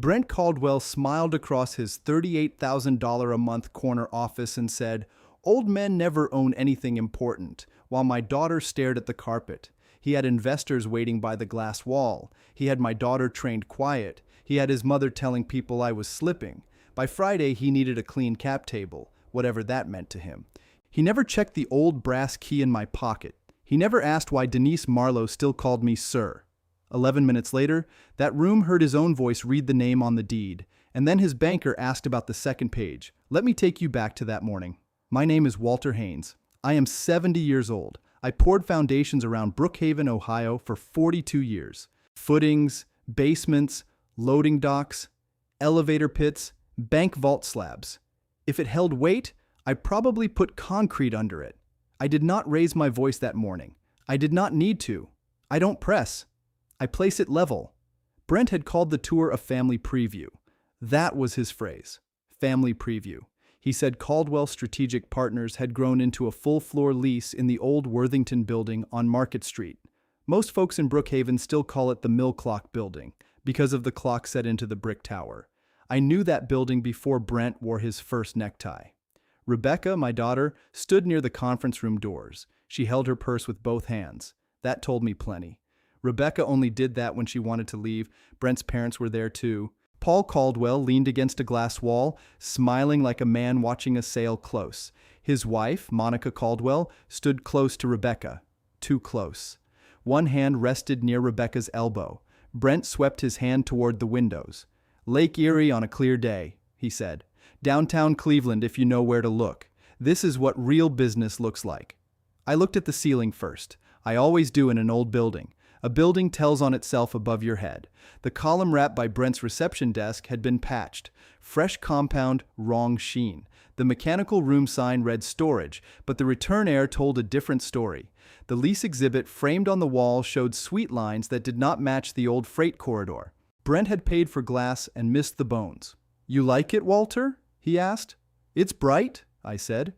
Brent Caldwell smiled across his $38,000 a month corner office and said, "Old men never own anything important," while my daughter stared at the carpet. He had investors waiting by the glass wall. He had my daughter trained quiet. He had his mother telling people I was slipping. By Friday, he needed a clean cap table, whatever that meant to him. He never checked the old brass key in my pocket. He never asked why Denise Marlowe still called me sir. 11 minutes later, that room heard his own voice read the name on the deed, and then his banker asked about the second page. Let me take you back to that morning. My name is Walter Haynes. I am 70 years old. I poured foundations around Brookhaven, Ohio for 42 years. Footings, basements, loading docks, elevator pits, bank vault slabs. If it held weight, I probably put concrete under it. I did not raise my voice that morning. I did not need to. I don't press. I place it level. Brent had called the tour a family preview. That was his phrase, family preview. He said Caldwell Strategic Partners had grown into a full-floor lease in the old Worthington building on Market Street. Most folks in Brookhaven still call it the Mill Clock Building because of the clock set into the brick tower. I knew that building before Brent wore his first necktie. Rebecca, my daughter, stood near the conference room doors. She held her purse with both hands. That told me plenty. Rebecca only did that when she wanted to leave. Brent's parents were there too. Paul Caldwell leaned against a glass wall, smiling like a man watching a sale close. His wife, Monica Caldwell, stood close to Rebecca. Too close. One hand rested near Rebecca's elbow. Brent swept his hand toward the windows. "Lake Erie on a clear day," he said. "Downtown Cleveland if you know where to look. This is what real business looks like." I looked at the ceiling first. I always do in an old building. A building tells on itself above your head. The column wrap by Brent's reception desk had been patched. Fresh compound, wrong sheen. The mechanical room sign read storage, but the return air told a different story. The lease exhibit framed on the wall showed suite lines that did not match the old freight corridor. Brent had paid for glass and missed the bones. "You like it, Walter?" he asked. "It's bright," I said.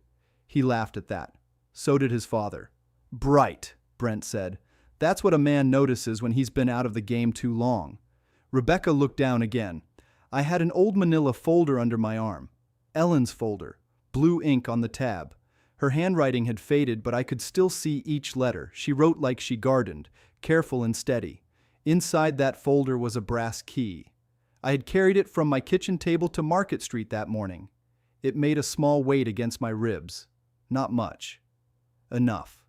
He laughed at that. So did his father. "Bright," Brent said. "That's what a man notices when he's been out of the game too long." Rebecca looked down again. I had an old manila folder under my arm. Ellen's folder. Blue ink on the tab. Her handwriting had faded, but I could still see each letter. She wrote like she gardened, careful and steady. Inside that folder was a brass key. I had carried it from my kitchen table to Market Street that morning. It made a small weight against my ribs. Not much. Enough.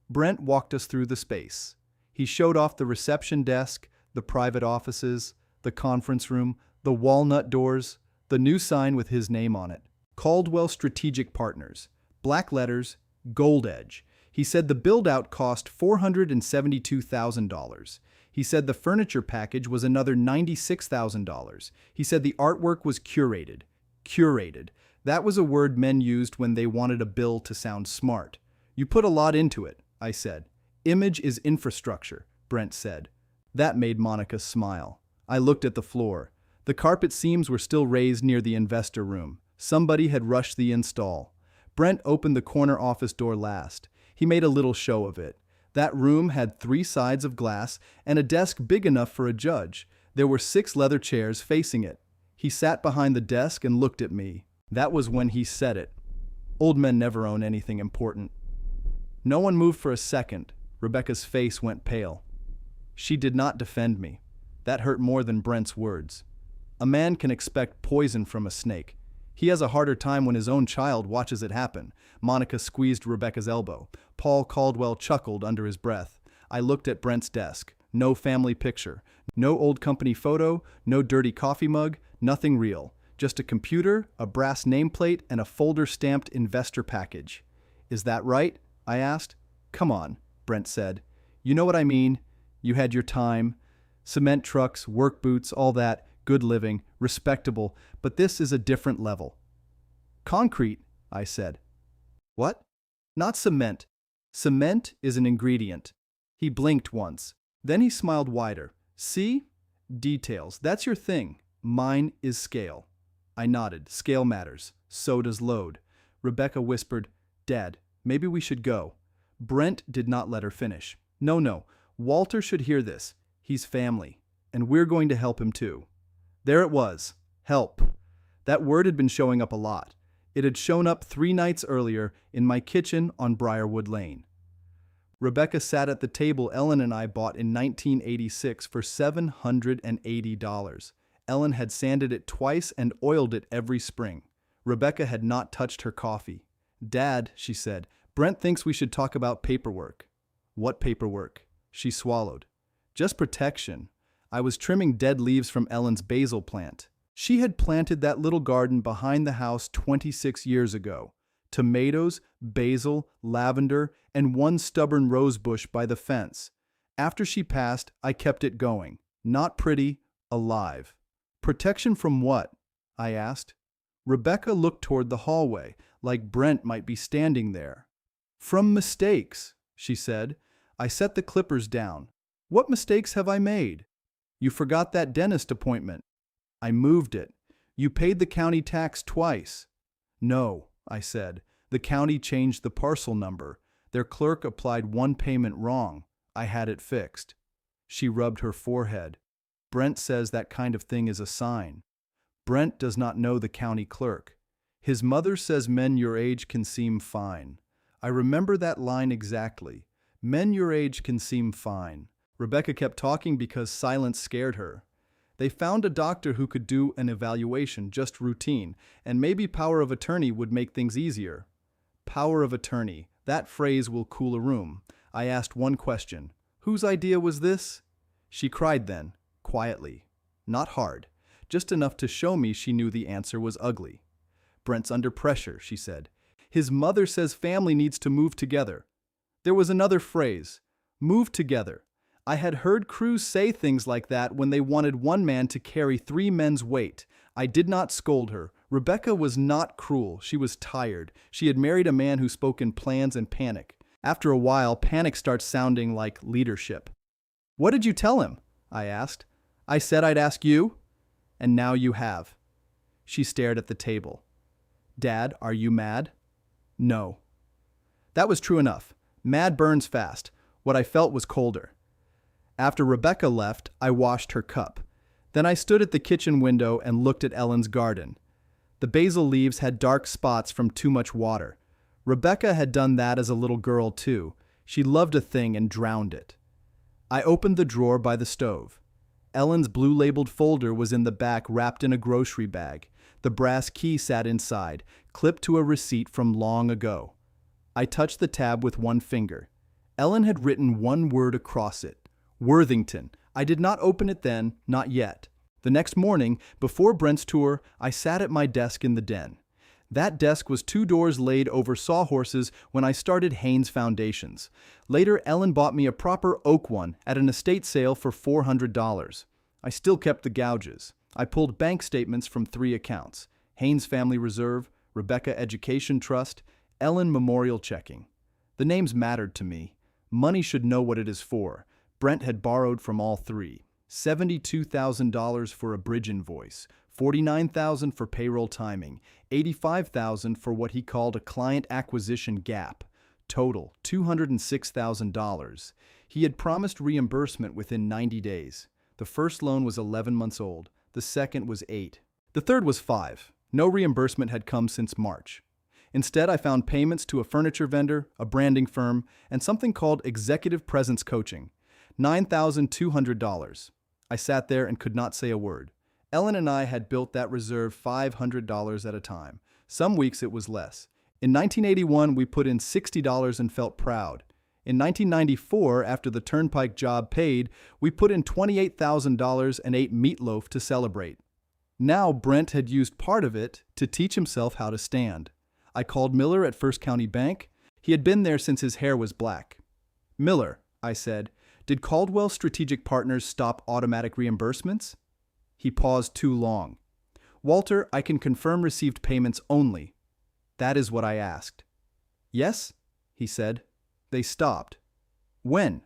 Brent walked us through the space. He showed off the reception desk, the private offices, the conference room, the walnut doors, the new sign with his name on it. Caldwell Strategic Partners. Black letters, gold edge. He said the build-out cost $472,000. He said the furniture package was another $96,000. He said the artwork was curated. Curated. That was a word men used when they wanted a bill to sound smart. "You put a lot into it," I said. "Image is infrastructure," Brent said. That made Monica smile. I looked at the floor. The carpet seams were still raised near the investor room. Somebody had rushed the install. Brent opened the corner office door last. He made a little show of it. That room had 3 sides of glass and a desk big enough for a judge. There were 6 leather chairs facing it. He sat behind the desk and looked at me. That was when he said it. "Old men never own anything important." No one moved for a second. Rebecca's face went pale. She did not defend me. That hurt more than Brent's words. A man can expect poison from a snake. He has a harder time when his own child watches it happen. Monica squeezed Rebecca's elbow. Paul Caldwell chuckled under his breath. I looked at Brent's desk. No family picture. No old company photo. No dirty coffee mug. Nothing real. Just a computer, a brass nameplate, and a folder stamped investor package. "Is that right?" I asked. "Come on," Brent said. "You know what I mean. You had your time. Cement trucks, work boots, all that, good living, respectable, but this is a different level." "Concrete," I said. "What?" "Not cement. Cement is an ingredient." He blinked once. Then he smiled wider. "See? Details. That's your thing. Mine is scale." I nodded. Scale matters. So does load. Rebecca whispered, "Dad, maybe we should go." Brent did not let her finish. No. Walter should hear this. He's family. And we're going to help him too." There it was. Help. That word had been showing up a lot. It had shown up 3 nights earlier in my kitchen on Briarwood Lane. Rebecca sat at the table Ellen and I bought in 1986 for $780. Ellen had sanded it twice and oiled it every spring. Rebecca had not touched her coffee. "Dad," she said, "Brent thinks we should talk about paperwork." "What paperwork?" She swallowed. "Just protection. I was trimming dead leaves from Ellen's basil plant. She had planted that little garden behind the house 26 years ago. Tomatoes, basil, lavender, and one stubborn rose bush by the fence. After she passed, I kept it going. Not pretty, alive." "Protection from what?" I asked. Rebecca looked toward the hallway, like Brent might be standing there. "From mistakes," she said. I set the clippers down. "What mistakes have I made?" "You forgot that dentist appointment." I moved it. "You paid the county tax twice." "No," I said. "The county changed the parcel number. Their clerk applied one payment wrong. I had it fixed." She rubbed her forehead. "Brent says that kind of thing is a sign." "Brent does not know the county clerk. His mother says men your age can seem fine." I remember that line exactly. Men your age can seem fine. Rebecca kept talking because silence scared her. "They found a doctor who could do an evaluation, just routine, and maybe power of attorney would make things easier." Power of attorney. That phrase will cool a room. I asked one question. "Whose idea was this?" She cried then, quietly. Not hard. Just enough to show me she knew the answer was ugly. "Brent's under pressure," she said. "His mother says family needs to move together." There was another phrase. Move together. I had heard crews say things like that when they wanted one man to carry 3 men's weight. I did not scold her. Rebecca was not cruel. She was tired. She had married a man who spoke in plans and panic. After a while, panic starts sounding like leadership. "What did you tell him?" I asked. "I said I'd ask you." "And now you have." She stared at the table. "Dad, are you mad?" "No." That was true enough. Mad burns fast. What I felt was colder. After Rebecca left, I washed her cup. Then I stood at the kitchen window and looked at Ellen's garden. The basil leaves had dark spots from too much water. Rebecca had done that as a little girl too. She loved a thing and drowned it. I opened the drawer by the stove. Ellen's blue-labeled folder was in the back wrapped in a grocery bag. The brass key sat inside, clipped to a receipt from long ago. I touched the tab with one finger. Ellen had written one word across it. Worthington. I did not open it then, not yet. The next morning, before Brent's tour, I sat at my desk in the den. That desk was 2 doors laid over sawhorses when I started Haynes Foundations. Later, Ellen bought me a proper oak one at an estate sale for $400. I still kept the gouges. I pulled bank statements from 3 accounts: Haynes Family Reserve, Rebecca Education Trust, Ellen Memorial Checking. The names mattered to me. Money should know what it is for. Brent had borrowed from all 3. $72,000 for a bridge invoice, $49,000 for payroll timing, $85,000 for what he called a client acquisition gap. Total, $206,000. He had promised reimbursement within 90 days. The first loan was 11 months old. The second was 8. The third was 5. No reimbursement had come since March. Instead, I found payments to a furniture vendor, a branding firm, and something called Executive Presence Coaching. $9,200. I sat there and could not say a word. Ellen and I had built that reserve $500 at a time. Some weeks it was less. In 1981, we put in $60 and felt proud. In 1994, after the Turnpike job paid, we put in $28,000 and ate meatloaf to celebrate. Now Brent had used part of it to teach himself how to stand. I called Miller at First County Bank. He had been there since his hair was black. "Miller," I said, "did Caldwell Strategic Partners stop automatic reimbursements?" He paused too long. "Walter, I can confirm received payments only." "That is what I asked." "Yes," he said. "They stopped." "When?"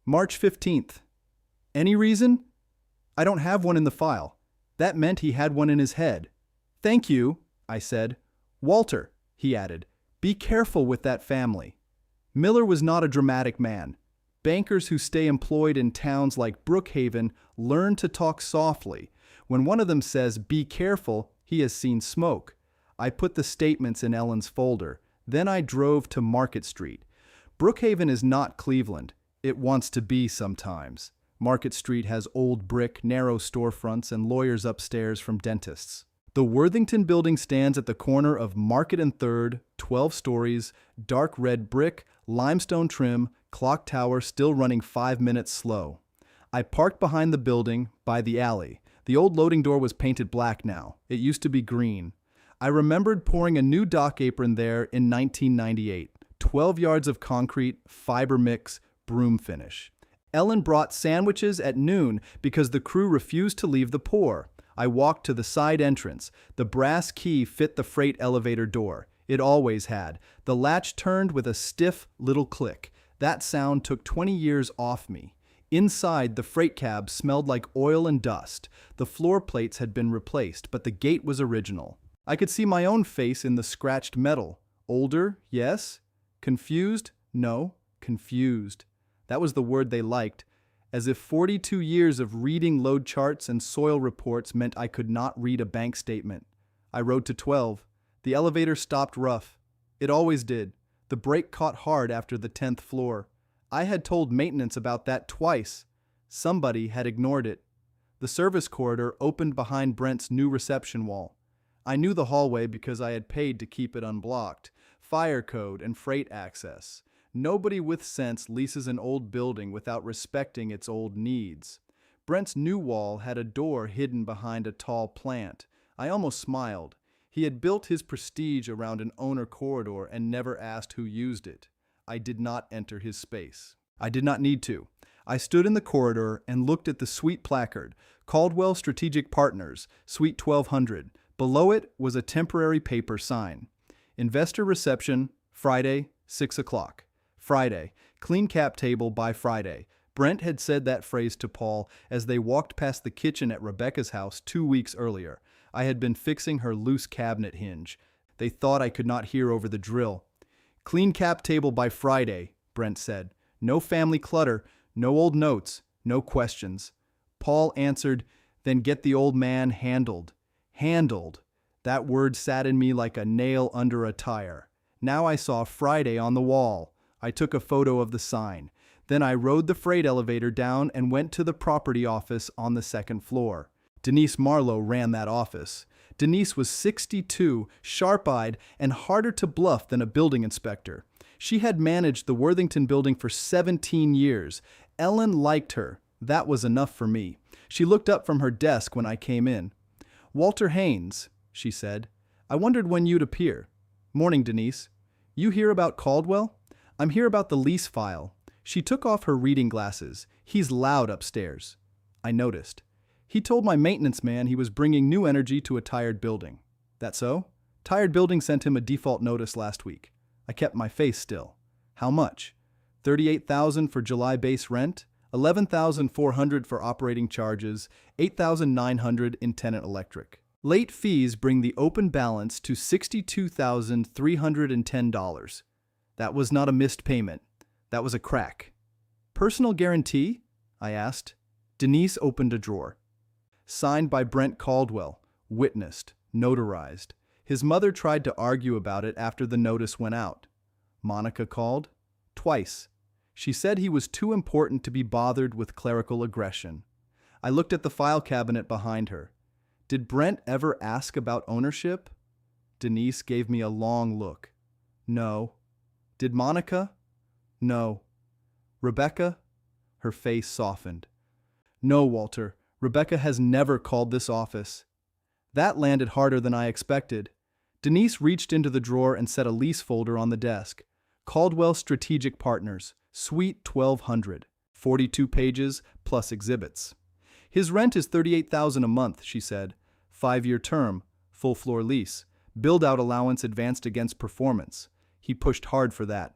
"March 15th. "Any reason?" "I don't have one in the file." That meant he had one in his head. "Thank you," I said. "Walter," he added, "be careful with that family." Miller was not a dramatic man. Bankers who stay employed in towns like Brookhaven learn to talk softly. When one of them says, "Be careful, he has seen smoke," I put the statements in Ellen's folder. Then I drove to Market Street. Brookhaven is not Cleveland. It wants to be sometimes. Market Street has old brick, narrow storefronts and lawyers upstairs from dentists. The Worthington building stands at the corner of Market and 3rd, 12 stories, dark red brick, limestone trim, clock tower still running 5 minutes slow. I parked behind the building, by the alley. The old loading door was painted black now. It used to be green. I remembered pouring a new dock apron there in 1998. 12 yards of concrete, fiber mix, broom finish. Ellen brought sandwiches at noon because the crew refused to leave the pour. I walked to the side entrance. The brass key fit the freight elevator door. It always had. The latch turned with a stiff little click. That sound took 20 years off me. Inside, the freight cab smelled like oil and dust. The floor plates had been replaced, but the gate was original. I could see my own face in the scratched metal. Older, yes. Confused? No. Confused. That was the word they liked, as if 42 years of reading load charts and soil reports meant I could not read a bank statement. I rode to 12. The elevator stopped rough. It always did. The brake caught hard after the 10th floor. I had told maintenance about that twice. Somebody had ignored it. The service corridor opened behind Brent's new reception wall. I knew the hallway because I had paid to keep it unblocked. Fire code and freight access. Nobody with sense leases an old building without respecting its old needs. Brent's new wall had a door hidden behind a tall plant. I almost smiled. He had built his prestige around an owner corridor and never asked who used it. I did not enter his space. I did not need to. I stood in the corridor and looked at the suite placard, Caldwell Strategic Partners, Suite 1200. Below it was a temporary paper sign. Investor reception, Friday, 6 o'clock. Friday, clean cap table by Friday. Brent had said that phrase to Paul as they walked past the kitchen at Rebecca's house 2 weeks earlier. I had been fixing her loose cabinet hinge. They thought I could not hear over the drill. Clean cap table by Friday, Brent said. No family clutter, no old notes, no questions. Paul answered, "Then get the old man handled." Handled. That word sat in me like a nail under a tire. Now I saw Friday on the wall. I took a photo of the sign. Then I rode the freight elevator down and went to the property office on the 2nd floor. Denise Marlowe ran that office. Denise was 62, sharp-eyed, and harder to bluff than a building inspector. She had managed the Worthington building for 17 years. Ellen liked her. That was enough for me. She looked up from her desk when I came in. "Walter Haynes," she said. "I wondered when you'd appear." "Morning, Denise. You hear about Caldwell?" "I'm here about the lease file." She took off her reading glasses. "He's loud upstairs." I noticed. "He told my maintenance man he was bringing new energy to a tired building." "That so?" "Tired building sent him a default notice last week." I kept my face still. "How much?" $38,000 for July base rent, $11,400 for operating charges, $8,900 in tenant electric. Late fees bring the open balance to $62,310. That was not a missed payment. That was a crack. "Personal guarantee?" I asked. Denise opened a drawer. Signed by Brent Caldwell. Witnessed. Notarized. His mother tried to argue about it after the notice went out. Monica called. Twice. She said he was too important to be bothered with clerical aggression. I looked at the file cabinet behind her. Did Brent ever ask about ownership? Denise gave me a long look. No. Did Monica? No. Rebecca? Her face softened. No, Walter. Rebecca has never called this office. That landed harder than I expected. Denise reached into the drawer and set a lease folder on the desk. Caldwell Strategic Partners, Suite 1200, 42 pages plus exhibits. His rent is $38,000 a month, she said. 5-year term, full floor lease, build-out allowance advanced against performance. He pushed hard for that.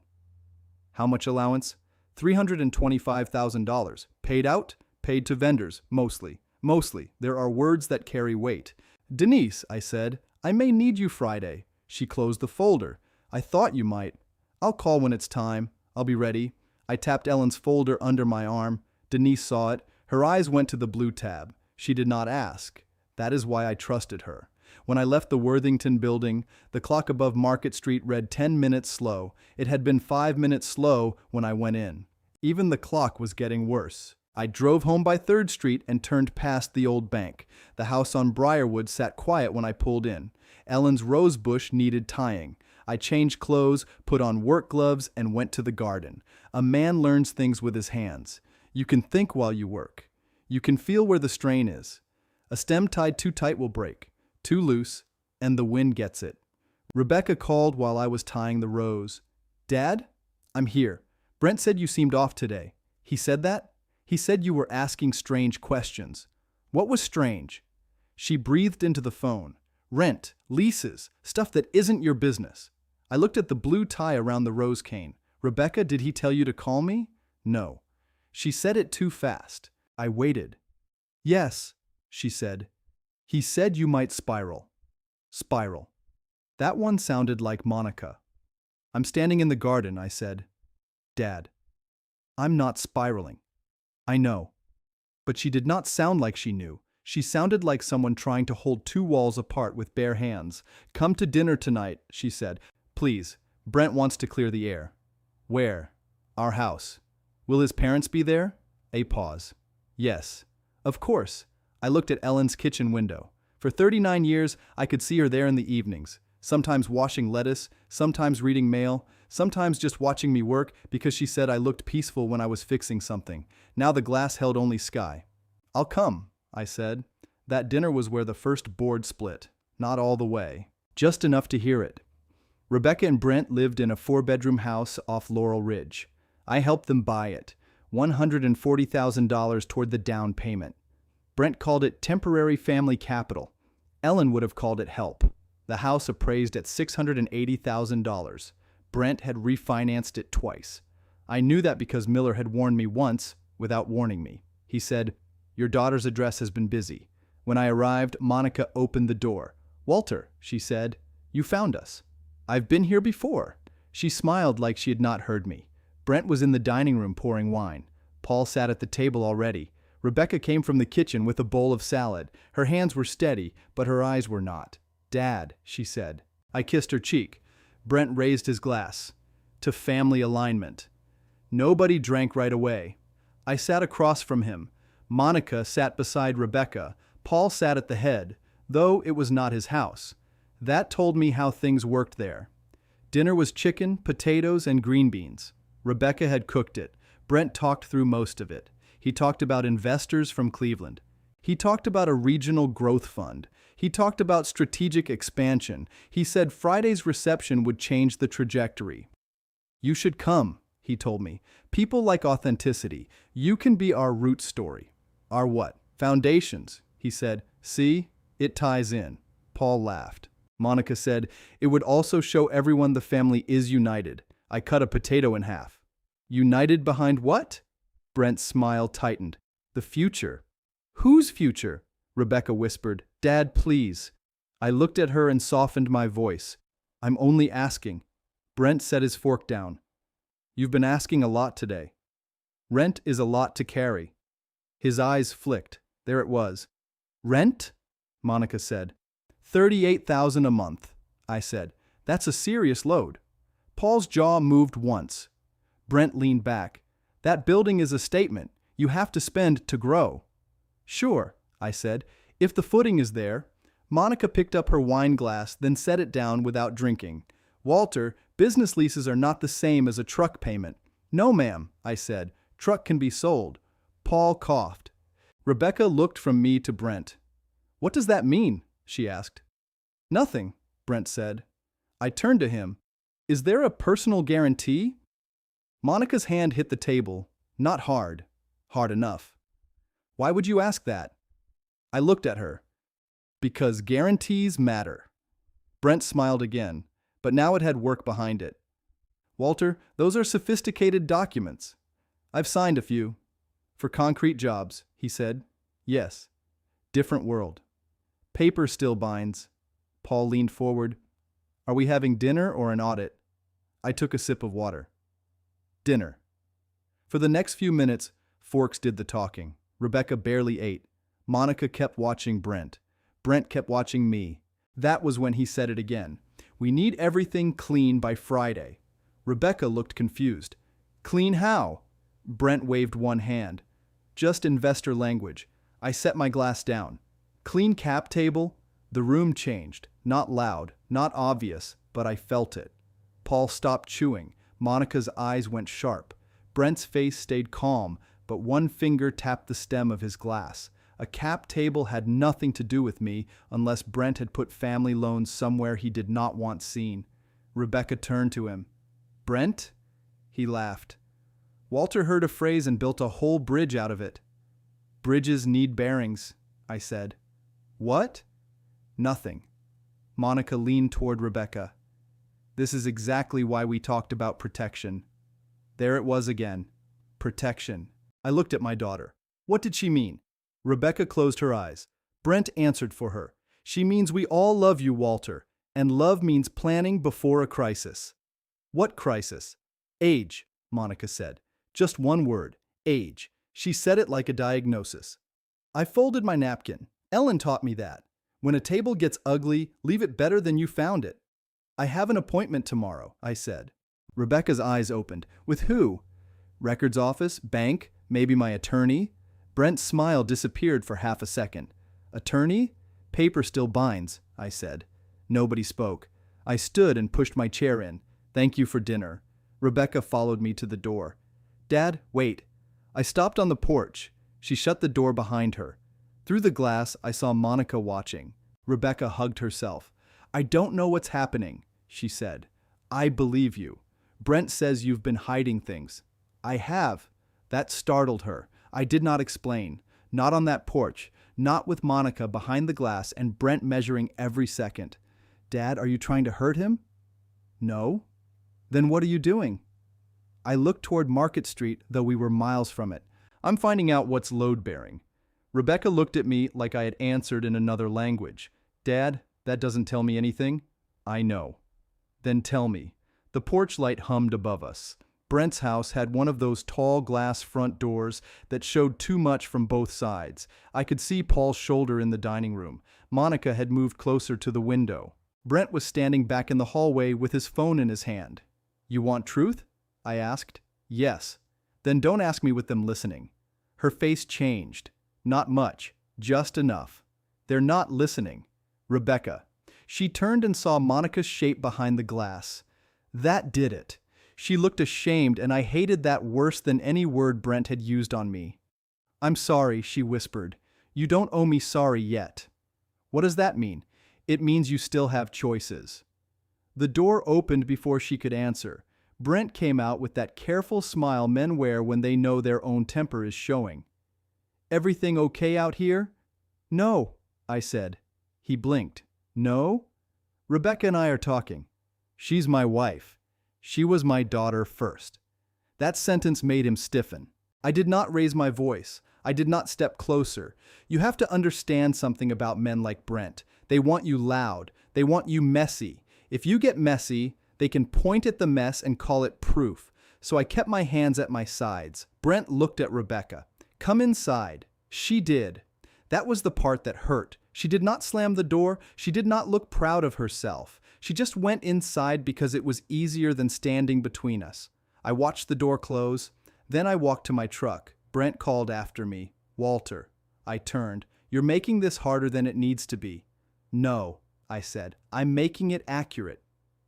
How much allowance? $325,000. Paid out? Paid to vendors, mostly. Mostly. There are words that carry weight. Denise, I said, I may need you Friday. She closed the folder. I thought you might. I'll call when it's time. I'll be ready. I tapped Ellen's folder under my arm. Denise saw it. Her eyes went to the blue tab. She did not ask. That is why I trusted her. When I left the Worthington building, the clock above Market Street read 10 minutes slow. It had been 5 minutes slow when I went in. Even the clock was getting worse. I drove home by 3rd Street and turned past the old bank. The house on Briarwood sat quiet when I pulled in. Ellen's rose bush needed tying. I changed clothes, put on work gloves, and went to the garden. A man learns things with his hands. You can think while you work. You can feel where the strain is. A stem tied too tight will break, too loose, and the wind gets it. Rebecca called while I was tying the rose. "Dad? I'm here. Brent said you seemed off today." "He said that?" "He said you were asking strange questions." "What was strange?" She breathed into the phone. "Rent, leases, stuff that isn't your business." I looked at the blue tie around the rose cane. "Rebecca, did he tell you to call me?" "No." She said it too fast. I waited. "Yes," she said. "He said you might spiral." Spiral. That one sounded like Monica. "I'm standing in the garden," I said. "Dad, I'm not spiraling." "I know." But she did not sound like she knew. She sounded like someone trying to hold 2 walls apart with bare hands. "Come to dinner tonight," she said. "Please, Brent wants to clear the air." "Where?" "Our house." "Will his parents be there?" A pause. "Yes." "Of course." I looked at Ellen's kitchen window. For 39 years, I could see her there in the evenings, sometimes washing lettuce, sometimes reading mail, sometimes just watching me work because she said I looked peaceful when I was fixing something. Now the glass held only sky. "I'll come," I said. That dinner was where the first board split. Not all the way. Just enough to hear it. Rebecca and Brent lived in a 4-bedroom house off Laurel Ridge. I helped them buy it. $140,000 toward the down payment. Brent called it temporary family capital. Ellen would have called it help. The house appraised at $680,000. Brent had refinanced it twice. I knew that because Miller had warned me once without warning me. He said, "Your daughter's address has been busy." When I arrived, Monica opened the door. "Walter," she said, "you found us." "I've been here before." She smiled like she had not heard me. Brent was in the dining room pouring wine. Paul sat at the table already. Rebecca came from the kitchen with a bowl of salad. Her hands were steady, but her eyes were not. "Dad," she said. I kissed her cheek. Brent raised his glass. "To family alignment." Nobody drank right away. I sat across from him. Monica sat beside Rebecca. Paul sat at the head, though it was not his house. That told me how things worked there. Dinner was chicken, potatoes, and green beans. Rebecca had cooked it. Brent talked through most of it. He talked about investors from Cleveland. He talked about a regional growth fund. He talked about strategic expansion. He said Friday's reception would change the trajectory. "You should come," he told me. "People like authenticity. You can be our root story." "Our what?" "Foundations," he said. "See? It ties in." Paul laughed. Monica said, "It would also show everyone the family is united." I cut a potato in half. "United behind what?" Brent's smile tightened. "The future." "Whose future?" Rebecca whispered. "Dad, please." I looked at her and softened my voice. "I'm only asking." Brent set his fork down. "You've been asking a lot today." "Rent is a lot to carry." His eyes flicked. There it was. "Rent?" Monica said. $38,000 a month, I said. "That's a serious load." Paul's jaw moved once. Brent leaned back. "That building is a statement. You have to spend to grow." "Sure," I said, "if the footing is there." Monica picked up her wine glass, then set it down without drinking. "Walter, business leases are not the same as a truck payment." "No, ma'am," I said. "Truck can be sold." Paul coughed. Rebecca looked from me to Brent. "What does that mean?" she asked. "Nothing," Brent said. I turned to him. "Is there a personal guarantee?" Monica's hand hit the table. Not hard. Hard enough. "Why would you ask that?" I looked at her. "Because guarantees matter." Brent smiled again, but now it had work behind it. "Walter, those are sophisticated documents." "I've signed a few." "For concrete jobs," he said. "Yes." Different world. "Paper still binds." Paul leaned forward. "Are we having dinner or an audit?" I took a sip of water. "Dinner." For the next few minutes, forks did the talking. Rebecca barely ate. Monica kept watching Brent. Brent kept watching me. That was when he said it again. We need everything clean by Friday. Rebecca looked confused. Clean how? Brent waved one hand. Just investor language. I set my glass down. Clean cap table? The room changed. Not loud, not obvious, but I felt it. Paul stopped chewing. Monica's eyes went sharp. Brent's face stayed calm, but one finger tapped the stem of his glass. A cap table had nothing to do with me unless Brent had put family loans somewhere he did not want seen. Rebecca turned to him. Brent? He laughed. Walter heard a phrase and built a whole bridge out of it. Bridges need bearings, I said. What? Nothing. Monica leaned toward Rebecca. This is exactly why we talked about protection. There it was again. Protection. I looked at my daughter. What did she mean? Rebecca closed her eyes. Brent answered for her. She means we all love you, Walter, and love means planning before a crisis. What crisis? Age, Monica said. Just one word, age. She said it like a diagnosis. I folded my napkin. Ellen taught me that. When a table gets ugly, leave it better than you found it. I have an appointment tomorrow, I said. Rebecca's eyes opened. With who? Records office? Bank? Maybe my attorney? Brent's smile disappeared for half a second. Attorney? Paper still binds, I said. Nobody spoke. I stood and pushed my chair in. Thank you for dinner. Rebecca followed me to the door. Dad, wait. I stopped on the porch. She shut the door behind her. Through the glass, I saw Monica watching. Rebecca hugged herself. I don't know what's happening, she said. I believe you. Brent says you've been hiding things. I have. That startled her. I did not explain. Not on that porch. Not with Monica behind the glass and Brent measuring every second. Dad, are you trying to hurt him? No. Then what are you doing? I looked toward Market Street, though we were miles from it. I'm finding out what's load-bearing. Rebecca looked at me like I had answered in another language. Dad, that doesn't tell me anything. I know. Then tell me. The porch light hummed above us. Brent's house had one of those tall glass front doors that showed too much from both sides. I could see Paul's shoulder in the dining room. Monica had moved closer to the window. Brent was standing back in the hallway with his phone in his hand. You want truth? I asked. Yes. Then don't ask me with them listening. Her face changed. Not much. Just enough. They're not listening. Rebecca. She turned and saw Monica's shape behind the glass. That did it. She looked ashamed, and I hated that worse than any word Brent had used on me. I'm sorry, she whispered. You don't owe me sorry yet. What does that mean? It means you still have choices. The door opened before she could answer. Brent came out with that careful smile men wear when they know their own temper is showing. Everything okay out here? No, I said. He blinked. No? Rebecca and I are talking. She's my wife. She was my daughter first. That sentence made him stiffen. I did not raise my voice. I did not step closer. You have to understand something about men like Brent. They want you loud. They want you messy. If you get messy, they can point at the mess and call it proof. So I kept my hands at my sides. Brent looked at Rebecca. Come inside. She did. That was the part that hurt. She did not slam the door. She did not look proud of herself. She just went inside because it was easier than standing between us. I watched the door close. Then I walked to my truck. Brent called after me. Walter. I turned. You're making this harder than it needs to be. No, I said. I'm making it accurate.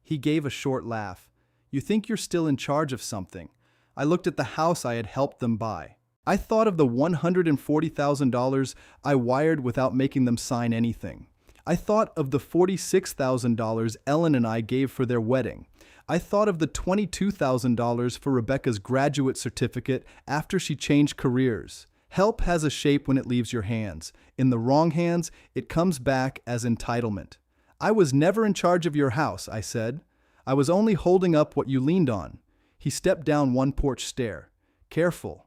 He gave a short laugh. You think you're still in charge of something. I looked at the house I had helped them buy. I thought of the $140,000 I wired without making them sign anything. I thought of the $46,000 Ellen and I gave for their wedding. I thought of the $22,000 for Rebecca's graduate certificate after she changed careers. Help has a shape when it leaves your hands. In the wrong hands, it comes back as entitlement. I was never in charge of your house, I said. I was only holding up what you leaned on. He stepped down one porch stair. Careful.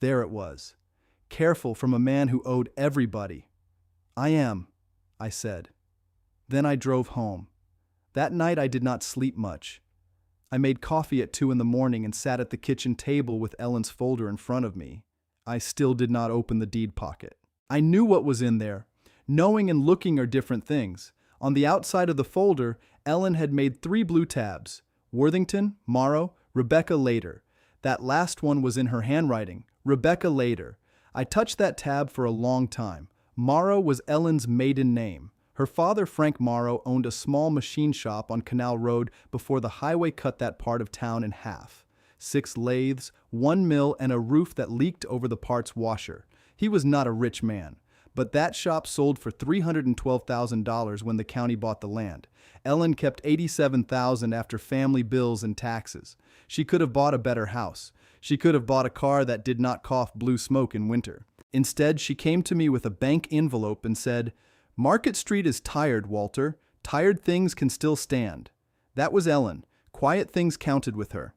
There it was. Careful from a man who owed everybody. I am, I said. Then I drove home. That night I did not sleep much. I made coffee at 2 in the morning and sat at the kitchen table with Ellen's folder in front of me. I still did not open the deed pocket. I knew what was in there. Knowing and looking are different things. On the outside of the folder, Ellen had made 3 blue tabs. Worthington, Morrow, Rebecca later. That last one was in her handwriting. Rebecca later. I touched that tab for a long time. Morrow was Ellen's maiden name. Her father, Frank Morrow, owned a small machine shop on Canal Road before the highway cut that part of town in half. 6 lathes, 1 mill, and a roof that leaked over the parts washer. He was not a rich man. But that shop sold for $312,000 when the county bought the land. Ellen kept $87,000 after family bills and taxes. She could have bought a better house. She could have bought a car that did not cough blue smoke in winter. Instead, she came to me with a bank envelope and said, "Market Street is tired, Walter. Tired things can still stand." That was Ellen. Quiet things counted with her.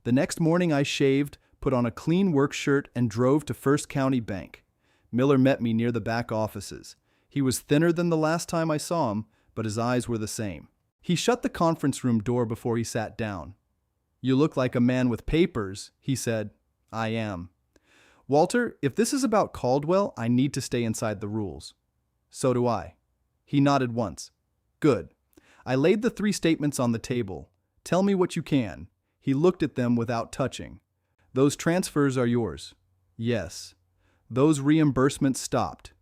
The next morning I shaved, put on a clean work shirt, and drove to First County Bank. Miller met me near the back offices. He was thinner than the last time I saw him, but his eyes were the same. He shut the conference room door before he sat down. "You look like a man with papers," he said. "I am." "Walter, if this is about Caldwell, I need to stay inside the rules." "So do I." He nodded once. "Good." I laid the 3 statements on the table. "Tell me what you can." He looked at them without touching. "Those transfers are yours." "Yes." "Those reimbursements stopped."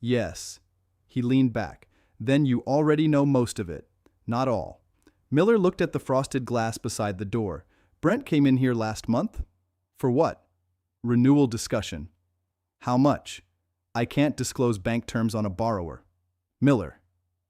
"Yes." He leaned back. "Then you already know most of it." "Not all." Miller looked at the frosted glass beside the door. "Brent came in here last month?" "For what?" "Renewal discussion." "How much?" "I can't disclose bank terms on a borrower." "Miller."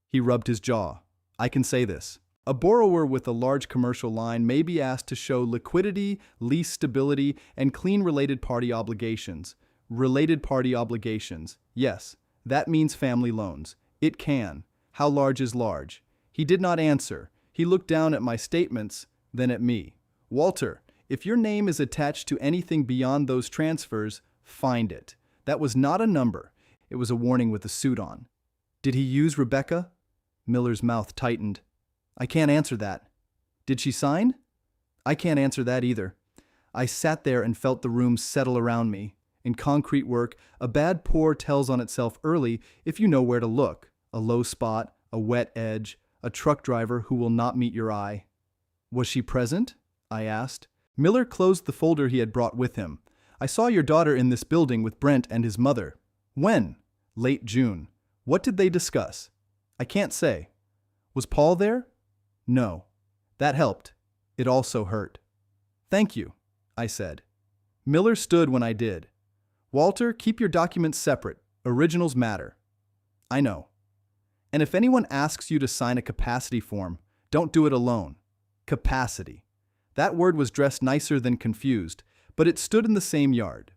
He rubbed his jaw. "I can say this. A borrower with a large commercial line may be asked to show liquidity, lease stability, and clean related party obligations. Related party obligations. Yes, that means family loans. It can. How large is large?" He did not answer. He looked down at my statements, then at me. "Walter, if your name is attached to anything beyond those transfers, find it." That was not a number. It was a warning with a suit on. "Did he use Rebecca?" Miller's mouth tightened. "I can't answer that." "Did she sign?" "I can't answer that either." I sat there and felt the room settle around me. In concrete work, a bad pour tells on itself early if you know where to look. A low spot, a wet edge, a truck driver who will not meet your eye. "Was she present?" I asked. Miller closed the folder he had brought with him. "I saw your daughter in this building with Brent and his mother." "When?" "Late June." "What did they discuss?" "I can't say." "Was Paul there?" "No." That helped. It also hurt. "Thank you," I said. Miller stood when I did. "Walter, keep your documents separate. Originals matter." "I know." "And if anyone asks you to sign a capacity form, don't do it alone." Capacity. That word was dressed nicer than confused, but it stood in the same yard.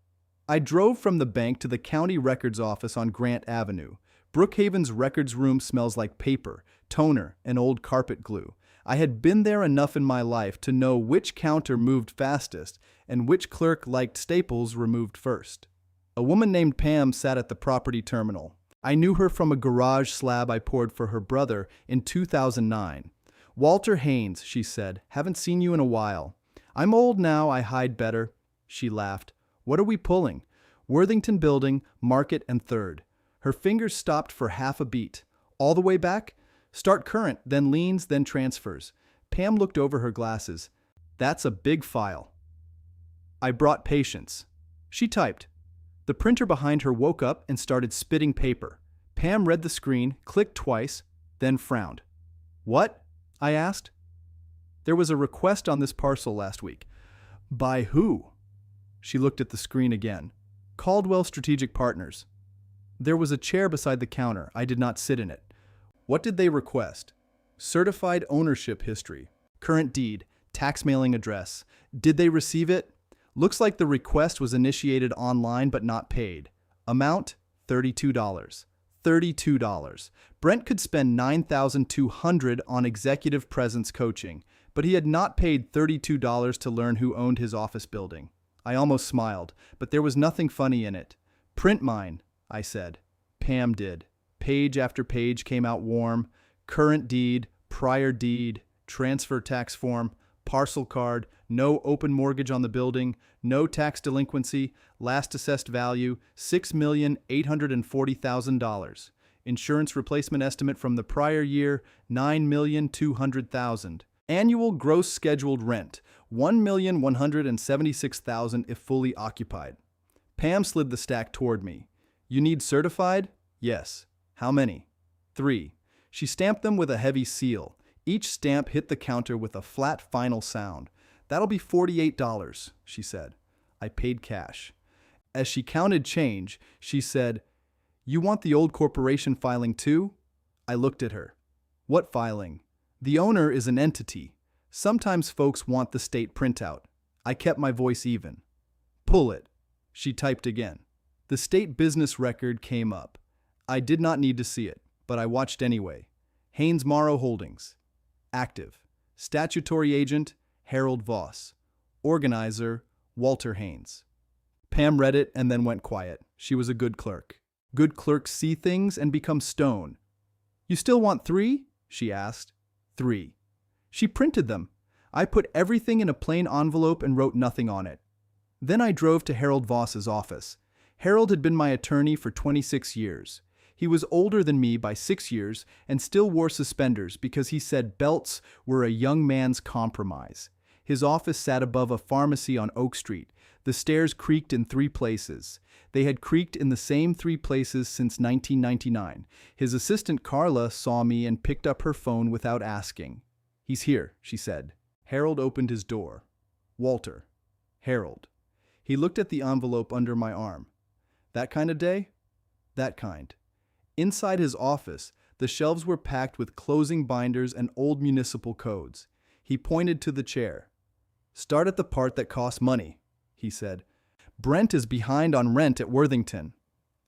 I drove from the bank to the county records office on Grant Avenue. Brookhaven's records room smells like paper, toner, and old carpet glue. I had been there enough in my life to know which counter moved fastest and which clerk liked staples removed first. A woman named Pam sat at the property terminal. I knew her from a garage slab I poured for her brother in 2009. "Walter Haynes," she said, "haven't seen you in a while." "I'm old now, I hide better." She laughed. "What are we pulling?" "Worthington Building, Market, and 3rd. Her fingers stopped for half a beat. "All the way back?" "Start current, then liens, then transfers." Pam looked over her glasses. "That's a big file." I brought patience. She typed. The printer behind her woke up and started spitting paper. Pam read the screen, clicked twice, then frowned. "What?" I asked. "There was a request on this parcel last week." "By who?" She looked at the screen again. "Caldwell Strategic Partners." There was a chair beside the counter. I did not sit in it. "What did they request?" "Certified ownership history, current deed, tax mailing address." "Did they receive it?" "Looks like the request was initiated online but not paid." "Amount? $32. $32. Brent could spend $9,200 on executive presence coaching, but he had not paid $32 to learn who owned his office building. I almost smiled, but there was nothing funny in it. "Print mine," I said. Pam did. Page after page came out warm. Current deed, prior deed, transfer tax form, parcel card, no open mortgage on the building, no tax delinquency, last assessed value, $6,840,000. Insurance replacement estimate from the prior year, $9,200,000. Annual gross scheduled rent, $1,176,000 if fully occupied. Pam slid the stack toward me. You need certified? Yes. How many? 3. She stamped them with a heavy seal. Each stamp hit the counter with a flat final sound. That'll be $48, she said. I paid cash. As she counted change, she said, You want the old corporation filing too? I looked at her. What filing? The owner is an entity. Sometimes folks want the state printout. I kept my voice even. Pull it. She typed again. The state business record came up. I did not need to see it, but I watched anyway. Haynes Morrow Holdings. Active. Statutory agent, Harold Voss. Organizer, Walter Haynes. Pam read it and then went quiet. She was a good clerk. Good clerks see things and become stone. You still want 3? She asked. 3. She printed them. I put everything in a plain envelope and wrote nothing on it. Then I drove to Harold Voss's office. Harold had been my attorney for 26 years. He was older than me by 6 years and still wore suspenders because he said belts were a young man's compromise. His office sat above a pharmacy on Oak Street. The stairs creaked in 3 places. They had creaked in the same 3 places since 1999. His assistant Carla saw me and picked up her phone without asking. He's here, she said. Harold opened his door. Walter. Harold. He looked at the envelope under my arm. That kind of day? That kind. Inside his office, the shelves were packed with closing binders and old municipal codes. He pointed to the chair. Start at the part that costs money, he said. Brent is behind on rent at Worthington.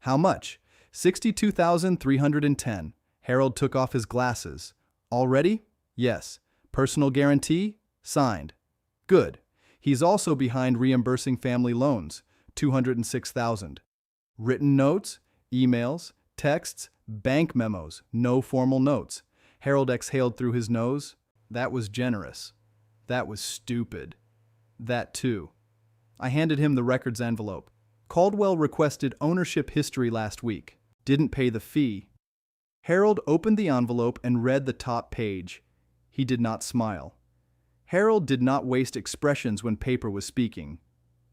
How much? $62,310. Harold took off his glasses. All ready? Yes. Personal guarantee? Signed. Good. He's also behind reimbursing family loans. $206,000. Written notes, emails, texts, bank memos, no formal notes. Harold exhaled through his nose. That was generous. That was stupid. That too. I handed him the records envelope. Caldwell requested ownership history last week. Didn't pay the fee. Harold opened the envelope and read the top page. He did not smile. Harold did not waste expressions when paper was speaking.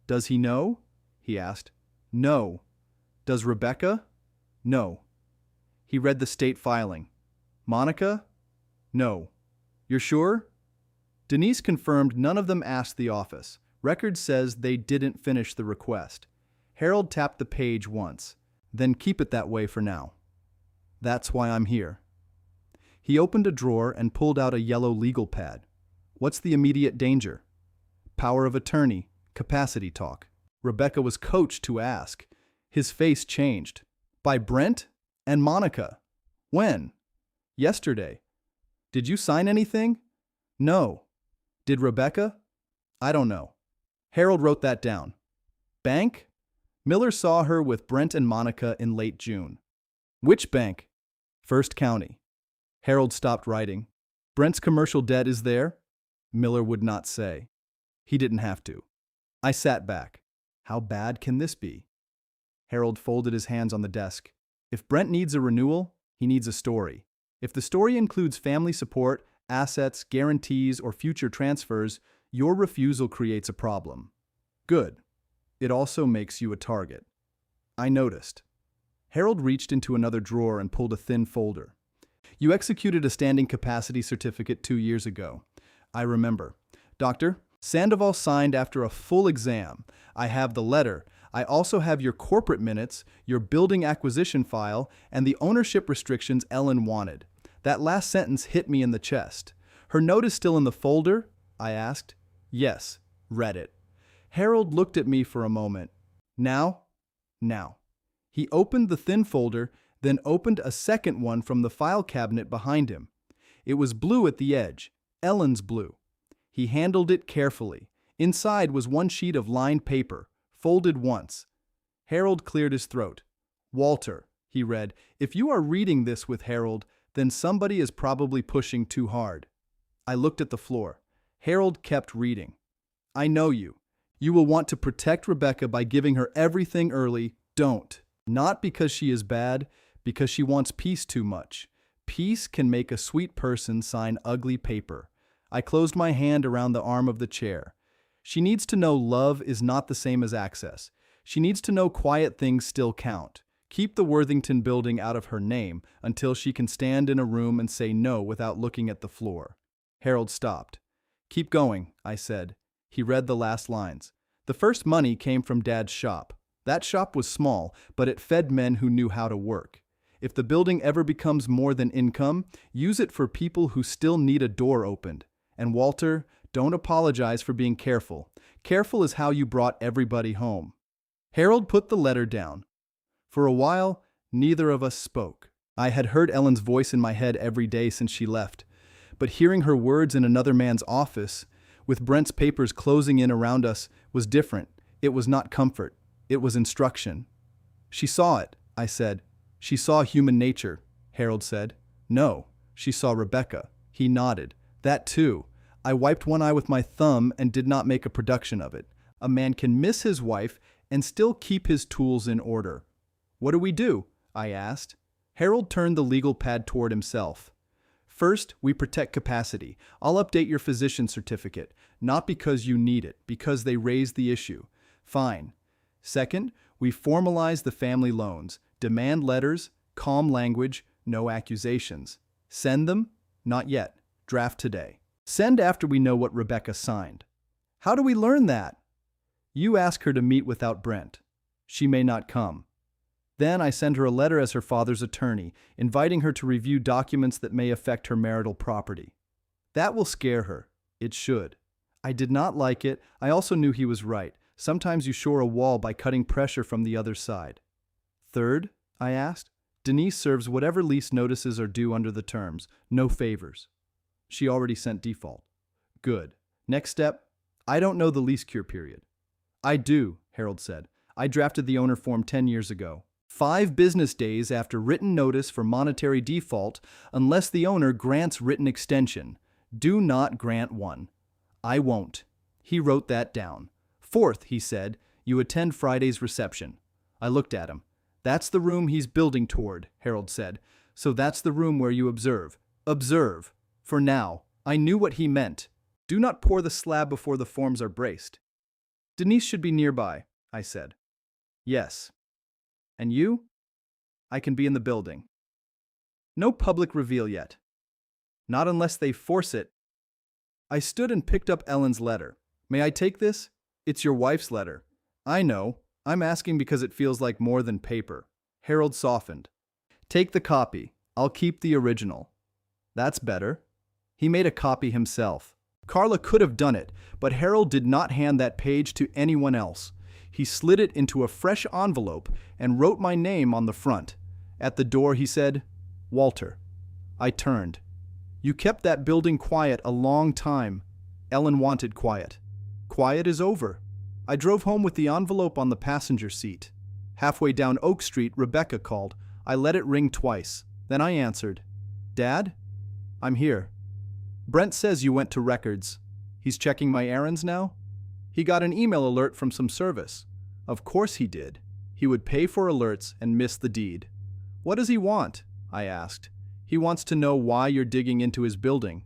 Does he know? He asked. No. Does Rebecca? No. He read the state filing. Monica? No. You're sure? Denise confirmed none of them asked the office. Record says they didn't finish the request. Harold tapped the page once. Then keep it that way for now. That's why I'm here. He opened a drawer and pulled out a yellow legal pad. What's the immediate danger? Power of attorney, capacity talk. Rebecca was coached to ask. His face changed. By Brent and Monica. When? Yesterday. Did you sign anything? No. Did Rebecca? I don't know. Harold wrote that down. Bank? Miller saw her with Brent and Monica in late June. Which bank? First County. Harold stopped writing. Brent's commercial debt is there? Miller would not say. He didn't have to. I sat back. How bad can this be? Harold folded his hands on the desk. If Brent needs a renewal, he needs a story. If the story includes family support, assets, guarantees, or future transfers, your refusal creates a problem. Good. It also makes you a target. I noticed. Harold reached into another drawer and pulled a thin folder. You executed a standing capacity certificate 2 years ago. I remember. Doctor, Sandoval signed after a full exam. I have the letter. I also have your corporate minutes, your building acquisition file, and the ownership restrictions Ellen wanted. That last sentence hit me in the chest. Her note is still in the folder? I asked. Yes. Read it. Harold looked at me for a moment. Now? Now. He opened the thin folder, then opened a second one from the file cabinet behind him. It was blue at the edge, Ellen's blue. He handled it carefully. Inside was one sheet of lined paper, folded once. Harold cleared his throat. Walter, he read, if you are reading this with Harold, then somebody is probably pushing too hard. I looked at the floor. Harold kept reading. I know you. You will want to protect Rebecca by giving her everything early. Don't. Not because she is bad, Because she wants peace too much. Peace can make a sweet person sign ugly paper. I closed my hand around the arm of the chair. She needs to know love is not the same as access. She needs to know quiet things still count. Keep the Worthington building out of her name until she can stand in a room and say no without looking at the floor. Harold stopped. Keep going, I said. He read the last lines. The first money came from Dad's shop. That shop was small, but it fed men who knew how to work. If the building ever becomes more than income, use it for people who still need a door opened. And Walter, don't apologize for being careful. Careful is how you brought everybody home. Harold put the letter down. For a while, neither of us spoke. I had heard Ellen's voice in my head every day since she left, but hearing her words in another man's office, with Brent's papers closing in around us, was different. It was not comfort. It was instruction. She saw it, I said. She saw human nature, Harold said. No, she saw Rebecca. He nodded. That too. I wiped one eye with my thumb and did not make a production of it. A man can miss his wife and still keep his tools in order. What do we do? I asked. Harold turned the legal pad toward himself. First, we protect capacity. I'll update your physician certificate, not because you need it, because they raised the issue. Fine. Second, we formalize the family loans, demand letters, calm language, no accusations. Send them? Not yet. Draft today. Send after we know what Rebecca signed. How do we learn that? You ask her to meet without Brent. She may not come. Then I send her a letter as her father's attorney, inviting her to review documents that may affect her marital property. That will scare her. It should. I did not like it. I also knew he was right. Sometimes you shore a wall by cutting pressure from the other side. Third, I asked, Denise serves whatever lease notices are due under the terms. No favors. She already sent default. Good. Next step, I don't know the lease cure period. I do, Harold said. I drafted the owner form 10 years ago. 5 business days after written notice for monetary default, unless the owner grants written extension. Do not grant one. I won't. He wrote that down. Fourth, he said, you attend Friday's reception. I looked at him. That's the room he's building toward, Harold said. So that's the room where you observe. Observe. For now. I knew what he meant. Do not pour the slab before the forms are braced. Denise should be nearby, I said. Yes. And you? I can be in the building. No public reveal yet. Not unless they force it. I stood and picked up Ellen's letter. May I take this? It's your wife's letter. I know. I'm asking because it feels like more than paper. Harold softened. Take the copy. I'll keep the original. That's better. He made a copy himself. Carla could have done it, but Harold did not hand that page to anyone else. He slid it into a fresh envelope and wrote my name on the front. At the door he said, Walter. I turned. You kept that building quiet a long time. Ellen wanted quiet. Quiet is over. I drove home with the envelope on the passenger seat. Halfway down Oak Street, Rebecca called. I let it ring twice. Then I answered. Dad? I'm here. Brent says you went to records. He's checking my errands now? He got an email alert from some service. Of course he did. He would pay for alerts and miss the deed. What does he want? I asked. He wants to know why you're digging into his building.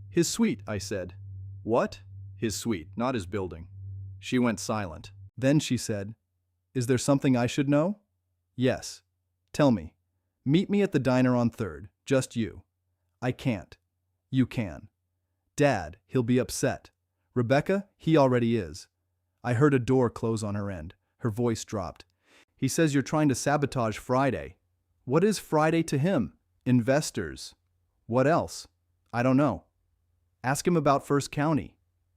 His suite, I said. What? His suite, not his building. She went silent. Then she said, Is there something I should know? Yes. Tell me. Meet me at the diner on 3rd. Just you. I can't. You can. Dad, he'll be upset. Rebecca, he already is. I heard a door close on her end. Her voice dropped. He says you're trying to sabotage Friday. What is Friday to him? Investors. What else? I don't know. Ask him about First County.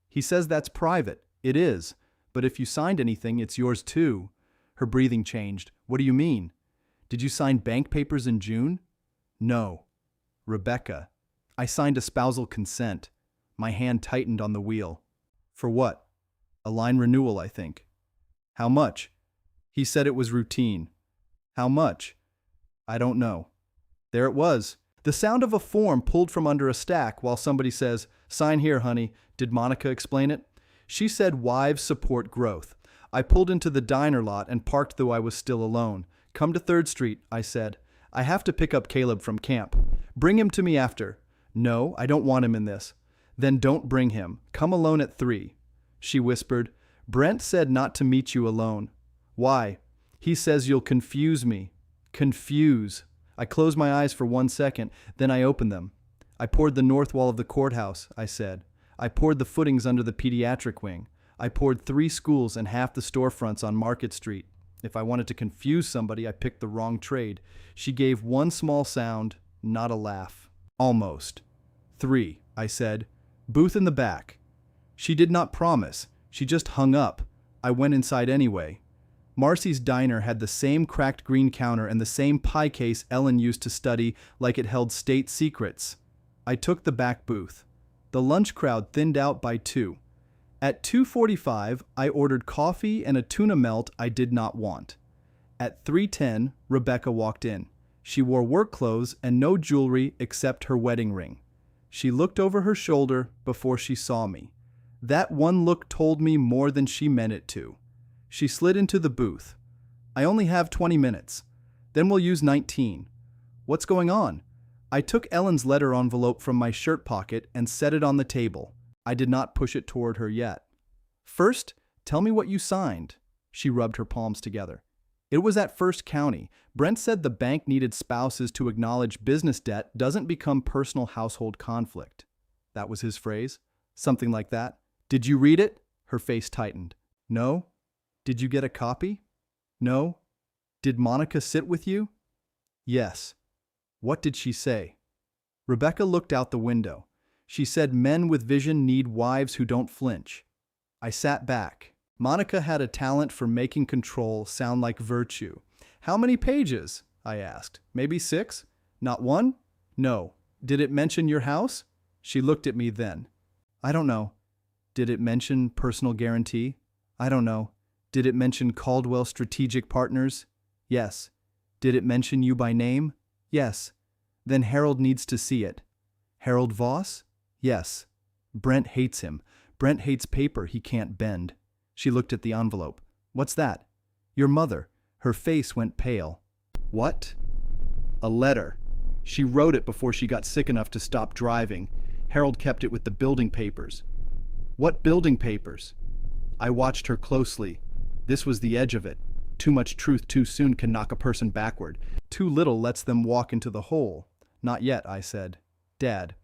He says that's private. It is. But if you signed anything, it's yours too. Her breathing changed. What do you mean? Did you sign bank papers in June? No. Rebecca. I signed a spousal consent. My hand tightened on the wheel. For what? A line renewal, I think. How much? He said it was routine. How much? I don't know. There it was. The sound of a form pulled from under a stack while somebody says, Sign here, honey. Did Monica explain it? She said wives support growth. I pulled into the diner lot and parked though I was still alone. Come to 3rd Street, I said. I have to pick up Caleb from camp. Bring him to me after. No, I don't want him in this. Then don't bring him. Come alone at 3. She whispered, Brent said not to meet you alone. Why? He says you'll confuse me. Confuse. I closed my eyes for 1 second, then I opened them. I poured the north wall of the courthouse, I said. I poured the footings under the pediatric wing. I poured 3 schools and half the storefronts on Market Street. If I wanted to confuse somebody, I picked the wrong trade. She gave one small sound, not a laugh. Almost. 3, I said. Booth in the back. She did not promise. She just hung up. I went inside anyway. Marcy's diner had the same cracked green counter and the same pie case Ellen used to study like it held state secrets. I took the back booth. The lunch crowd thinned out by 2. At 2:45, I ordered coffee and a tuna melt I did not want. At 3:10, Rebecca walked in. She wore work clothes and no jewelry except her wedding ring. She looked over her shoulder before she saw me. That one look told me more than she meant it to. She slid into the booth. I only have 20 minutes. Then we'll use 19. What's going on? I took Ellen's letter envelope from my shirt pocket and set it on the table. I did not push it toward her yet. First, tell me what you signed. She rubbed her palms together. It was at First County. Brent said the bank needed spouses to acknowledge business debt doesn't become personal household conflict. That was his phrase. Something like that. Did you read it? Her face tightened. No. Did you get a copy? No. Did Monica sit with you? Yes. What did she say? Rebecca looked out the window. She said men with vision need wives who don't flinch. I sat back. Monica had a talent for making control sound like virtue. How many pages? I asked. Maybe 6? Not 1? No. Did it mention your house? She looked at me then. I don't know. Did it mention personal guarantee? I don't know. Did it mention Caldwell Strategic Partners? Yes. Did it mention you by name? Yes. Then Harold needs to see it. Harold Voss? Yes. Brent hates him. Brent hates paper he can't bend. She looked at the envelope. What's that? Your mother. Her face went pale. What? A letter. She wrote it before she got sick enough to stop driving. Harold kept it with the building papers. What building papers? I watched her closely. This was the edge of it. Too much truth too soon can knock a person backward. Too little lets them walk into the hole. Not yet, I said. Dad.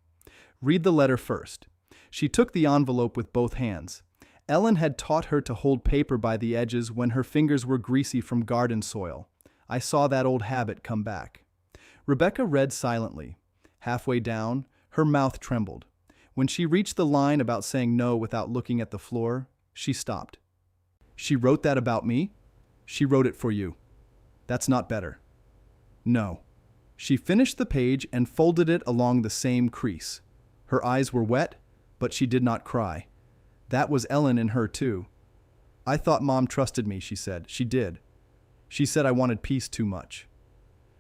Read the letter first. She took the envelope with both hands. Ellen had taught her to hold paper by the edges when her fingers were greasy from garden soil. I saw that old habit come back. Rebecca read silently. Halfway down, her mouth trembled. When she reached the line about saying no without looking at the floor, she stopped. She wrote that about me? She wrote it for you. That's not better. No. She finished the page and folded it along the same crease. Her eyes were wet, but she did not cry. That was Ellen in her too. I thought Mom trusted me, she said. She did. She said I wanted peace too much.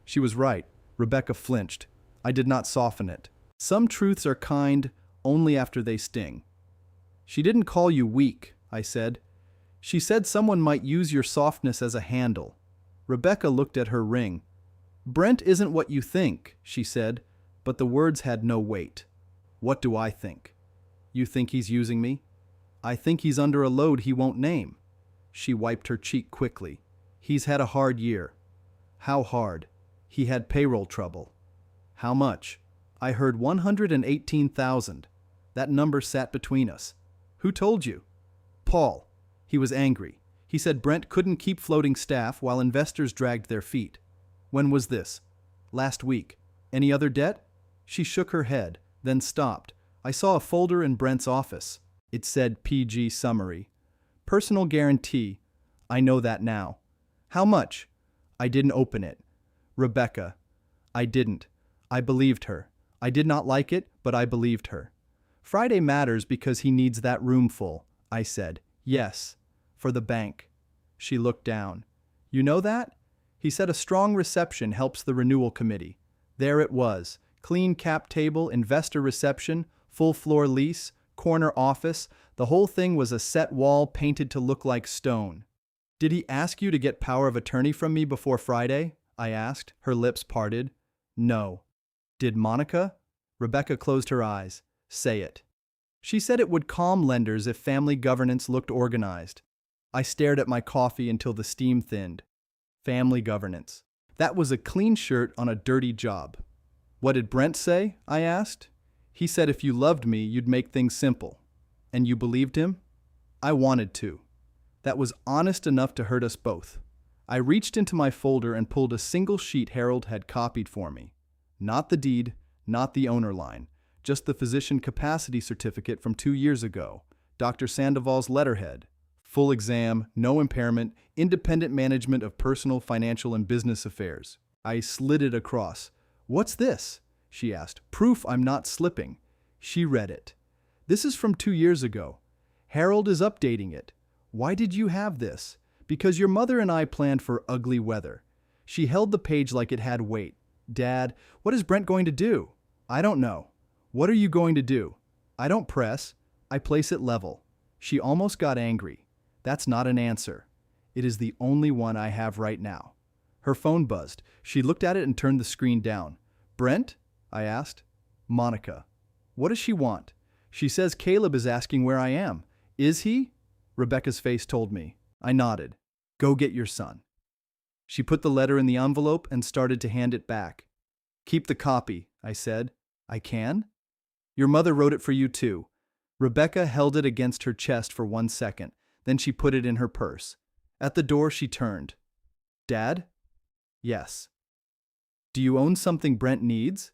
She was right. Rebecca flinched. I did not soften it. Some truths are kind only after they sting. She didn't call you weak, I said. She said someone might use your softness as a handle. Rebecca looked at her ring. Brent isn't what you think, she said, but the words had no weight. What do I think? You think he's using me? I think he's under a load he won't name. She wiped her cheek quickly. He's had a hard year. How hard? He had payroll trouble. How much? I heard 118,000. That number sat between us. Who told you? Paul. He was angry. He said Brent couldn't keep floating staff while investors dragged their feet. When was this? Last week. Any other debt? She shook her head, then stopped. I saw a folder in Brent's office. It said PG summary. Personal guarantee. I know that now. How much? I didn't open it. Rebecca. I didn't. I believed her. I did not like it, but I believed her. Friday matters because he needs that room full, I said. Yes. For the bank. She looked down. You know that? He said a strong reception helps the renewal committee. There it was. Clean cap table, investor reception, full floor lease, corner office. The whole thing was a set wall painted to look like stone. Did he ask you to get power of attorney from me before Friday? I asked, her lips parted. No. Did Monica? Rebecca closed her eyes. Say it. She said it would calm lenders if family governance looked organized. I stared at my coffee until the steam thinned. Family governance. That was a clean shirt on a dirty job. What did Brent say? I asked. He said if you loved me, you'd make things simple. And you believed him? I wanted to. That was honest enough to hurt us both. I reached into my folder and pulled a single sheet Harold had copied for me. Not the deed, not the owner line, just the physician capacity certificate from 2 years ago, Dr. Sandoval's letterhead. Full exam, no impairment, independent management of personal, financial, and business affairs. I slid it across. What's this? She asked. Proof I'm not slipping. She read it. This is from 2 years ago. Harold is updating it. Why did you have this? Because your mother and I planned for ugly weather. She held the page like it had weight. Dad, what is Brent going to do? I don't know. What are you going to do? I don't press. I place it level. She almost got angry. That's not an answer. It is the only one I have right now. Her phone buzzed. She looked at it and turned the screen down. Brent? I asked. Monica. What does she want? She says Caleb is asking where I am. Is he? Rebecca's face told me. I nodded. Go get your son. She put the letter in the envelope and started to hand it back. Keep the copy, I said. I can? Your mother wrote it for you too. Rebecca held it against her chest for 1 second. Then she put it in her purse. At the door, she turned. Dad? Yes. Do you own something Brent needs?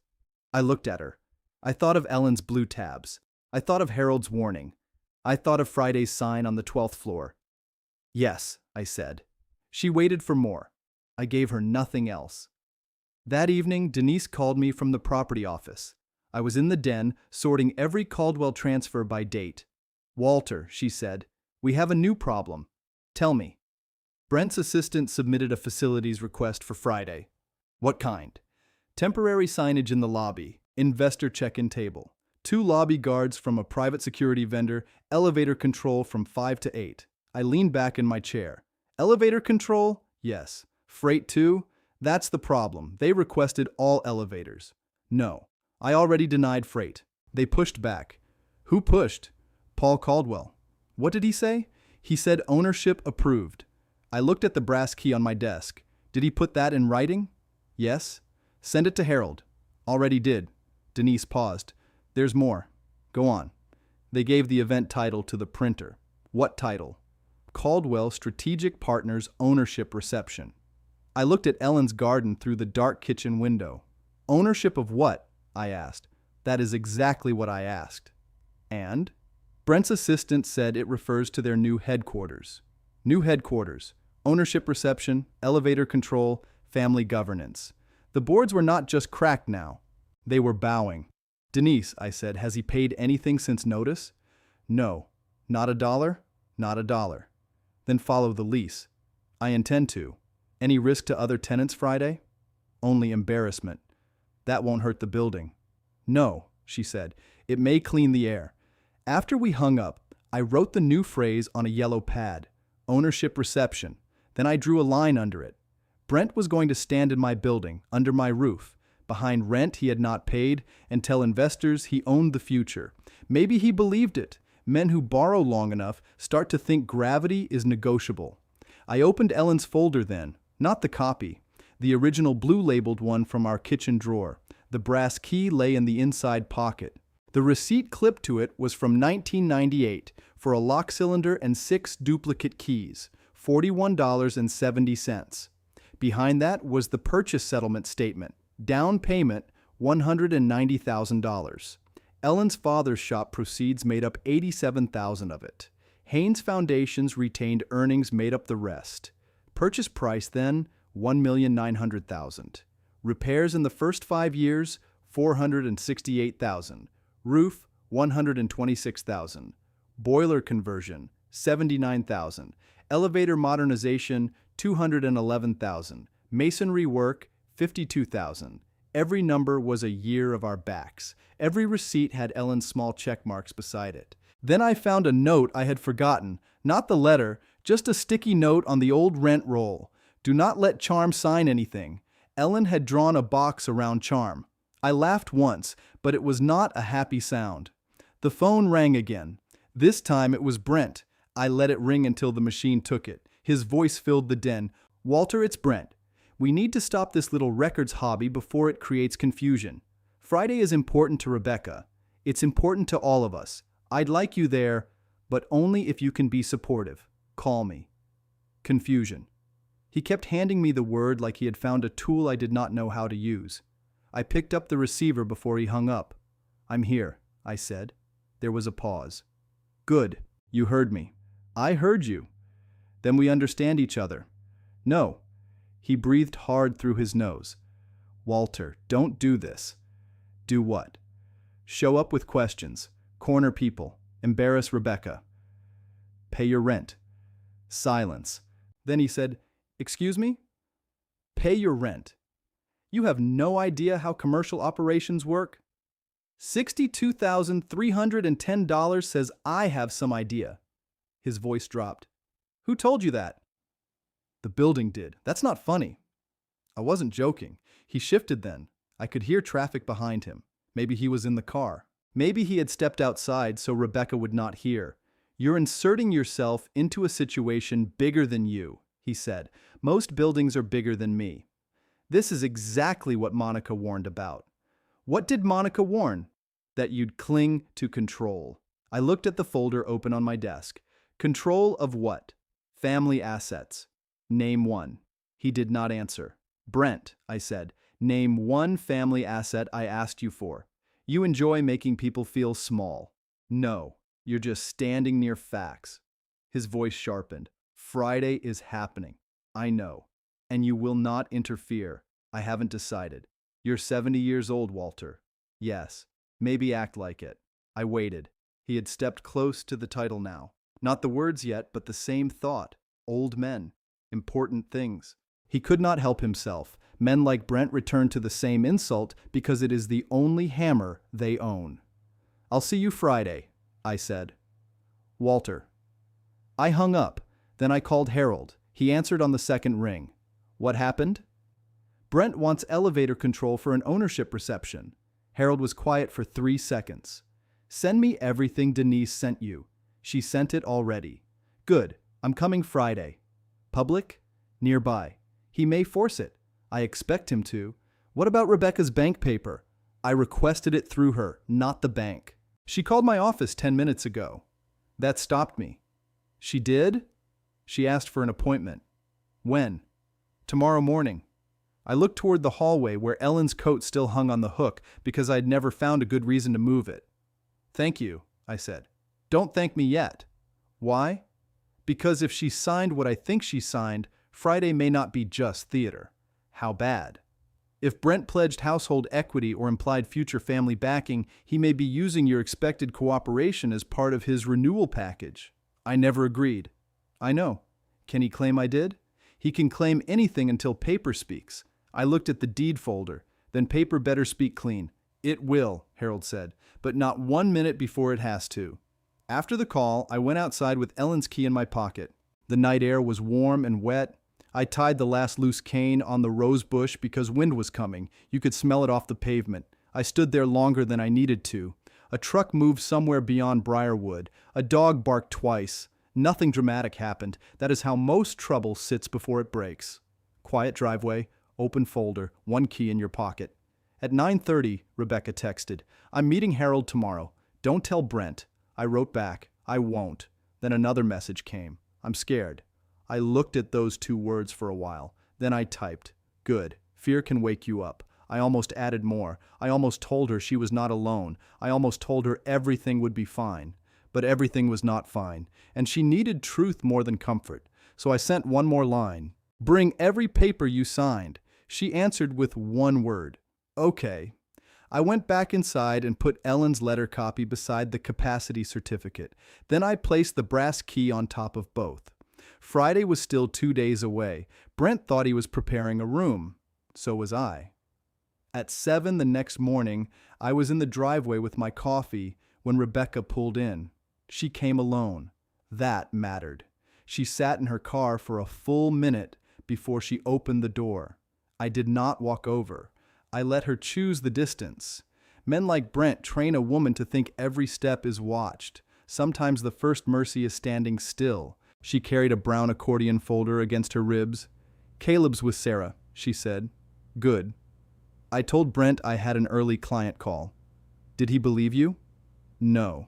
I looked at her. I thought of Ellen's blue tabs. I thought of Harold's warning. I thought of Friday's sign on the 12th floor. Yes, I said. She waited for more. I gave her nothing else. That evening, Denise called me from the property office. I was in the den, sorting every Caldwell transfer by date. Walter, she said, we have a new problem. Tell me. Brent's assistant submitted a facilities request for Friday. What kind? Temporary signage in the lobby, investor check-in table, 2 lobby guards from a private security vendor, elevator control from 5 to 8. I leaned back in my chair. Elevator control? Yes. Freight too? That's the problem. They requested all elevators. No. I already denied freight. They pushed back. Who pushed? Paul Caldwell. What did he say? He said ownership approved. I looked at the brass key on my desk. Did he put that in writing? Yes. Send it to Harold. Already did. Denise paused. There's more. Go on. They gave the event title to the printer. What title? Caldwell Strategic Partners Ownership Reception. I looked at Ellen's garden through the dark kitchen window. Ownership of what? I asked. That is exactly what I asked. And? Brent's assistant said it refers to their new headquarters. New headquarters, ownership reception, elevator control, family governance. The boards were not just cracked now. They were bowing. Denise, I said, has he paid anything since notice? No. Not $1? Not $1. Then follow the lease. I intend to. Any risk to other tenants Friday? Only embarrassment. That won't hurt the building. No, she said. It may clean the air. After we hung up, I wrote the new phrase on a yellow pad. Ownership reception. Then I drew a line under it. Brent was going to stand in my building, under my roof, behind rent he had not paid, and tell investors he owned the future. Maybe he believed it. Men who borrow long enough start to think gravity is negotiable. I opened Ellen's folder then, not the copy. The original blue-labeled one from our kitchen drawer. The brass key lay in the inside pocket. The receipt clipped to it was from 1998 for a lock cylinder and 6 duplicate keys, $41.70. Behind that was the purchase settlement statement. Down payment, $190,000. Ellen's father's shop proceeds made up $87,000 of it. Haynes Foundation's retained earnings made up the rest. Purchase price then, $1,900,000. Repairs in the first 5 years, $468,000. Roof, $126,000. Boiler conversion, $79,000. Elevator modernization, $211,000. Masonry work, $52,000. Every number was a year of our backs. Every receipt had Ellen's small check marks beside it. Then I found a note I had forgotten, not the letter, just a sticky note on the old rent roll. Do not let Charm sign anything. Ellen had drawn a box around Charm. I laughed once, but it was not a happy sound. The phone rang again. This time it was Brent. I let it ring until the machine took it. His voice filled the den. "Walter, it's Brent. We need to stop this little records hobby before it creates confusion. Friday is important to Rebecca. It's important to all of us. I'd like you there, but only if you can be supportive. Call me." Confusion. He kept handing me the word like he had found a tool I did not know how to use. I picked up the receiver before he hung up. "I'm here," I said. There was a pause. "Good. You heard me." "I heard you." "Then we understand each other." "No." He breathed hard through his nose. "Walter, don't do this." "Do what?" "Show up with questions. Corner people. Embarrass Rebecca." "Pay your rent." Silence. Then he said, "Excuse me?" "Pay your rent. You have no idea how commercial operations work?" $62,310 says I have some idea. His voice dropped. "Who told you that?" "The building did. That's not funny." I wasn't joking. He shifted then. I could hear traffic behind him. Maybe he was in the car. Maybe he had stepped outside so Rebecca would not hear. "You're inserting yourself into a situation bigger than you," he said. "Most buildings are bigger than me." This is exactly what Monica warned about. What did Monica warn? That you'd cling to control. I looked at the folder open on my desk. Control of what? Family assets. Name one. He did not answer. "Brent," I said, "name one family asset I asked you for. You enjoy making people feel small." "No, you're just standing near facts." His voice sharpened. "Friday is happening. I know. And you will not interfere. I haven't decided. You're 70 years old, Walter." "Yes. Maybe act like it." I waited. He had stepped close to the title now. Not the words yet, but the same thought. Old men. Important things. He could not help himself. Men like Brent return to the same insult because it is the only hammer they own. "I'll see you Friday," I said. "Walter." I hung up. Then I called Harold. He answered on the second ring. "What happened?" "Brent wants elevator control for an ownership reception." Harold was quiet for 3 seconds. "Send me everything Denise sent you." "She sent it already." "Good. I'm coming Friday." "Public?" "Nearby." "He may force it." "I expect him to." "What about Rebecca's bank paper?" "I requested it through her, not the bank." "She called my office 10 minutes ago." That stopped me. "She did?" "She asked for an appointment." "When?" "Tomorrow morning." I looked toward the hallway where Ellen's coat still hung on the hook because I had never found a good reason to move it. "Thank you," I said. "Don't thank me yet." "Why?" "Because if she signed what I think she signed, Friday may not be just theater." "How bad?" "If Brent pledged household equity or implied future family backing, he may be using your expected cooperation as part of his renewal package." "I never agreed." "I know. Can he claim I did?" "He can claim anything until paper speaks." I looked at the deed folder. "Then paper better speak clean." "It will," Harold said, "but not 1 minute before it has to." After the call, I went outside with Ellen's key in my pocket. The night air was warm and wet. I tied the last loose cane on the rose bush because wind was coming. You could smell it off the pavement. I stood there longer than I needed to. A truck moved somewhere beyond Briarwood. A dog barked twice. Nothing dramatic happened. That is how most trouble sits before it breaks. Quiet driveway, open folder, one key in your pocket. At 9:30, Rebecca texted, "I'm meeting Harold tomorrow. Don't tell Brent." I wrote back, "I won't." Then another message came. "I'm scared." I looked at those 2 words for a while. Then I typed, "Good. Fear can wake you up." I almost added more. I almost told her she was not alone. I almost told her everything would be fine. But everything was not fine, and she needed truth more than comfort. So I sent one more line. "Bring every paper you signed." She answered with 1 word. "Okay." I went back inside and put Ellen's letter copy beside the capacity certificate. Then I placed the brass key on top of both. Friday was still 2 days away. Brent thought he was preparing a room. So was I. At 7 the next morning, I was in the driveway with my coffee when Rebecca pulled in. She came alone. That mattered. She sat in her car for a full minute before she opened the door. I did not walk over. I let her choose the distance. Men like Brent train a woman to think every step is watched. Sometimes the first mercy is standing still. She carried a brown accordion folder against her ribs. "Caleb's with Sarah," she said. "Good." I told Brent I had an early client call. "Did he believe you?" "No."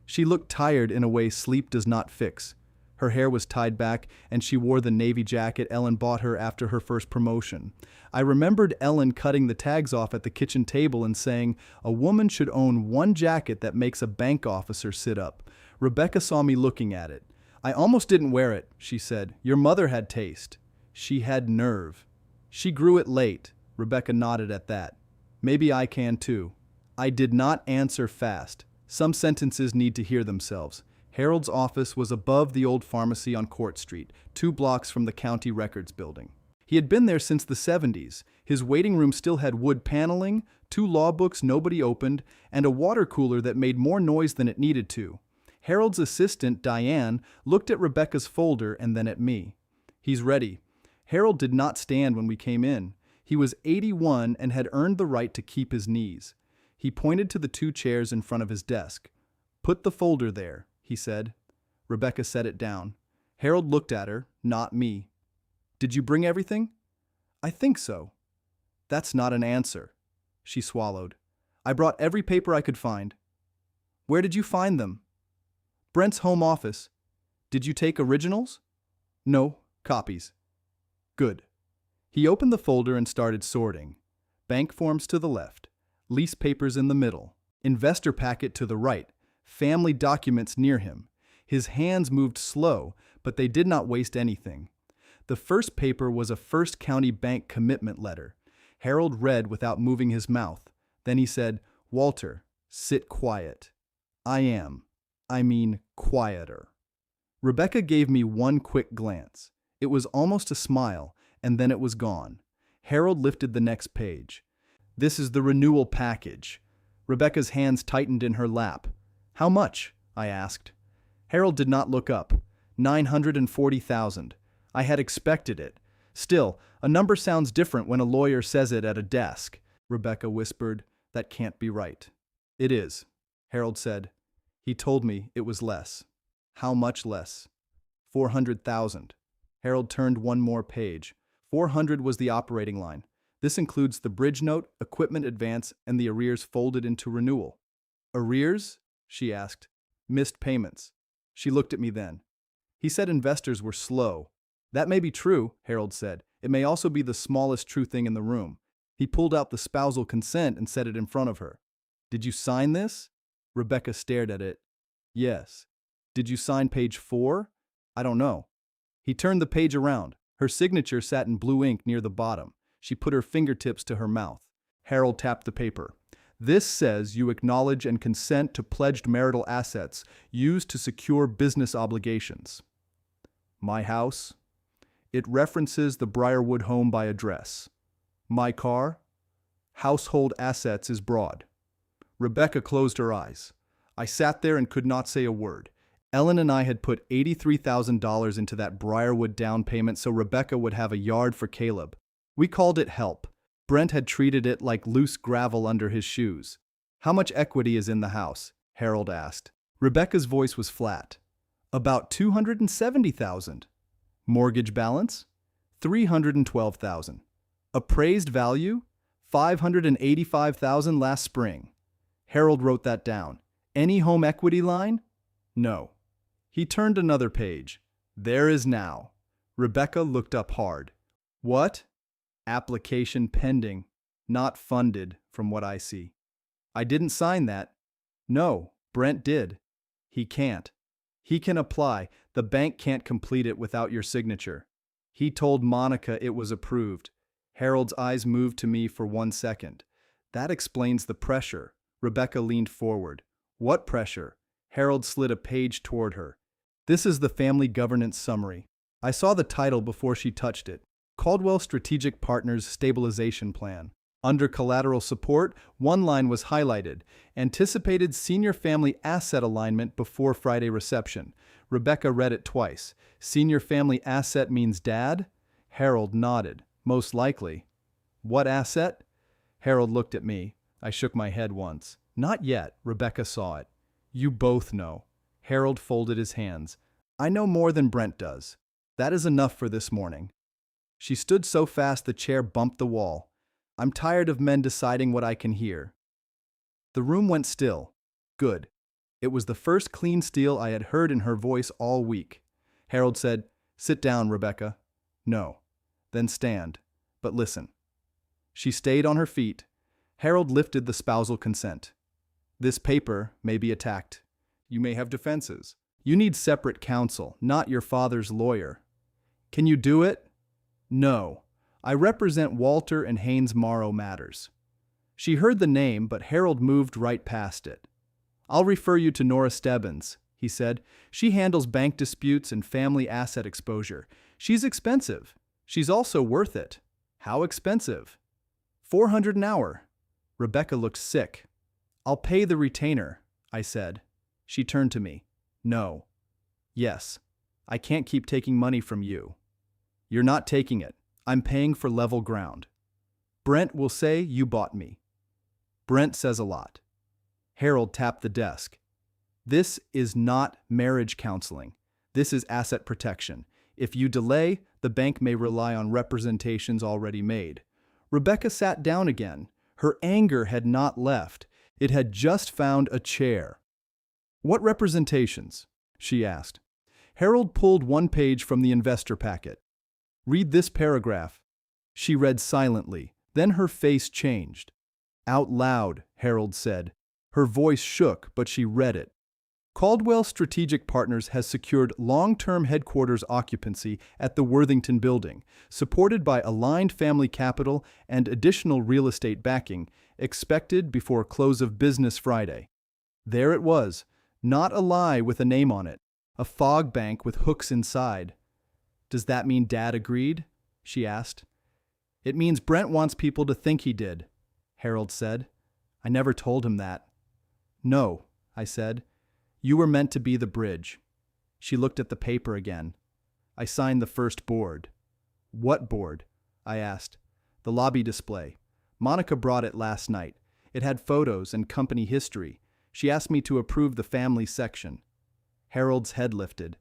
She looked tired in a way sleep does not fix. Her hair was tied back, and she wore the navy jacket Ellen bought her after her first promotion. I remembered Ellen cutting the tags off at the kitchen table and saying, "A woman should own one jacket that makes a bank officer sit up." Rebecca saw me looking at it. "I almost didn't wear it," she said. "Your mother had taste." "She had nerve." "She grew it late." Rebecca nodded at that. "Maybe I can too." I did not answer fast. Some sentences need to hear themselves. Harold's office was above the old pharmacy on Court Street, 2 blocks from the county records building. He had been there since the 70s. His waiting room still had wood paneling, 2 law books nobody opened, and a water cooler that made more noise than it needed to. Harold's assistant, Diane, looked at Rebecca's folder and then at me. "He's ready." Harold did not stand when we came in. He was 81 and had earned the right to keep his knees. He pointed to the 2 chairs in front of his desk. "Put the folder there," he said. Rebecca set it down. Harold looked at her, not me. "Did you bring everything?" "I think so." "That's not an answer." She swallowed. "I brought every paper I could find." "Where did you find them?" "Brent's home office." "Did you take originals?" "No, copies." "Good." He opened the folder and started sorting. Bank forms to the left, lease papers in the middle, investor packet to the right, family documents near him. His hands moved slow, but they did not waste anything. The first paper was a First County Bank commitment letter. Harold read without moving his mouth. Then he said, "Walter, sit quiet." I mean quieter. Rebecca gave me one quick glance. It was almost a smile, and then it was gone. Harold lifted the next page. "This is the renewal package." Rebecca's hands tightened in her lap. "How much?" I asked. Harold did not look up. 940,000. I had expected it. Still, a number sounds different when a lawyer says it at a desk. Rebecca whispered, "That can't be right." "It is," Harold said. He told me it was less. "How much less?" 400,000. Harold turned one more page. 400 was the operating line. This includes the bridge note, equipment advance, and the arrears folded into renewal. "Arrears?" she asked. "Missed payments." She looked at me then. "He said investors were slow." "That may be true," Harold said. "It may also be the smallest true thing in the room." He pulled out the spousal consent and set it in front of her. "Did you sign this?" Rebecca stared at it. "Yes." "Did you sign page 4? "I don't know." He turned the page around. Her signature sat in blue ink near the bottom. She put her fingertips to her mouth. Harold tapped the paper. "This says you acknowledge and consent to pledged marital assets used to secure business obligations." "My house?" "It references the Briarwood home by address." "My car?" "Household assets is broad." Rebecca closed her eyes. I sat there and could not say a word. Ellen and I had put $83,000 into that Briarwood down payment so Rebecca would have a yard for Caleb. We called it help. Brent had treated it like loose gravel under his shoes. "How much equity is in the house?" Harold asked. Rebecca's voice was flat. "About 270,000. "Mortgage balance?" 312,000. "Appraised value?" 585,000 last spring. Harold wrote that down. "Any home equity line?" "No." He turned another page. "There is now." Rebecca looked up hard. "What?" "Application pending. Not funded, from what I see." "I didn't sign that." "No, Brent did." "He can't." "He can apply. The bank can't complete it without your signature." "He told Monica it was approved." Harold's eyes moved to me for 1 second. "That explains the pressure." Rebecca leaned forward. "What pressure?" Harold slid a page toward her. "This is the family governance summary." I saw the title before she touched it. Caldwell Strategic Partners Stabilization Plan. Under collateral support, one line was highlighted. Anticipated senior family asset alignment before Friday reception. Rebecca read it twice. "Senior family asset means dad?" Harold nodded. Most likely. What asset? Harold looked at me. I shook my head once. Not yet. Rebecca saw it. You both know. Harold folded his hands. I know more than Brent does. That is enough for this morning. She stood so fast the chair bumped the wall. I'm tired of men deciding what I can hear. The room went still. Good. It was the first clean steel I had heard in her voice all week. Harold said, Sit down, Rebecca. No. Then stand. But listen. She stayed on her feet. Harold lifted the spousal consent. This paper may be attacked. You may have defenses. You need separate counsel, not your father's lawyer. Can you do it? No. I represent Walter and Haynes Morrow Matters. She heard the name, but Harold moved right past it. I'll refer you to Nora Stebbins, he said. She handles bank disputes and family asset exposure. She's expensive. She's also worth it. How expensive? $400 an hour. Rebecca looked sick. I'll pay the retainer, I said. She turned to me. No. Yes. I can't keep taking money from you. You're not taking it. I'm paying for level ground. Brent will say you bought me. Brent says a lot. Harold tapped the desk. This is not marriage counseling. This is asset protection. If you delay, the bank may rely on representations already made. Rebecca sat down again. Her anger had not left. It had just found a chair. What representations? She asked. Harold pulled one page from the investor packet. Read this paragraph. She read silently. Then her face changed. Out loud, Harold said. Her voice shook, but she read it. Caldwell Strategic Partners has secured long-term headquarters occupancy at the Worthington Building, supported by aligned family capital and additional real estate backing, expected before close of business Friday. There it was, not a lie with a name on it, a fog bank with hooks inside. Does that mean Dad agreed? She asked. It means Brent wants people to think he did, Harold said. I never told him that. No, I said. You were meant to be the bridge. She looked at the paper again. I signed the first board. What board? I asked. The lobby display. Monica brought it last night. It had photos and company history. She asked me to approve the family section. Harold's head lifted.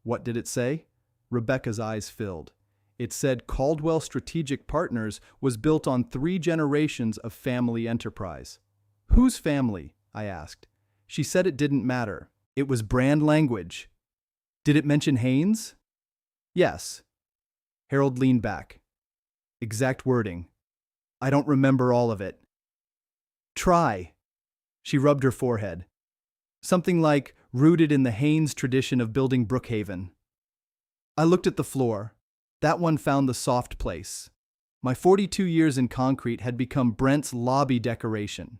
What did it say? Rebecca's eyes filled. It said Caldwell Strategic Partners was built on 3 generations of family enterprise. Whose family? I asked. She said it didn't matter. It was brand language. Did it mention Haynes? Yes. Harold leaned back. Exact wording. I don't remember all of it. Try. She rubbed her forehead. Something like rooted in the Haynes tradition of building Brookhaven. I looked at the floor. That one found the soft place. My 42 years in concrete had become Brent's lobby decoration.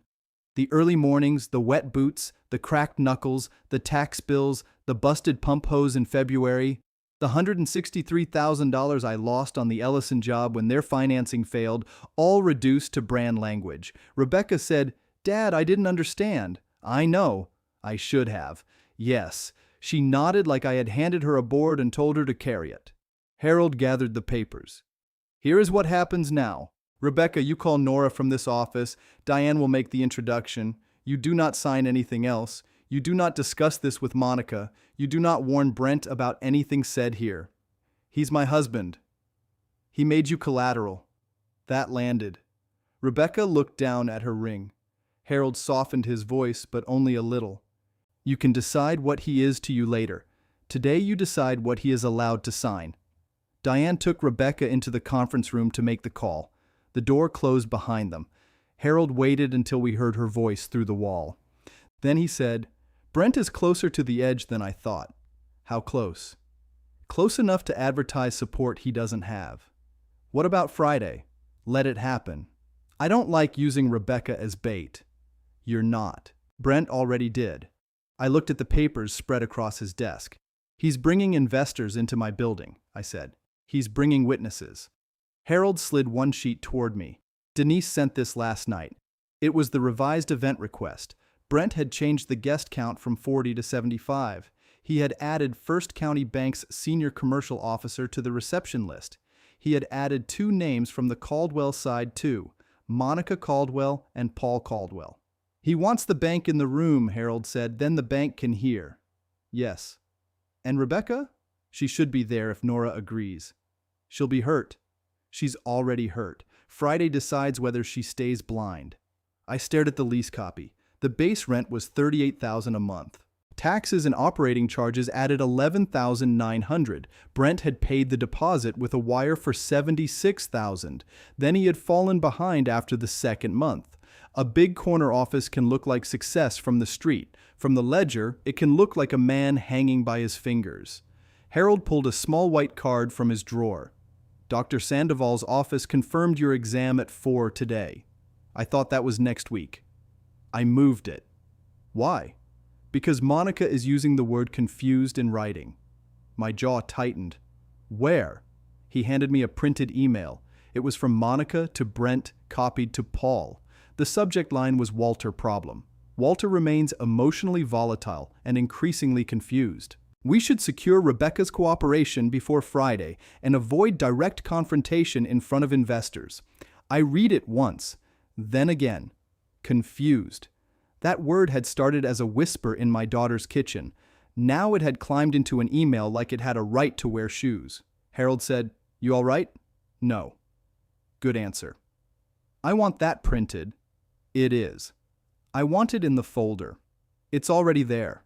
The early mornings, the wet boots, the cracked knuckles, the tax bills, the busted pump hose in February, the $163,000 I lost on the Ellison job when their financing failed, all reduced to brand language. Rebecca said, Dad, I didn't understand. I know. I should have. Yes. She nodded like I had handed her a board and told her to carry it. Harold gathered the papers. Here is what happens now. Rebecca, you call Nora from this office. Diane will make the introduction. You do not sign anything else. You do not discuss this with Monica. You do not warn Brent about anything said here. He's my husband. He made you collateral. That landed. Rebecca looked down at her ring. Harold softened his voice, but only a little. You can decide what he is to you later. Today you decide what he is allowed to sign. Diane took Rebecca into the conference room to make the call. The door closed behind them. Harold waited until we heard her voice through the wall. Then he said, Brent is closer to the edge than I thought. How close? Close enough to advertise support he doesn't have. What about Friday? Let it happen. I don't like using Rebecca as bait. You're not. Brent already did. I looked at the papers spread across his desk. He's bringing investors into my building, I said. He's bringing witnesses. Harold slid one sheet toward me. Denise sent this last night. It was the revised event request. Brent had changed the guest count from 40 to 75. He had added First County Bank's senior commercial officer to the reception list. He had added two names from the Caldwell side too, Monica Caldwell and Paul Caldwell. "He wants the bank in the room," Harold said, "then the bank can hear." "Yes." "And Rebecca?" "She should be there if Nora agrees." "She'll be hurt." "She's already hurt. Friday decides whether she stays blind." I stared at the lease copy. The base rent was $38,000 a month. Taxes and operating charges added $11,900. Brent had paid the deposit with a wire for $76,000. Then he had fallen behind after the second month. A big corner office can look like success from the street. From the ledger, it can look like a man hanging by his fingers. Harold pulled a small white card from his drawer. "Dr. Sandoval's office confirmed your exam at 4 today. I thought that was next week." I moved it. "Why?" "Because Monica is using the word confused in writing." My jaw tightened. "Where?" He handed me a printed email. It was from Monica to Brent, copied to Paul. The subject line was Walter problem. "Walter remains emotionally volatile and increasingly confused. We should secure Rebecca's cooperation before Friday and avoid direct confrontation in front of investors." I read it once, then again. Confused. That word had started as a whisper in my daughter's kitchen. Now it had climbed into an email like it had a right to wear shoes. Harold said, "You all right?" "No." "Good answer." "I want that printed." "It is." "I want it in the folder." "It's already there."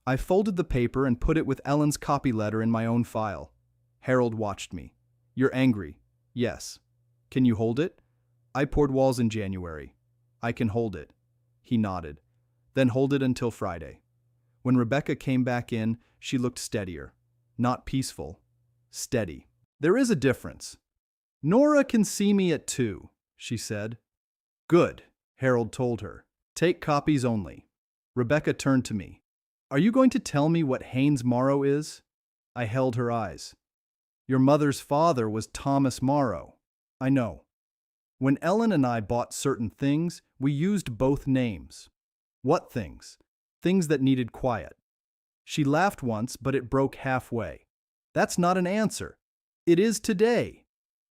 I folded the paper and put it with Ellen's copy letter in my own file. Harold watched me. "You're angry." "Yes." "Can you hold it?" "I poured walls in January." "I can hold it." He nodded. "Then hold it until Friday." When Rebecca came back in, she looked steadier. Not peaceful. Steady. "There is a difference." "Nora can see me at 2, she said. "Good," Harold told her. "Take copies only." Rebecca turned to me. "Are you going to tell me what Haynes Morrow is?" I held her eyes. "Your mother's father was Thomas Morrow." "I know. When Ellen and I bought certain things, we used both names." "What things?" "Things that needed quiet." She laughed once, but it broke halfway. "That's not an answer." "It is today."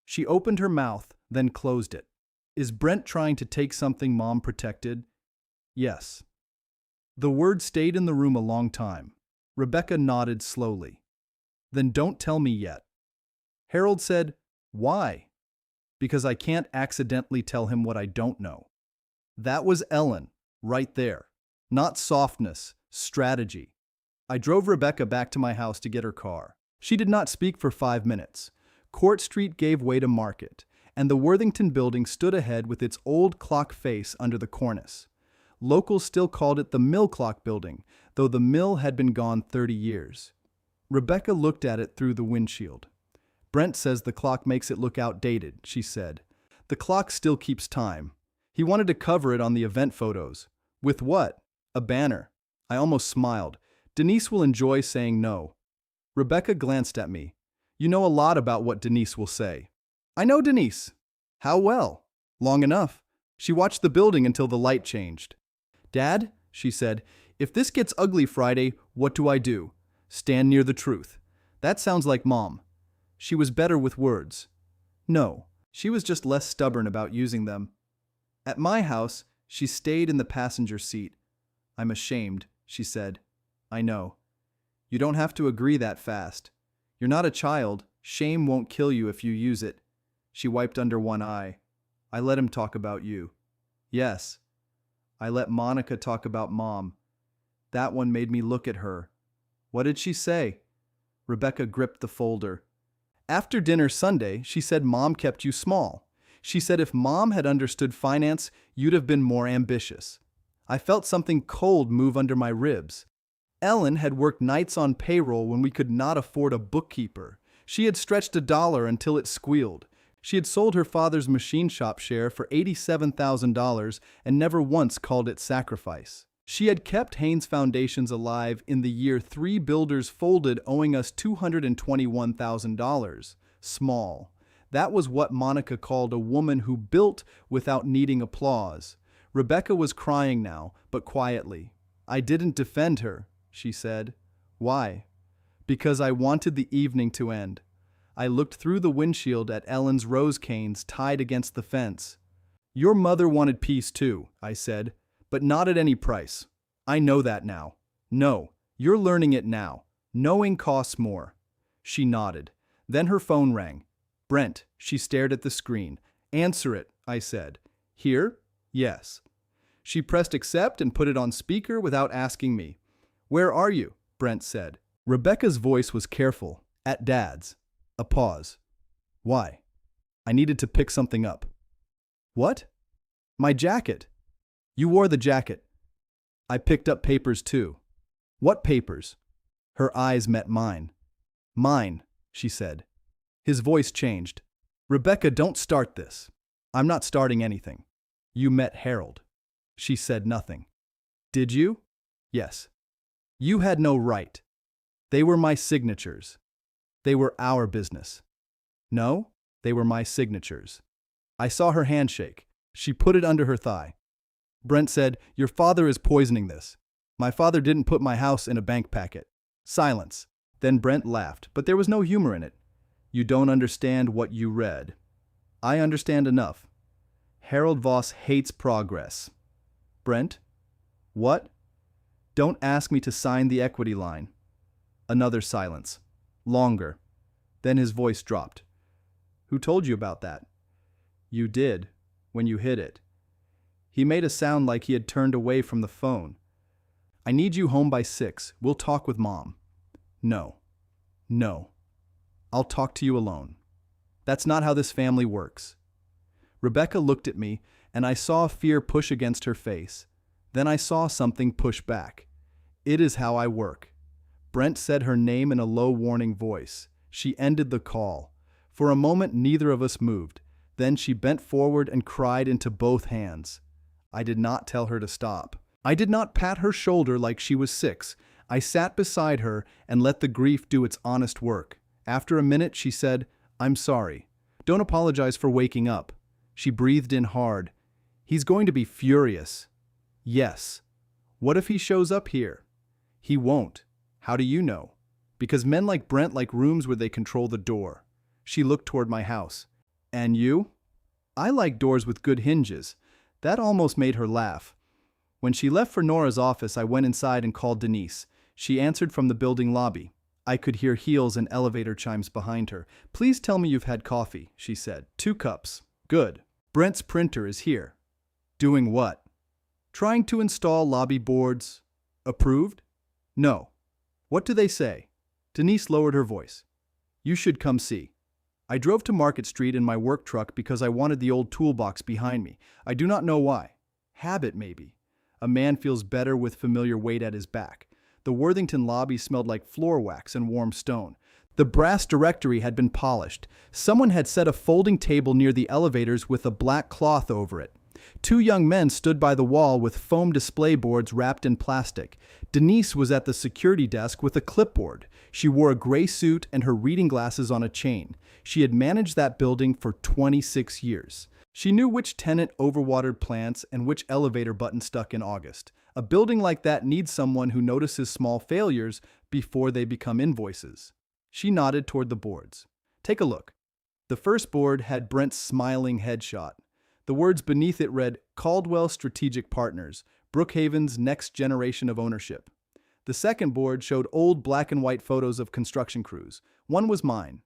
She opened her mouth, then closed it. "Is Brent trying to take something Mom protected?" "Yes." The word stayed in the room a long time. Rebecca nodded slowly. "Then don't tell me yet." Harold said, "Why?" "Because I can't accidentally tell him what I don't know." That was Ellen, right there. Not softness, strategy. I drove Rebecca back to my house to get her car. She did not speak for 5 minutes. Court Street gave way to Market, and the Worthington building stood ahead with its old clock face under the cornice. Locals still called it the Mill Clock Building, though the mill had been gone 30 years. Rebecca looked at it through the windshield. "Brent says the clock makes it look outdated," she said. "The clock still keeps time. He wanted to cover it on the event photos." "With what?" "A banner." I almost smiled. Denise will enjoy saying no. Rebecca glanced at me. "You know a lot about what Denise will say." "I know Denise." "How well?" "Long enough." She watched the building until the light changed. "Dad," she said, "if this gets ugly Friday, what do I do?" "Stand near the truth." "That sounds like Mom." She was better with words. No, she was just less stubborn about using them. At my house, she stayed in the passenger seat. "I'm ashamed," she said. "I know. You don't have to agree that fast. You're not a child. Shame won't kill you if you use it." She wiped under one eye. "I let him talk about you." "Yes." "I let Monica talk about Mom." That one made me look at her. "What did she say?" Rebecca gripped the folder. "After dinner Sunday, she said Mom kept you small. She said if Mom had understood finance, you'd have been more ambitious." I felt something cold move under my ribs. Ellen had worked nights on payroll when we could not afford a bookkeeper. She had stretched $1 until it squealed. She had sold her father's machine shop share for $87,000 and never once called it sacrifice. She had kept Haynes Foundations alive in the year 3 builders folded, owing us $221,000. Small. That was what Monica called a woman who built without needing applause. Rebecca was crying now, but quietly. "I didn't defend her," she said. "Why?" "Because I wanted the evening to end. I looked through the windshield at Ellen's rose canes tied against the fence. Your mother wanted peace too, I said, but not at any price. I know that now. No, you're learning it now. Knowing costs more. She nodded. Then her phone rang. Brent, she stared at the screen. Answer it, I said. Here? Yes. She pressed accept and put it on speaker without asking me. Where are you? Brent said. Rebecca's voice was careful. At Dad's. A pause. Why? I needed to pick something up. What? My jacket. You wore the jacket. I picked up papers too. What papers? Her eyes met mine. Mine, she said. His voice changed. Rebecca, don't start this. I'm not starting anything. You met Harold. She said nothing. Did you? Yes. You had no right. They were my signatures. They were our business. No, they were my signatures. I saw her hand shake. She put it under her thigh. Brent said, Your father is poisoning this. My father didn't put my house in a bank packet. Silence. Then Brent laughed, but there was no humor in it. You don't understand what you read. I understand enough. Harold Voss hates progress. Brent? What? Don't ask me to sign the equity line. Another silence. Longer. Then his voice dropped. Who told you about that? You did, when you hid it. He made a sound like he had turned away from the phone. I need you home by 6. We'll talk with Mom. No. No. I'll talk to you alone. That's not how this family works. Rebecca looked at me, and I saw fear push against her face. Then I saw something push back. It is how I work. Brent said her name in a low, warning voice. She ended the call. For a moment, neither of us moved. Then she bent forward and cried into both hands. I did not tell her to stop. I did not pat her shoulder like she was 6. I sat beside her and let the grief do its honest work. After a minute, she said, I'm sorry. Don't apologize for waking up. She breathed in hard. He's going to be furious. Yes. What if he shows up here? He won't. How do you know? Because men like Brent like rooms where they control the door. She looked toward my house. And you? I like doors with good hinges. That almost made her laugh. When she left for Nora's office, I went inside and called Denise. She answered from the building lobby. I could hear heels and elevator chimes behind her. Please tell me you've had coffee, she said. 2 cups. Good. Brent's printer is here. Doing what? Trying to install lobby boards. Approved? No. What do they say? Denise lowered her voice. You should come see. I drove to Market Street in my work truck because I wanted the old toolbox behind me. I do not know why. Habit, maybe. A man feels better with familiar weight at his back. The Worthington lobby smelled like floor wax and warm stone. The brass directory had been polished. Someone had set a folding table near the elevators with a black cloth over it. 2 young men stood by the wall with foam display boards wrapped in plastic. Denise was at the security desk with a clipboard. She wore a gray suit and her reading glasses on a chain. She had managed that building for 26 years. She knew which tenant overwatered plants and which elevator button stuck in August. A building like that needs someone who notices small failures before they become invoices. She nodded toward the boards. Take a look. The first board had Brent's smiling headshot. The words beneath it read, Caldwell Strategic Partners, Brookhaven's next generation of ownership. The second board showed old black and white photos of construction crews. One was mine.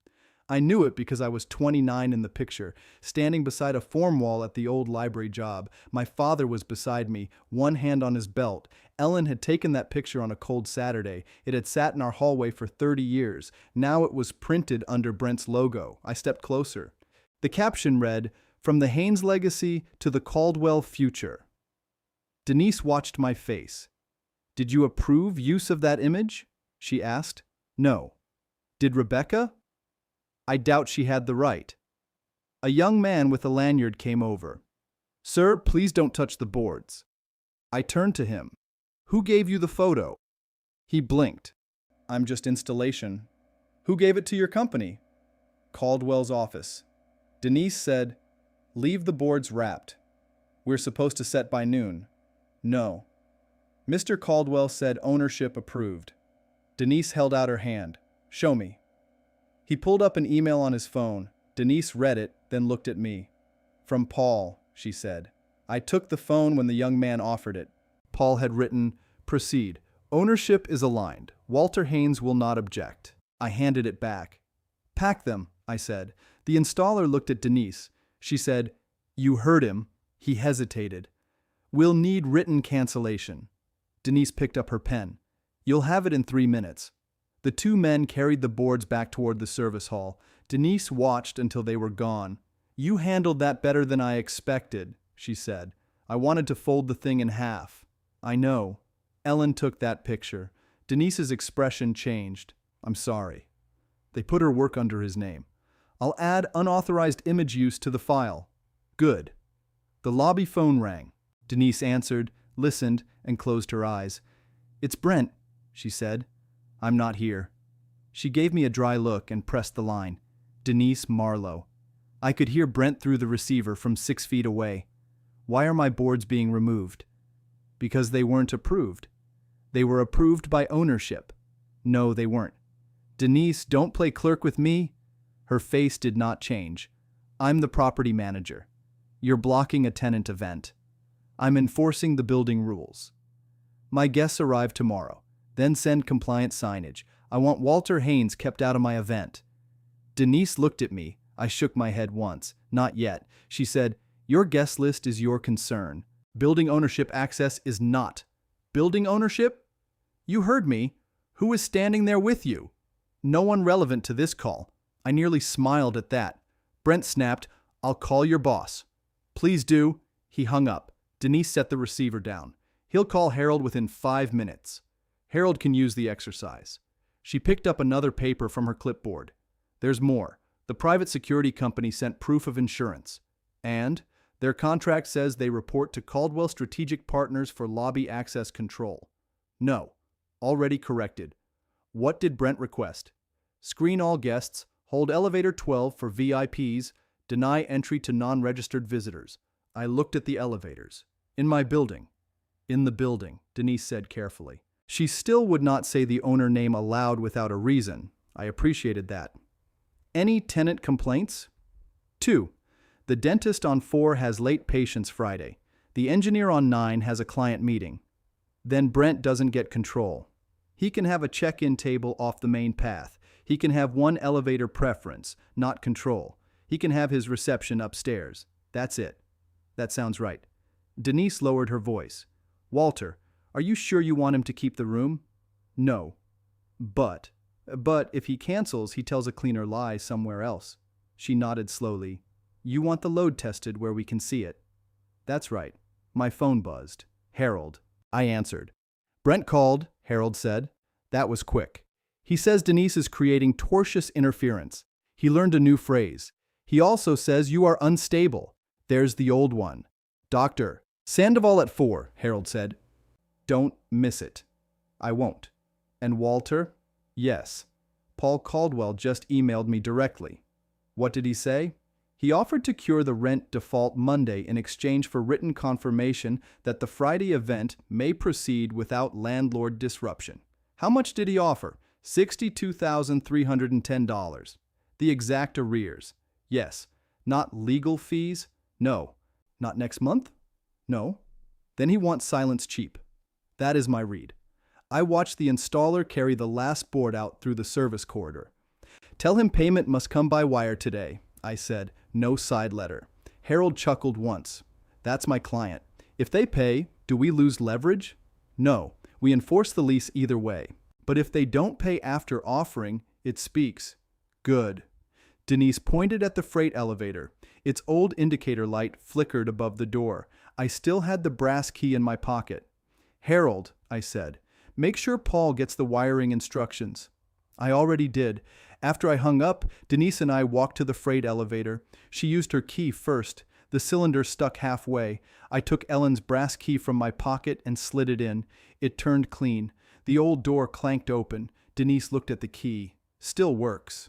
I knew it because I was 29 in the picture, standing beside a form wall at the old library job. My father was beside me, one hand on his belt. Ellen had taken that picture on a cold Saturday. It had sat in our hallway for 30 years. Now it was printed under Brent's logo. I stepped closer. The caption read, From the Haynes legacy to the Caldwell future. Denise watched my face. Did you approve use of that image? She asked. No. Did Rebecca? I doubt she had the right. A young man with a lanyard came over. Sir, please don't touch the boards. I turned to him. Who gave you the photo? He blinked. I'm just installation. Who gave it to your company? Caldwell's office. Denise said, Leave the boards wrapped. We're supposed to set by noon. No. Mr. Caldwell said ownership approved. Denise held out her hand. Show me. He pulled up an email on his phone. Denise read it, then looked at me. "From Paul," she said. I took the phone when the young man offered it. Paul had written, "Proceed. Ownership is aligned. Walter Haynes will not object." I handed it back. "Pack them," I said. The installer looked at Denise. She said, "You heard him." He hesitated. "We'll need written cancellation." Denise picked up her pen. "You'll have it in 3 minutes." The two men carried the boards back toward the service hall. Denise watched until they were gone. "You handled that better than I expected," she said. "I wanted to fold the thing in half." "I know." Ellen took that picture. Denise's expression changed. "I'm sorry." They put her work under his name. "I'll add unauthorized image use to the file." "Good." The lobby phone rang. Denise answered, listened, and closed her eyes. "It's Brent," she said. "I'm not here." She gave me a dry look and pressed the line. "Denise Marlowe." I could hear Brent through the receiver from 6 feet away. "Why are my boards being removed?" "Because they weren't approved." "They were approved by ownership." "No, they weren't." "Denise, don't play clerk with me." Her face did not change. "I'm the property manager." "You're blocking a tenant event." "I'm enforcing the building rules." "My guests arrive tomorrow. Then send compliant signage. I want Walter Haynes kept out of my event." Denise looked at me. I shook my head once. "Not yet." She said, "Your guest list is your concern. Building ownership access is not." "Building ownership?" "You heard me. Who is standing there with you?" "No one relevant to this call." I nearly smiled at that. Brent snapped, "I'll call your boss." "Please do." He hung up. Denise set the receiver down. "He'll call Harold within 5 minutes. Harold can use the exercise." She picked up another paper from her clipboard. "There's more. The private security company sent proof of insurance. And their contract says they report to Caldwell Strategic Partners for lobby access control." "No." Already corrected. "What did Brent request?" "Screen all guests, hold elevator 12 for VIPs, deny entry to non-registered visitors." I looked at the elevators. "In my building." "In the building," Denise said carefully. She still would not say the owner name aloud without a reason. I appreciated that. "Any tenant complaints?" 2. The dentist on 4 has late patients Friday. The engineer on 9 has a client meeting. Then Brent doesn't get control. He can have a check-in table off the main path. He can have one elevator preference, not control. He can have his reception upstairs. That's it. That sounds right. Denise lowered her voice. "Walter, are you sure you want him to keep the room?" "No." But if he cancels, he tells a cleaner lie somewhere else." She nodded slowly. "You want the load tested where we can see it." "That's right." My phone buzzed. "Harold." I answered. "Brent called," Harold said. That was quick. "He says Denise is creating tortious interference. He learned a new phrase. He also says you are unstable. There's the old one." "Doctor, Sandoval at 4, Harold said. "Don't miss it." "I won't." "And Walter?" "Yes. Paul Caldwell just emailed me directly." "What did he say?" "He offered to cure the rent default Monday in exchange for written confirmation that the Friday event may proceed without landlord disruption." "How much did he offer?" $62,310. "The exact arrears." "Yes." "Not legal fees?" "No." "Not next month?" "No." "Then he wants silence cheap." That is my read. I watched the installer carry the last board out through the service corridor. "Tell him payment must come by wire today," I said. "No side letter." Harold chuckled once. "That's my client. If they pay, do we lose leverage?" "No. We enforce the lease either way. But if they don't pay after offering, it speaks." "Good." Denise pointed at the freight elevator. Its old indicator light flickered above the door. I still had the brass key in my pocket. "Harold," I said, "make sure Paul gets the wiring instructions." I already did. After I hung up, Denise and I walked to the freight elevator. She used her key first. The cylinder stuck halfway. I took Ellen's brass key from my pocket and slid it in. It turned clean. The old door clanked open. Denise looked at the key. Still works.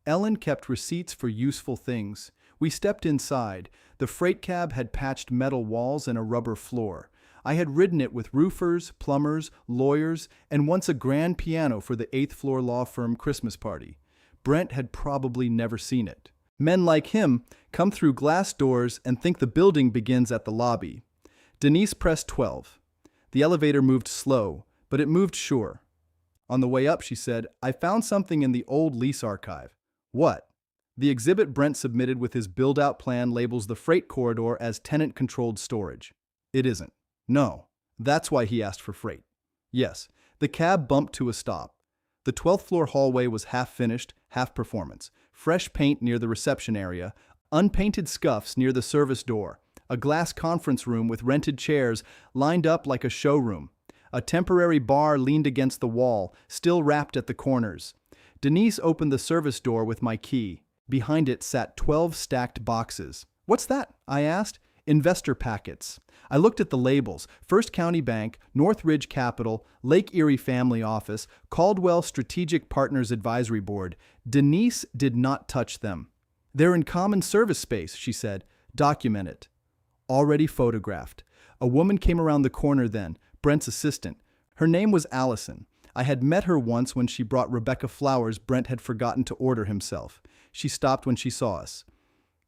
Ellen kept receipts for useful things. We stepped inside. The freight cab had patched metal walls and a rubber floor. I had ridden it with roofers, plumbers, lawyers, and once a grand piano for the 8th floor law firm Christmas party. Brent had probably never seen it. Men like him come through glass doors and think the building begins at the lobby. Denise pressed 12. The elevator moved slow, but it moved sure. On the way up, she said, "I found something in the old lease archive." "What?" "The exhibit Brent submitted with his build-out plan labels the freight corridor as tenant-controlled storage." "It isn't." "No. That's why he asked for freight." "Yes." The cab bumped to a stop. The 12th floor hallway was half finished, half performance. Fresh paint near the reception area, unpainted scuffs near the service door, a glass conference room with rented chairs lined up like a showroom. A temporary bar leaned against the wall, still wrapped at the corners. Denise opened the service door with my key. Behind it sat 12 stacked boxes. "What's that?" I asked. "Investor packets." I looked at the labels: First County Bank, Northridge Capital, Lake Erie Family Office, Caldwell Strategic Partners Advisory Board. Denise did not touch them. "They're in common service space," she said. "Document it." Already photographed. A woman came around the corner then, Brent's assistant. Her name was Allison. I had met her once when she brought Rebecca flowers Brent had forgotten to order himself. She stopped when she saw us.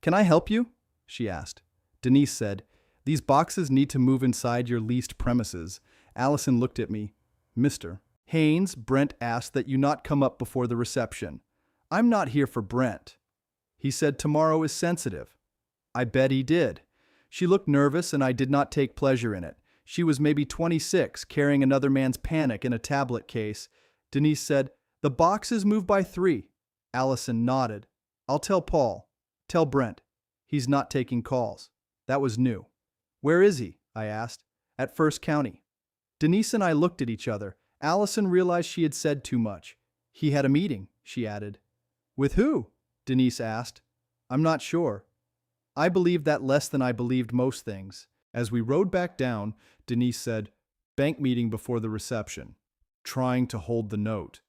"Can I help you?" she asked. Denise said, "These boxes need to move inside your leased premises." Allison looked at me. "Mr. Haynes, Brent asked that you not come up before the reception." "I'm not here for Brent." "He said tomorrow is sensitive." "I bet he did." She looked nervous and I did not take pleasure in it. She was maybe 26, carrying another man's panic in a tablet case. Denise said, "The boxes move by 3. Allison nodded. "I'll tell Paul." "Tell Brent. He's not taking calls." That was new. "Where is he?" I asked. "At First County." Denise and I looked at each other. Allison realized she had said too much. "He had a meeting," she added. "With who?" Denise asked. "I'm not sure." I believed that less than I believed most things. As we rode back down, Denise said, "Bank meeting before the reception. Trying to hold the note.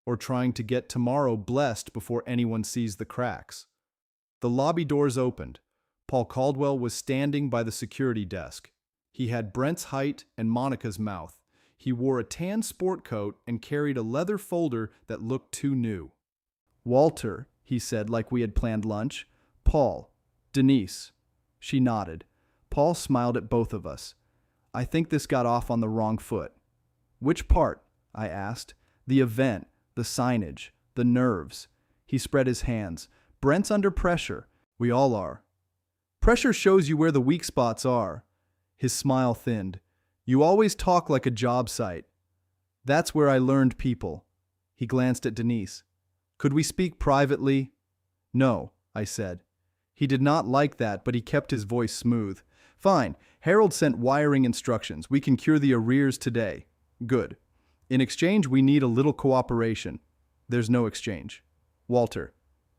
Or trying to get tomorrow blessed before anyone sees the cracks." The lobby doors opened. Paul Caldwell was standing by the security desk. He had Brent's height and Monica's mouth. He wore a tan sport coat and carried a leather folder that looked too new. "Walter," he said like we had planned lunch. "Paul. Denise." She nodded. Paul smiled at both of us. "I think this got off on the wrong foot." "Which part?" I asked. "The event, the signage, the nerves." He spread his hands. "Brent's under pressure. We all are. Pressure shows you where the weak spots are." His smile thinned. "You always talk like a job site." "That's where I learned people." He glanced at Denise. "Could we speak privately?" "No," I said. He did not like that, but he kept his voice smooth. "Fine. Harold sent wiring instructions. We can cure the arrears today." "Good. In exchange, we need a little cooperation." "There's no exchange." "Walter,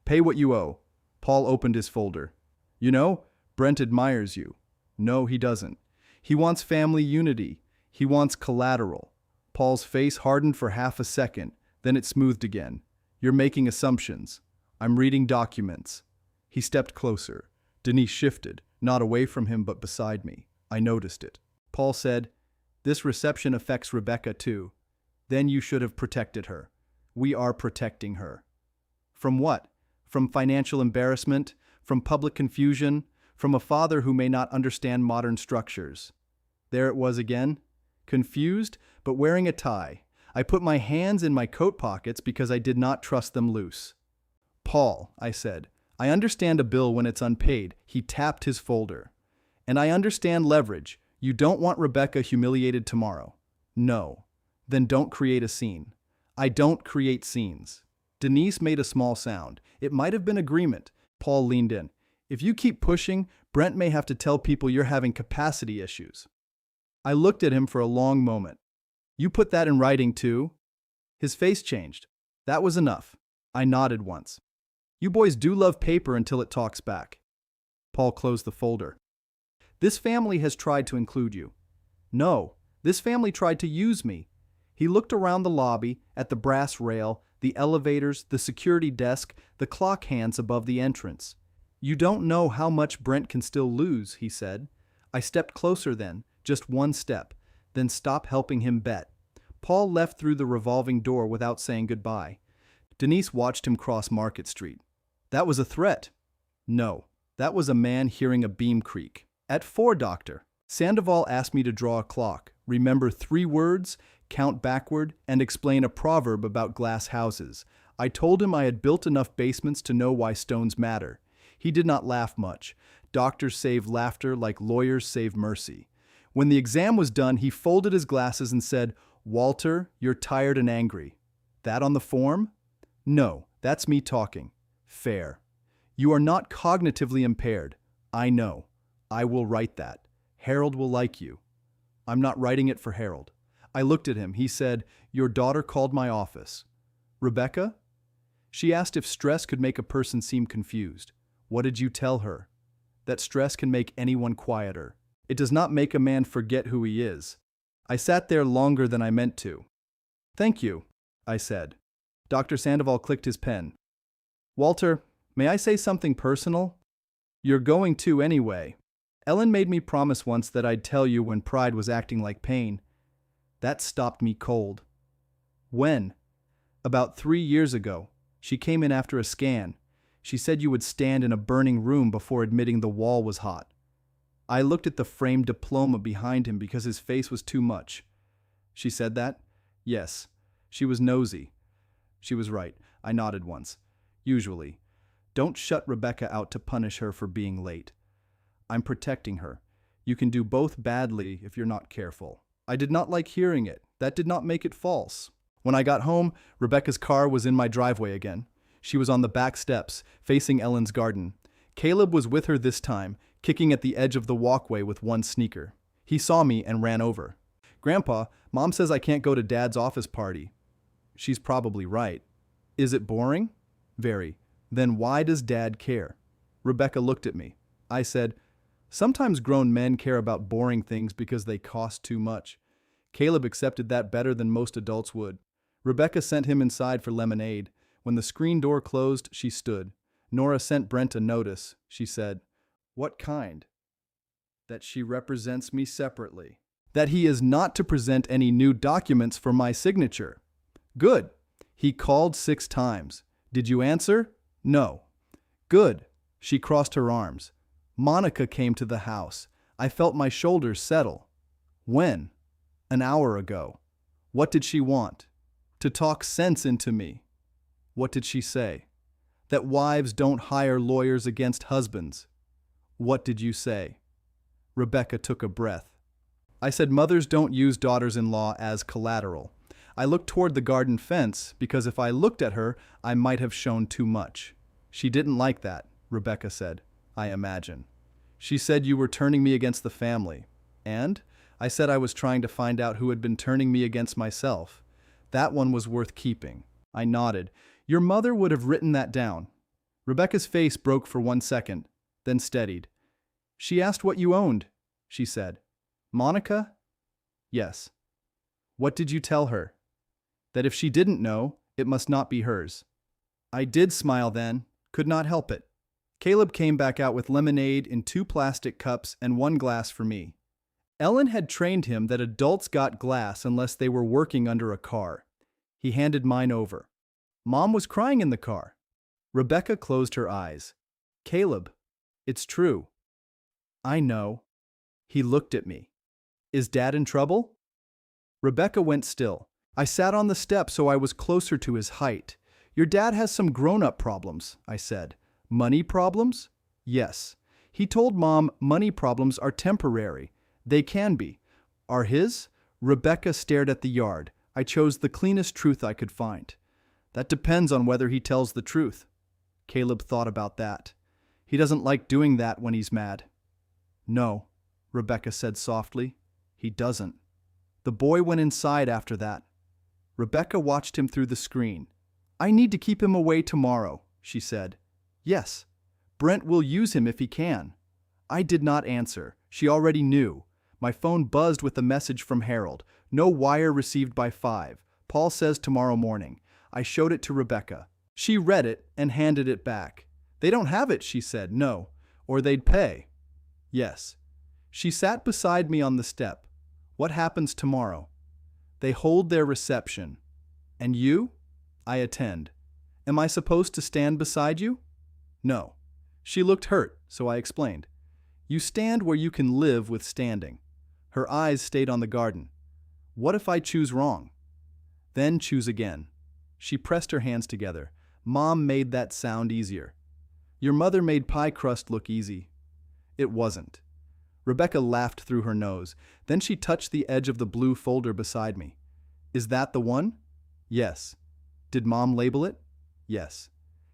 pay what you owe." Paul opened his folder. "You know, Brent admires you." "No, he doesn't. He wants family unity. He wants collateral." Paul's face hardened for half a second, then it smoothed again. "You're making assumptions." "I'm reading documents." He stepped closer. Denise shifted, not away from him but beside me. I noticed it. Paul said, "This reception affects Rebecca too. Then you should have protected her." "We are protecting her." "From what? From financial embarrassment? From public confusion? From a father who may not understand modern structures?" There it was again. Confused, but wearing a tie. I put my hands in my coat pockets because I did not trust them loose. "Paul," I said, "I understand a bill when it's unpaid." He tapped his folder. "And I understand leverage. You don't want Rebecca humiliated tomorrow." "No." "Then don't create a scene." "I don't create scenes." Denise made a small sound. It might have been agreement. Paul leaned in. "If you keep pushing, Brent may have to tell people you're having capacity issues." I looked at him for a long moment. "You put that in writing too?" His face changed. "That was enough." I nodded once. "You boys do love paper until it talks back." Paul closed the folder. "This family has tried to include you." "No, this family tried to use me." He looked around the lobby, at the brass rail, the elevators, the security desk, the clock hands above the entrance. "You don't know how much Brent can still lose," he said. I stepped closer then, just one step, then stopped helping him bet. Paul left through the revolving door without saying goodbye. Denise watched him cross Market Street. That was a threat. No, that was a man hearing a beam creak. At 4, doctor. Sandoval asked me to draw a clock, remember 3 words, count backward, and explain a proverb about glass houses. I told him I had built enough basements to know why stones matter. He did not laugh much. Doctors save laughter like lawyers save mercy. When the exam was done, he folded his glasses and said, "Walter, you're tired and angry." That on the form? No, that's me talking. Fair. You are not cognitively impaired. I know. I will write that. Harold will like you. I'm not writing it for Harold. I looked at him. He said, "Your daughter called my office." Rebecca? She asked if stress could make a person seem confused. What did you tell her? That stress can make anyone quieter. It does not make a man forget who he is. I sat there longer than I meant to. Thank you, I said. Dr. Sandoval clicked his pen. Walter, may I say something personal? You're going to anyway. Ellen made me promise once that I'd tell you when pride was acting like pain. That stopped me cold. When? About 3 years ago. She came in after a scan. She said you would stand in a burning room before admitting the wall was hot. I looked at the framed diploma behind him because his face was too much. She said that? Yes. She was nosy. She was right. I nodded once. Usually. Don't shut Rebecca out to punish her for being late. I'm protecting her. You can do both badly if you're not careful. I did not like hearing it. That did not make it false. When I got home, Rebecca's car was in my driveway again. She was on the back steps, facing Ellen's garden. Caleb was with her this time, kicking at the edge of the walkway with one sneaker. He saw me and ran over. Grandpa, Mom says I can't go to Dad's office party. She's probably right. Is it boring? Very. Then why does Dad care? Rebecca looked at me. I said, sometimes grown men care about boring things because they cost too much. Caleb accepted that better than most adults would. Rebecca sent him inside for lemonade. When the screen door closed, she stood. Nora sent Brent a notice. She said, "What kind?" That she represents me separately. That he is not to present any new documents for my signature. Good. He called 6 times. Did you answer? No. Good. She crossed her arms. Monica came to the house. I felt my shoulders settle. When? An hour ago. What did she want? To talk sense into me. What did she say? That wives don't hire lawyers against husbands. What did you say? Rebecca took a breath. I said mothers don't use daughters-in-law as collateral. I looked toward the garden fence because if I looked at her, I might have shown too much. She didn't like that, Rebecca said, I imagine. She said you were turning me against the family. And? I said I was trying to find out who had been turning me against myself. That one was worth keeping. I nodded. Your mother would have written that down. Rebecca's face broke for 1 second, then steadied. She asked what you owned, she said. Monica? Yes. What did you tell her? That if she didn't know, it must not be hers. I did smile then, could not help it. Caleb came back out with lemonade in 2 plastic cups and 1 glass for me. Ellen had trained him that adults got glass unless they were working under a car. He handed mine over. Mom was crying in the car. Rebecca closed her eyes. Caleb, it's true. I know. He looked at me. Is Dad in trouble? Rebecca went still. I sat on the step so I was closer to his height. Your dad has some grown-up problems, I said. Money problems? Yes. He told Mom money problems are temporary. They can be. Are his? Rebecca stared at the yard. I chose the cleanest truth I could find. That depends on whether he tells the truth. Caleb thought about that. He doesn't like doing that when he's mad. No, Rebecca said softly. He doesn't. The boy went inside after that. Rebecca watched him through the screen. I need to keep him away tomorrow, she said. Yes. Brent will use him if he can. I did not answer. She already knew. My phone buzzed with a message from Harold. No wire received by 5. Paul says tomorrow morning. I showed it to Rebecca. She read it and handed it back. They don't have it, she said. No. Or they'd pay. Yes. She sat beside me on the step. What happens tomorrow? They hold their reception. And you? I attend. Am I supposed to stand beside you? No. She looked hurt, so I explained. You stand where you can live with standing. Her eyes stayed on the garden. What if I choose wrong? Then choose again. She pressed her hands together. Mom made that sound easier. Your mother made pie crust look easy. It wasn't. Rebecca laughed through her nose. Then she touched the edge of the blue folder beside me. Is that the one? Yes. Did Mom label it? Yes.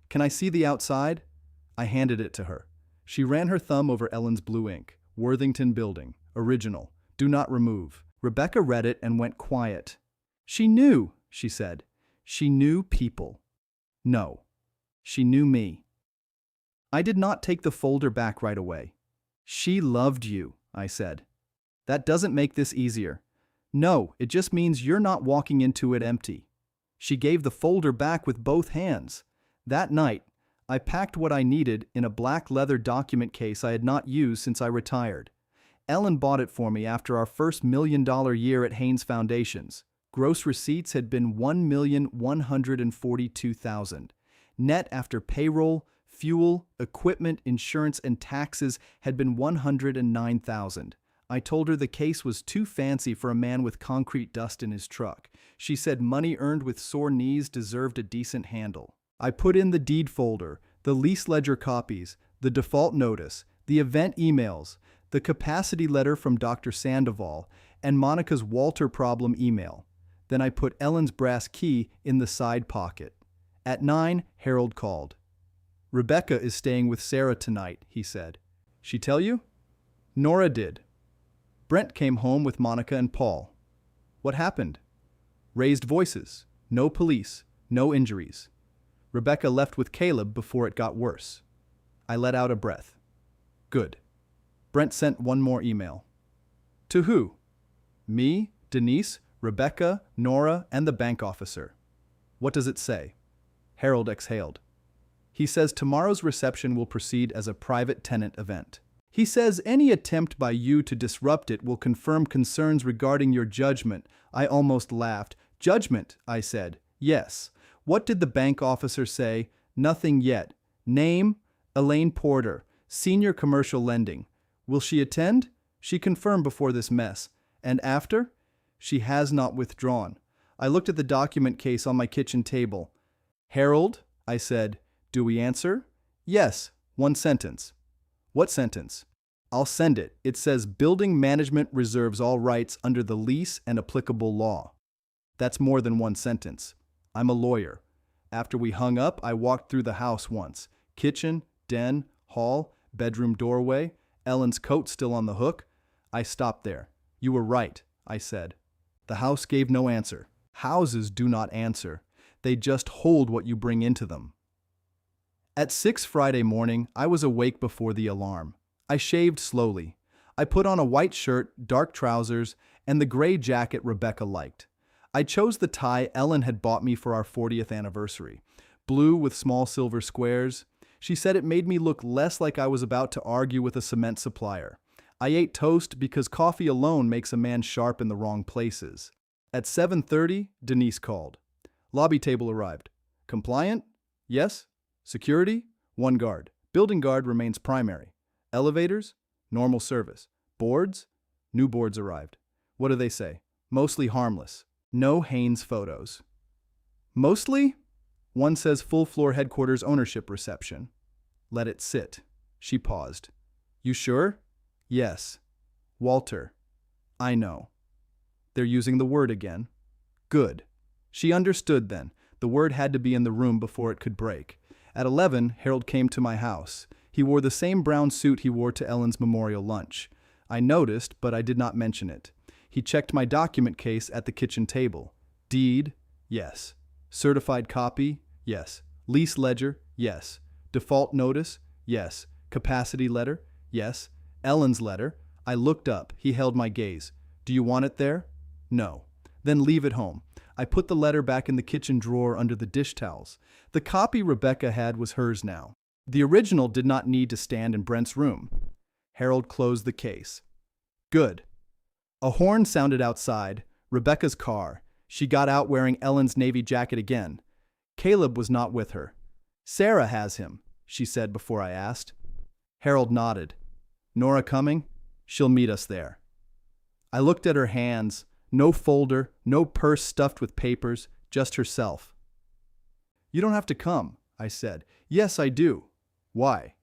Can I see the outside? I handed it to her. She ran her thumb over Ellen's blue ink. Worthington Building. Original. Do not remove. Rebecca read it and went quiet. She knew, she said. She knew people. No. She knew me. I did not take the folder back right away. She loved you, I said. That doesn't make this easier. No, it just means you're not walking into it empty. She gave the folder back with both hands. That night, I packed what I needed in a black leather document case I had not used since I retired. Ellen bought it for me after our first $1 million year at Haynes Foundations. Gross receipts had been $1,142,000. Net after payroll, fuel, equipment, insurance, and taxes had been $109,000. I told her the case was too fancy for a man with concrete dust in his truck. She said money earned with sore knees deserved a decent handle. I put in the deed folder, the lease ledger copies, the default notice, the event emails, the capacity letter from Dr. Sandoval, and Monica's Walter problem email. Then I put Ellen's brass key in the side pocket. At 9, Harold called. Rebecca is staying with Sarah tonight, he said. She tell you? Nora did. Brent came home with Monica and Paul. What happened? Raised voices. No police. No injuries. Rebecca left with Caleb before it got worse. I let out a breath. Good. Brent sent one more email. To who? Me, Denise, Rebecca, Nora, and the bank officer. What does it say? Harold exhaled. He says tomorrow's reception will proceed as a private tenant event. He says any attempt by you to disrupt it will confirm concerns regarding your judgment. I almost laughed. Judgment, I said. Yes. What did the bank officer say? Nothing yet. Name? Elaine Porter, Senior Commercial Lending. Will she attend? She confirmed before this mess. And after? She has not withdrawn. I looked at the document case on my kitchen table. Harold, I said, do we answer? Yes, one sentence. What sentence? I'll send it. It says building management reserves all rights under the lease and applicable law. That's more than one sentence. I'm a lawyer. After we hung up, I walked through the house once. Kitchen, den, hall, bedroom doorway, Ellen's coat still on the hook. I stopped there. You were right, I said. The house gave no answer. Houses do not answer. They just hold what you bring into them. At 6 Friday morning, I was awake before the alarm. I shaved slowly. I put on a white shirt, dark trousers, and the gray jacket Rebecca liked. I chose the tie Ellen had bought me for our 40th anniversary. Blue with small silver squares. She said it made me look less like I was about to argue with a cement supplier. I ate toast because coffee alone makes a man sharp in the wrong places. At 7:30, Denise called. Lobby table arrived. Compliant? Yes. Security? One guard. Building guard remains primary. Elevators? Normal service. Boards? New boards arrived. What do they say? Mostly harmless. No Haynes photos. Mostly? One says full floor headquarters ownership reception. Let it sit. She paused. You sure? Yes. Walter. I know. They're using the word again. Good. She understood then. The word had to be in the room before it could break. At 11, Harold came to my house. He wore the same brown suit he wore to Ellen's memorial lunch. I noticed, but I did not mention it. He checked my document case at the kitchen table. Deed? Yes. Certified copy? Yes. Lease ledger? Yes. Default notice? Yes. Capacity letter? Yes. Ellen's letter? I looked up. He held my gaze. Do you want it there? No. Then leave it home. I put the letter back in the kitchen drawer under the dish towels. The copy Rebecca had was hers now. The original did not need to stand in Brent's room. Harold closed the case. Good. A horn sounded outside. Rebecca's car. She got out wearing Ellen's navy jacket again. Caleb was not with her. Sarah has him, she said before I asked. Harold nodded. Nora coming? She'll meet us there. I looked at her hands. No folder, no purse stuffed with papers, just herself. You don't have to come, I said. Yes, I do. Why?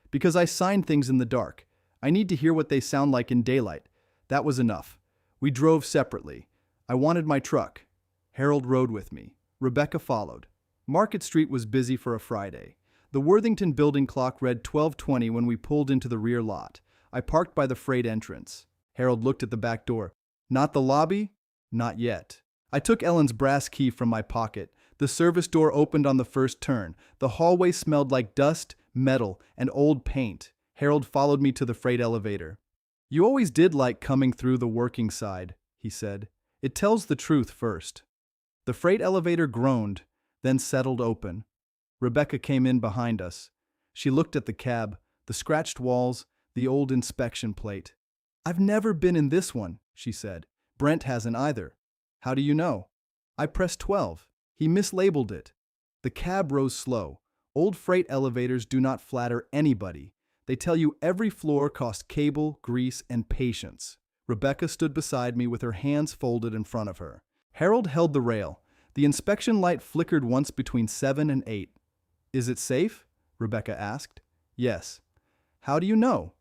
Because I sign things in the dark. I need to hear what they sound like in daylight. That was enough. We drove separately. I wanted my truck. Harold rode with me. Rebecca followed. Market Street was busy for a Friday. The Worthington building clock read 12:20 when we pulled into the rear lot. I parked by the freight entrance. Harold looked at the back door. Not the lobby? Not yet. I took Ellen's brass key from my pocket. The service door opened on the first turn. The hallway smelled like dust, metal, and old paint. Harold followed me to the freight elevator. You always did like coming through the working side, he said. It tells the truth first. The freight elevator groaned, then settled open. Rebecca came in behind us. She looked at the cab, the scratched walls, the old inspection plate. I've never been in this one, she said. Brent hasn't either. How do you know? I pressed 12. He mislabeled it. The cab rose slow. Old freight elevators do not flatter anybody. They tell you every floor costs cable, grease, and patience. Rebecca stood beside me with her hands folded in front of her. Harold held the rail. The inspection light flickered once between 7 and 8. Is it safe? Rebecca asked. Yes. How do you know?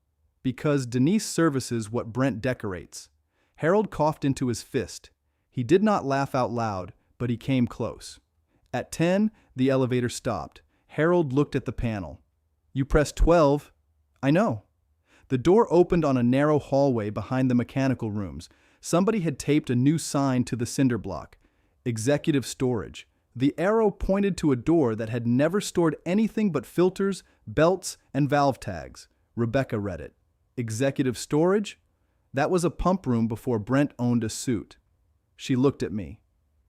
Because Denise services what Brent decorates. Harold coughed into his fist. He did not laugh out loud, but he came close. At 10, the elevator stopped. Harold looked at the panel. You pressed 12. I know. The door opened on a narrow hallway behind the mechanical rooms. Somebody had taped a new sign to the cinder block. Executive storage. The arrow pointed to a door that had never stored anything but filters, belts, and valve tags. Rebecca read it. Executive storage? That was a pump room before Brent owned a suit. She looked at me.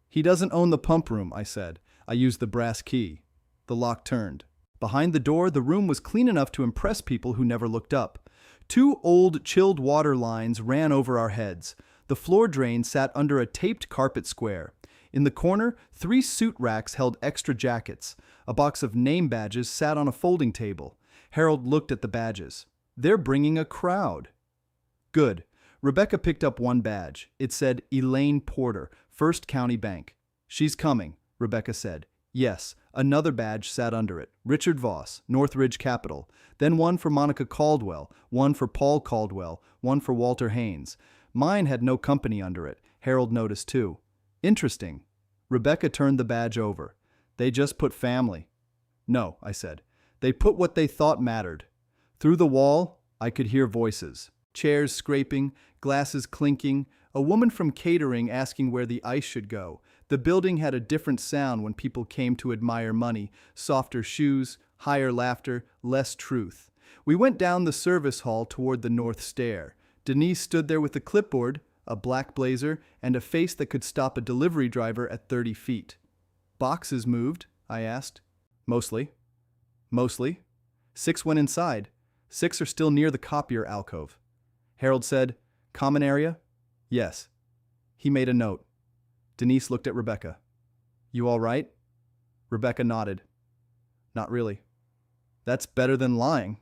He doesn't own the pump room, I said. I used the brass key. The lock turned. Behind the door, the room was clean enough to impress people who never looked up. 2 old chilled water lines ran over our heads. The floor drain sat under a taped carpet square. In the corner, 3 suit racks held extra jackets. A box of name badges sat on a folding table. Harold looked at the badges. They're bringing a crowd. Good. Rebecca picked up one badge. It said Elaine Porter, First County Bank. She's coming, Rebecca said. Yes, another badge sat under it. Richard Voss, Northridge Capital. Then one for Monica Caldwell, one for Paul Caldwell, one for Walter Haynes. Mine had no company under it. Harold noticed too. Interesting. Rebecca turned the badge over. They just put family. No, I said. They put what they thought mattered. Through the wall, I could hear voices. Chairs scraping, glasses clinking, a woman from catering asking where the ice should go. The building had a different sound when people came to admire money, softer shoes, higher laughter, less truth. We went down the service hall toward the north stair. Denise stood there with a clipboard, a black blazer, and a face that could stop a delivery driver at 30 feet. Boxes moved, I asked. Mostly. 6 went inside. 6 are still near the copier alcove. Harold said, Common area? Yes. He made a note. Denise looked at Rebecca. You all right? Rebecca nodded. Not really. That's better than lying.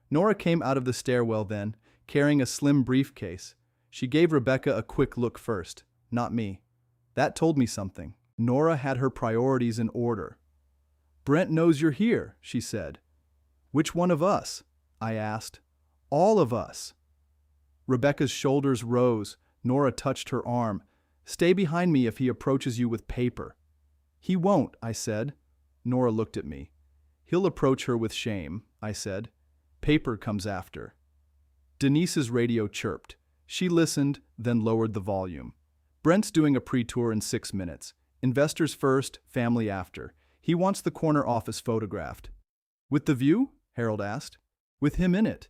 Nora came out of the stairwell then, carrying a slim briefcase. She gave Rebecca a quick look first, not me. That told me something. Nora had her priorities in order. Brent knows you're here, she said. Which one of us? I asked. All of us. Rebecca's shoulders rose. Nora touched her arm. Stay behind me if he approaches you with paper. He won't, I said. Nora looked at me. He'll approach her with shame, I said. Paper comes after. Denise's radio chirped. She listened, then lowered the volume. Brent's doing a pre-tour in 6 minutes. Investors first, family after. He wants the corner office photographed. With the view? Harold asked. With him in it.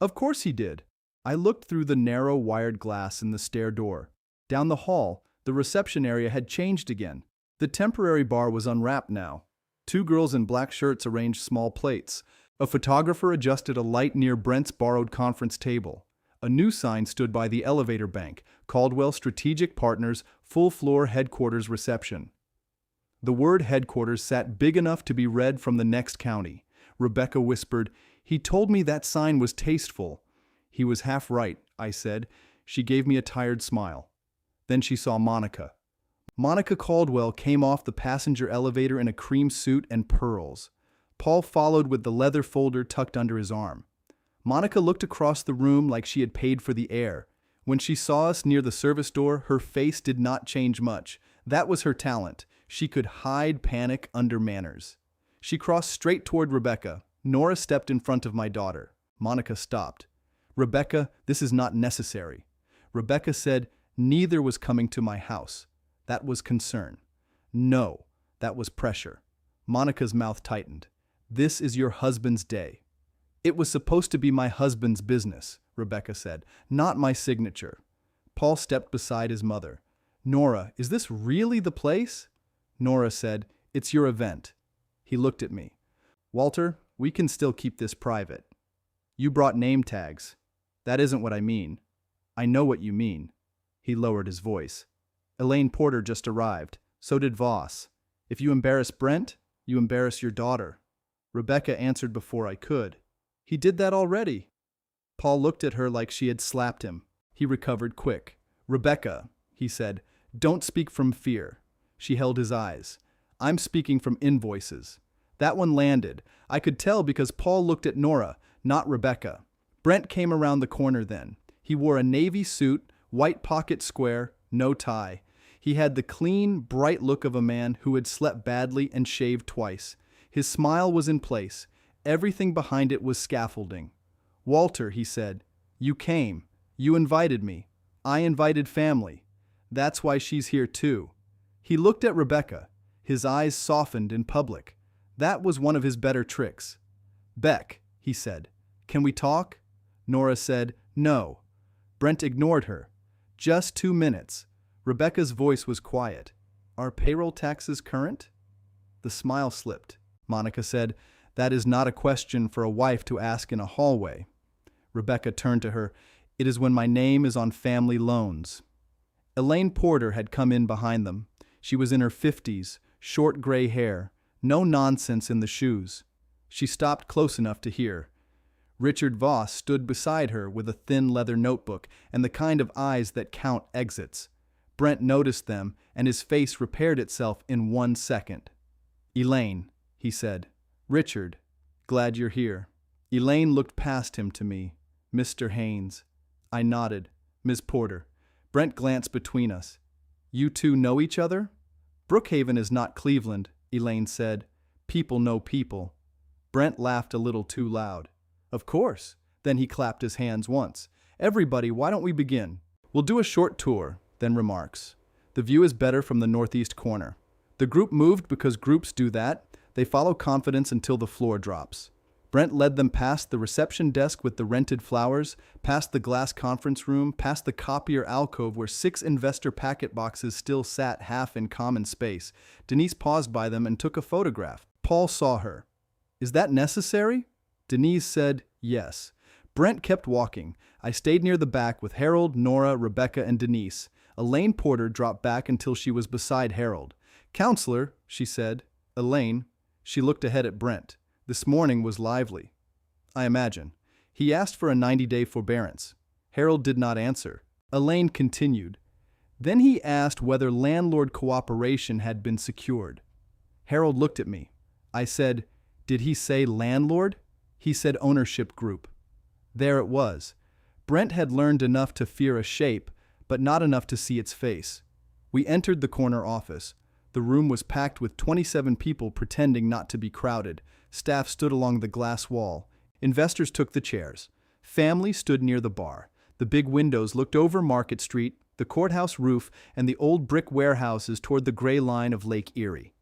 Of course he did. I looked through the narrow wired glass in the stair door. Down the hall, the reception area had changed again. The temporary bar was unwrapped now. 2 girls in black shirts arranged small plates. A photographer adjusted a light near Brent's borrowed conference table. A new sign stood by the elevator bank, Caldwell Strategic Partners, full-floor headquarters reception. The word headquarters sat big enough to be read from the next county. Rebecca whispered, "He told me that sign was tasteful." "He was half right," I said. She gave me a tired smile. Then she saw Monica. Monica Caldwell came off the passenger elevator in a cream suit and pearls. Paul followed with the leather folder tucked under his arm. Monica looked across the room like she had paid for the air. When she saw us near the service door, her face did not change much. That was her talent. She could hide panic under manners. She crossed straight toward Rebecca. Nora stepped in front of my daughter. Monica stopped. "Rebecca, this is not necessary." Rebecca said, "Neither was coming to my house." That was concern. "No, that was pressure." Monica's mouth tightened. "This is your husband's day." "It was supposed to be my husband's business," Rebecca said, "not my signature." Paul stepped beside his mother. "Nora, is this really the place?" Nora said, "It's your event." He looked at me. "Walter, we can still keep this private." "You brought name tags." "That isn't what I mean." "I know what you mean." He lowered his voice. "Elaine Porter just arrived. So did Voss. If you embarrass Brent, you embarrass your daughter." Rebecca answered before I could. "He did that already." Paul looked at her like she had slapped him. He recovered quick. "Rebecca," he said, "don't speak from fear." She held his eyes. "I'm speaking from invoices." That one landed. I could tell because Paul looked at Nora, not Rebecca. Brent came around the corner then. He wore a navy suit, white pocket square, no tie. He had the clean, bright look of a man who had slept badly and shaved twice. His smile was in place. Everything behind it was scaffolding. "Walter," he said, "you came. You invited me. I invited family. That's why she's here too." He looked at Rebecca. His eyes softened in public. That was one of his better tricks. "Beck," he said, "can we talk?" Nora said, "No." Brent ignored her. "Just 2 minutes." Rebecca's voice was quiet. "Are payroll taxes current?" The smile slipped. Monica said, "That is not a question for a wife to ask in a hallway." Rebecca turned to her. "It is when my name is on family loans." Elaine Porter had come in behind them. She was in her 50s, short gray hair, no nonsense in the shoes. She stopped close enough to hear. Richard Voss stood beside her with a thin leather notebook and the kind of eyes that count exits. Brent noticed them, and his face repaired itself in 1 second. "Elaine," he said. "Richard, glad you're here." Elaine looked past him to me. "Mr. Haynes." I nodded. "Miss Porter." Brent glanced between us. "You two know each other?" "Brookhaven is not Cleveland," Elaine said. "People know people." Brent laughed a little too loud. "Of course." Then he clapped his hands once. "Everybody, why don't we begin? We'll do a short tour, then remarks. The view is better from the northeast corner." The group moved because groups do that. They follow confidence until the floor drops. Brent led them past the reception desk with the rented flowers, past the glass conference room, past the copier alcove where 6 investor packet boxes still sat half in common space. Denise paused by them and took a photograph. Paul saw her. "Is that necessary?" Denise said, "Yes." Brent kept walking. I stayed near the back with Harold, Nora, Rebecca, and Denise. Elaine Porter dropped back until she was beside Harold. "Counselor," she said. "Elaine." She looked ahead at Brent. "This morning was lively." "I imagine." He asked for a 90-day forbearance. Harold did not answer. Elaine continued. Then he asked whether landlord cooperation had been secured. Harold looked at me. I said, "Did he say landlord?" He said ownership group. There it was. Brent had learned enough to fear a shape, but not enough to see its face. We entered the corner office. The room was packed with 27 people pretending not to be crowded. Staff stood along the glass wall. Investors took the chairs. Family stood near the bar. The big windows looked over Market Street, the courthouse roof, and the old brick warehouses toward the gray line of Lake Erie.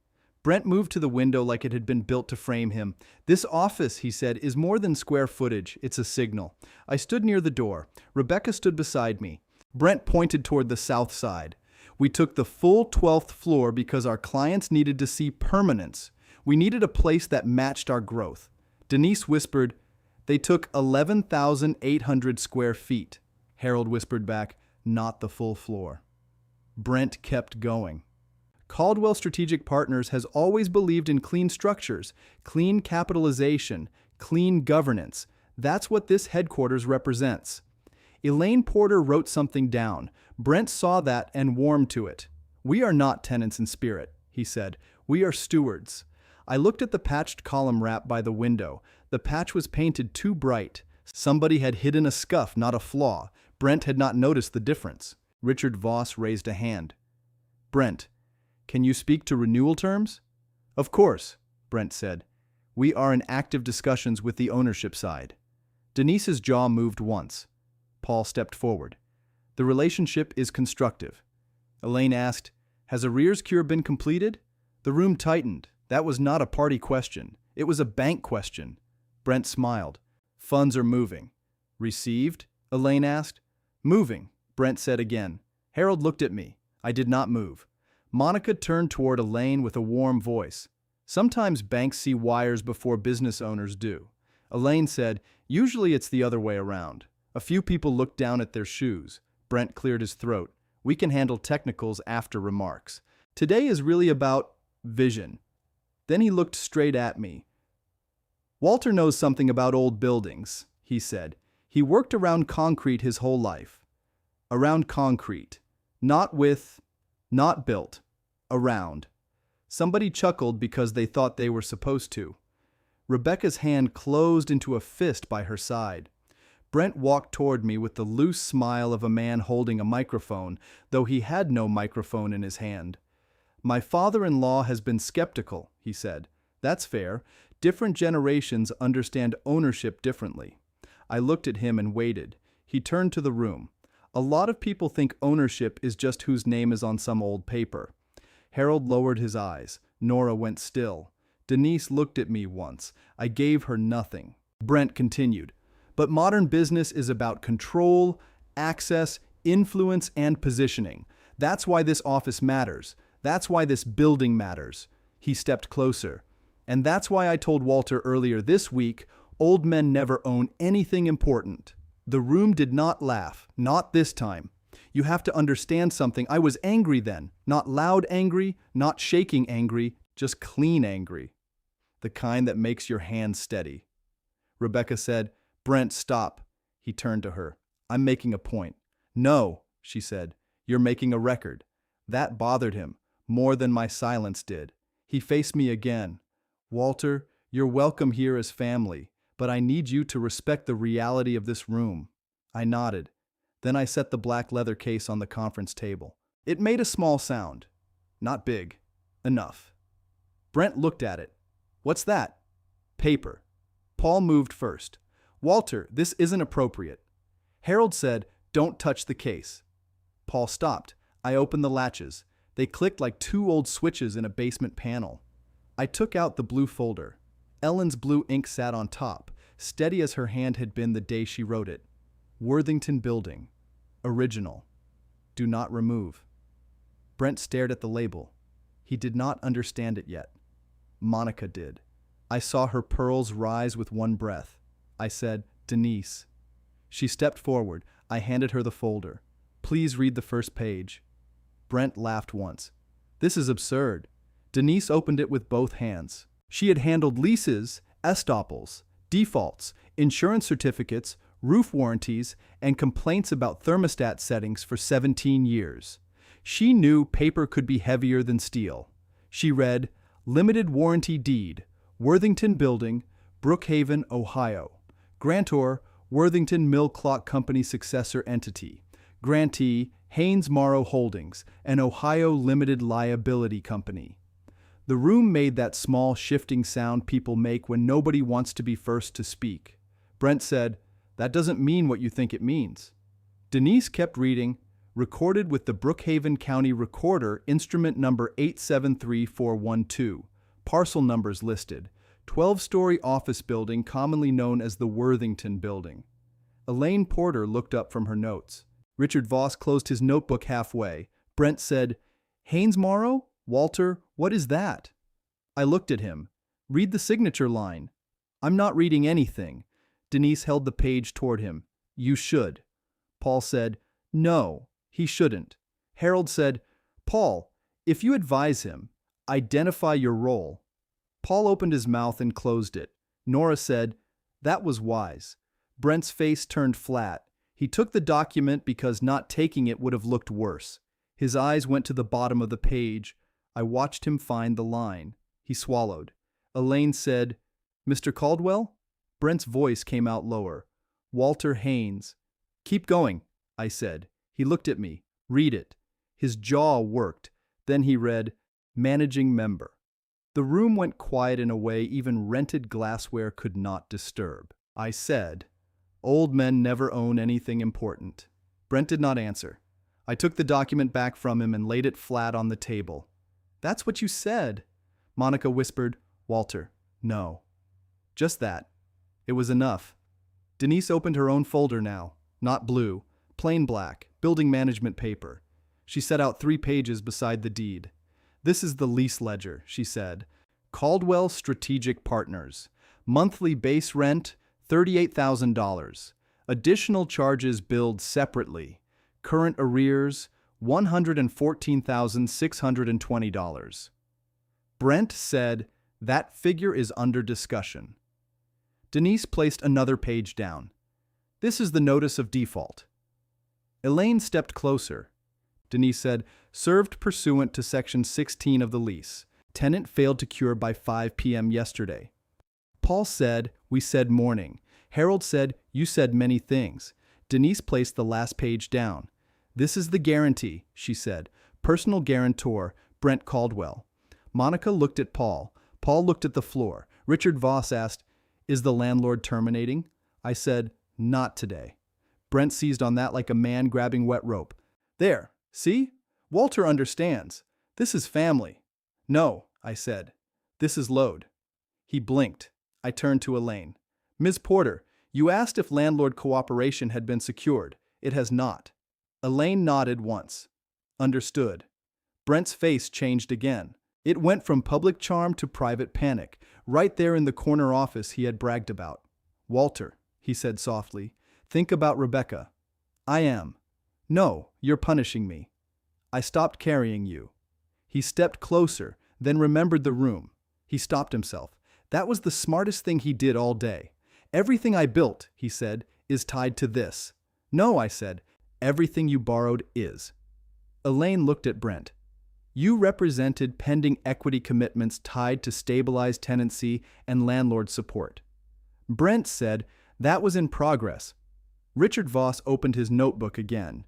Brent moved to the window like it had been built to frame him. "This office," he said, "is more than square footage. It's a signal." I stood near the door. Rebecca stood beside me. Brent pointed toward the south side. "We took the full 12th floor because our clients needed to see permanence. We needed a place that matched our growth." Denise whispered, "They took 11,800 square feet." Harold whispered back, "Not the full floor." Brent kept going. Caldwell Strategic Partners has always believed in clean structures, clean capitalization, clean governance. That's what this headquarters represents. Elaine Porter wrote something down. Brent saw that and warmed to it. We are not tenants in spirit, he said. We are stewards. I looked at the patched column wrap by the window. The patch was painted too bright. Somebody had hidden a scuff, not a flaw. Brent had not noticed the difference. Richard Voss raised a hand. Brent, can you speak to renewal terms? Of course, Brent said. We are in active discussions with the ownership side. Denise's jaw moved once. Paul stepped forward. The relationship is constructive. Elaine asked, has arrears cure been completed? The room tightened. That was not a party question. It was a bank question. Brent smiled. Funds are moving. Received? Elaine asked. Moving, Brent said again. Harold looked at me. I did not move. Monica turned toward Elaine with a warm voice. Sometimes banks see wires before business owners do. Elaine said, usually it's the other way around. A few people looked down at their shoes. Brent cleared his throat. We can handle technicals after remarks. Today is really about vision. Then he looked straight at me. Walter knows something about old buildings, he said. He worked around concrete his whole life. Around concrete. Not built. Around. Somebody chuckled because they thought they were supposed to. Rebecca's hand closed into a fist by her side. Brent walked toward me with the loose smile of a man holding a microphone, though he had no microphone in his hand. My father-in-law has been skeptical, he said. That's fair. Different generations understand ownership differently. I looked at him and waited. He turned to the room. A lot of people think ownership is just whose name is on some old paper. Harold lowered his eyes. Nora went still. Denise looked at me once. I gave her nothing. Brent continued. But modern business is about control, access, influence, and positioning. That's why this office matters. That's why this building matters. He stepped closer. And that's why I told Walter earlier this week, old men never own anything important. The room did not laugh. Not this time. You have to understand something. I was angry then. Not loud angry, not shaking angry, just clean angry. The kind that makes your hands steady. Rebecca said, Brent, stop. He turned to her. I'm making a point. No, she said. You're making a record. That bothered him, more than my silence did. He faced me again. Walter, you're welcome here as family, but I need you to respect the reality of this room. I nodded. Then I set the black leather case on the conference table. It made a small sound. Not big. Enough. Brent looked at it. What's that? Paper. Paul moved first. Walter, this isn't appropriate. Harold said, don't touch the case. Paul stopped. I opened the latches. They clicked like two old switches in a basement panel. I took out the blue folder. Ellen's blue ink sat on top, steady as her hand had been the day she wrote it. Worthington Building. Original. Do not remove. Brent stared at the label. He did not understand it yet. Monica did. I saw her pearls rise with one breath. I said, Denise. She stepped forward. I handed her the folder. Please read the first page. Brent laughed once. This is absurd. Denise opened it with both hands. She had handled leases, estoppels, defaults, insurance certificates, roof warranties, and complaints about thermostat settings for 17 years. She knew paper could be heavier than steel. She read, Limited Warranty Deed, Worthington Building, Brookhaven, Ohio. Grantor, Worthington Mill Clock Company successor entity. Grantee, Haynes Morrow Holdings, an Ohio limited liability company. The room made that small shifting sound people make when nobody wants to be first to speak. Brent said, That doesn't mean what you think it means. Denise kept reading, recorded with the Brookhaven County Recorder, instrument number 873412, parcel numbers listed, 12-story office building commonly known as the Worthington Building. Elaine Porter looked up from her notes. Richard Voss closed his notebook halfway. Brent said, Haynes Morrow? Walter, what is that? I looked at him. Read the signature line. I'm not reading anything. Denise held the page toward him. You should. Paul said, No, he shouldn't. Harold said, Paul, If you advise him, identify your role. Paul opened his mouth and closed it. Nora said, "That was wise." Brent's face turned flat. He took the document because not taking it would have looked worse. His eyes went to the bottom of the page. I watched him find the line. He swallowed. Elaine said, "Mr. Caldwell?" Brent's voice came out lower. "Walter Haynes." "Keep going," I said. He looked at me. "Read it." His jaw worked. Then he read, "Managing member." The room went quiet in a way even rented glassware could not disturb. I said, "Old men never own anything important." Brent did not answer. I took the document back from him and laid it flat on the table. "That's what you said." Monica whispered, "Walter, no." Just that. It was enough. Denise opened her own folder now. Not blue, plain black, building management paper. She set out 3 pages beside the deed. "This is the lease ledger," she said. "Caldwell Strategic Partners. Monthly base rent, $38,000. Additional charges billed separately. Current arrears, $114,620. Brent said, "That figure is under discussion." Denise placed another page down. "This is the notice of default." Elaine stepped closer. Denise said, "Served pursuant to Section 16 of the lease. Tenant failed to cure by 5 p.m. yesterday." Paul said, "We said morning." Harold said, "You said many things." Denise placed the last page down. "This is the guarantee," she said. "Personal guarantor, Brent Caldwell." Monica looked at Paul. Paul looked at the floor. Richard Voss asked, "Is the landlord terminating?" I said, "Not today." Brent seized on that like a man grabbing wet rope. "There, see? Walter understands. This is family." "No," I said. "This is load." He blinked. I turned to Elaine. "Ms. Porter, you asked if landlord cooperation had been secured. It has not." Elaine nodded once. "Understood." Brent's face changed again. It went from public charm to private panic, right there in the corner office he had bragged about. "Walter," he said softly, "think about Rebecca." "I am." "No, you're punishing me." "I stopped carrying you." He stepped closer, then remembered the room. He stopped himself. That was the smartest thing he did all day. "Everything I built," he said, "is tied to this." "No," I said. "Everything you borrowed is." Elaine looked at Brent. "You represented pending equity commitments tied to stabilized tenancy and landlord support." Brent said, "That was in progress." Richard Voss opened his notebook again.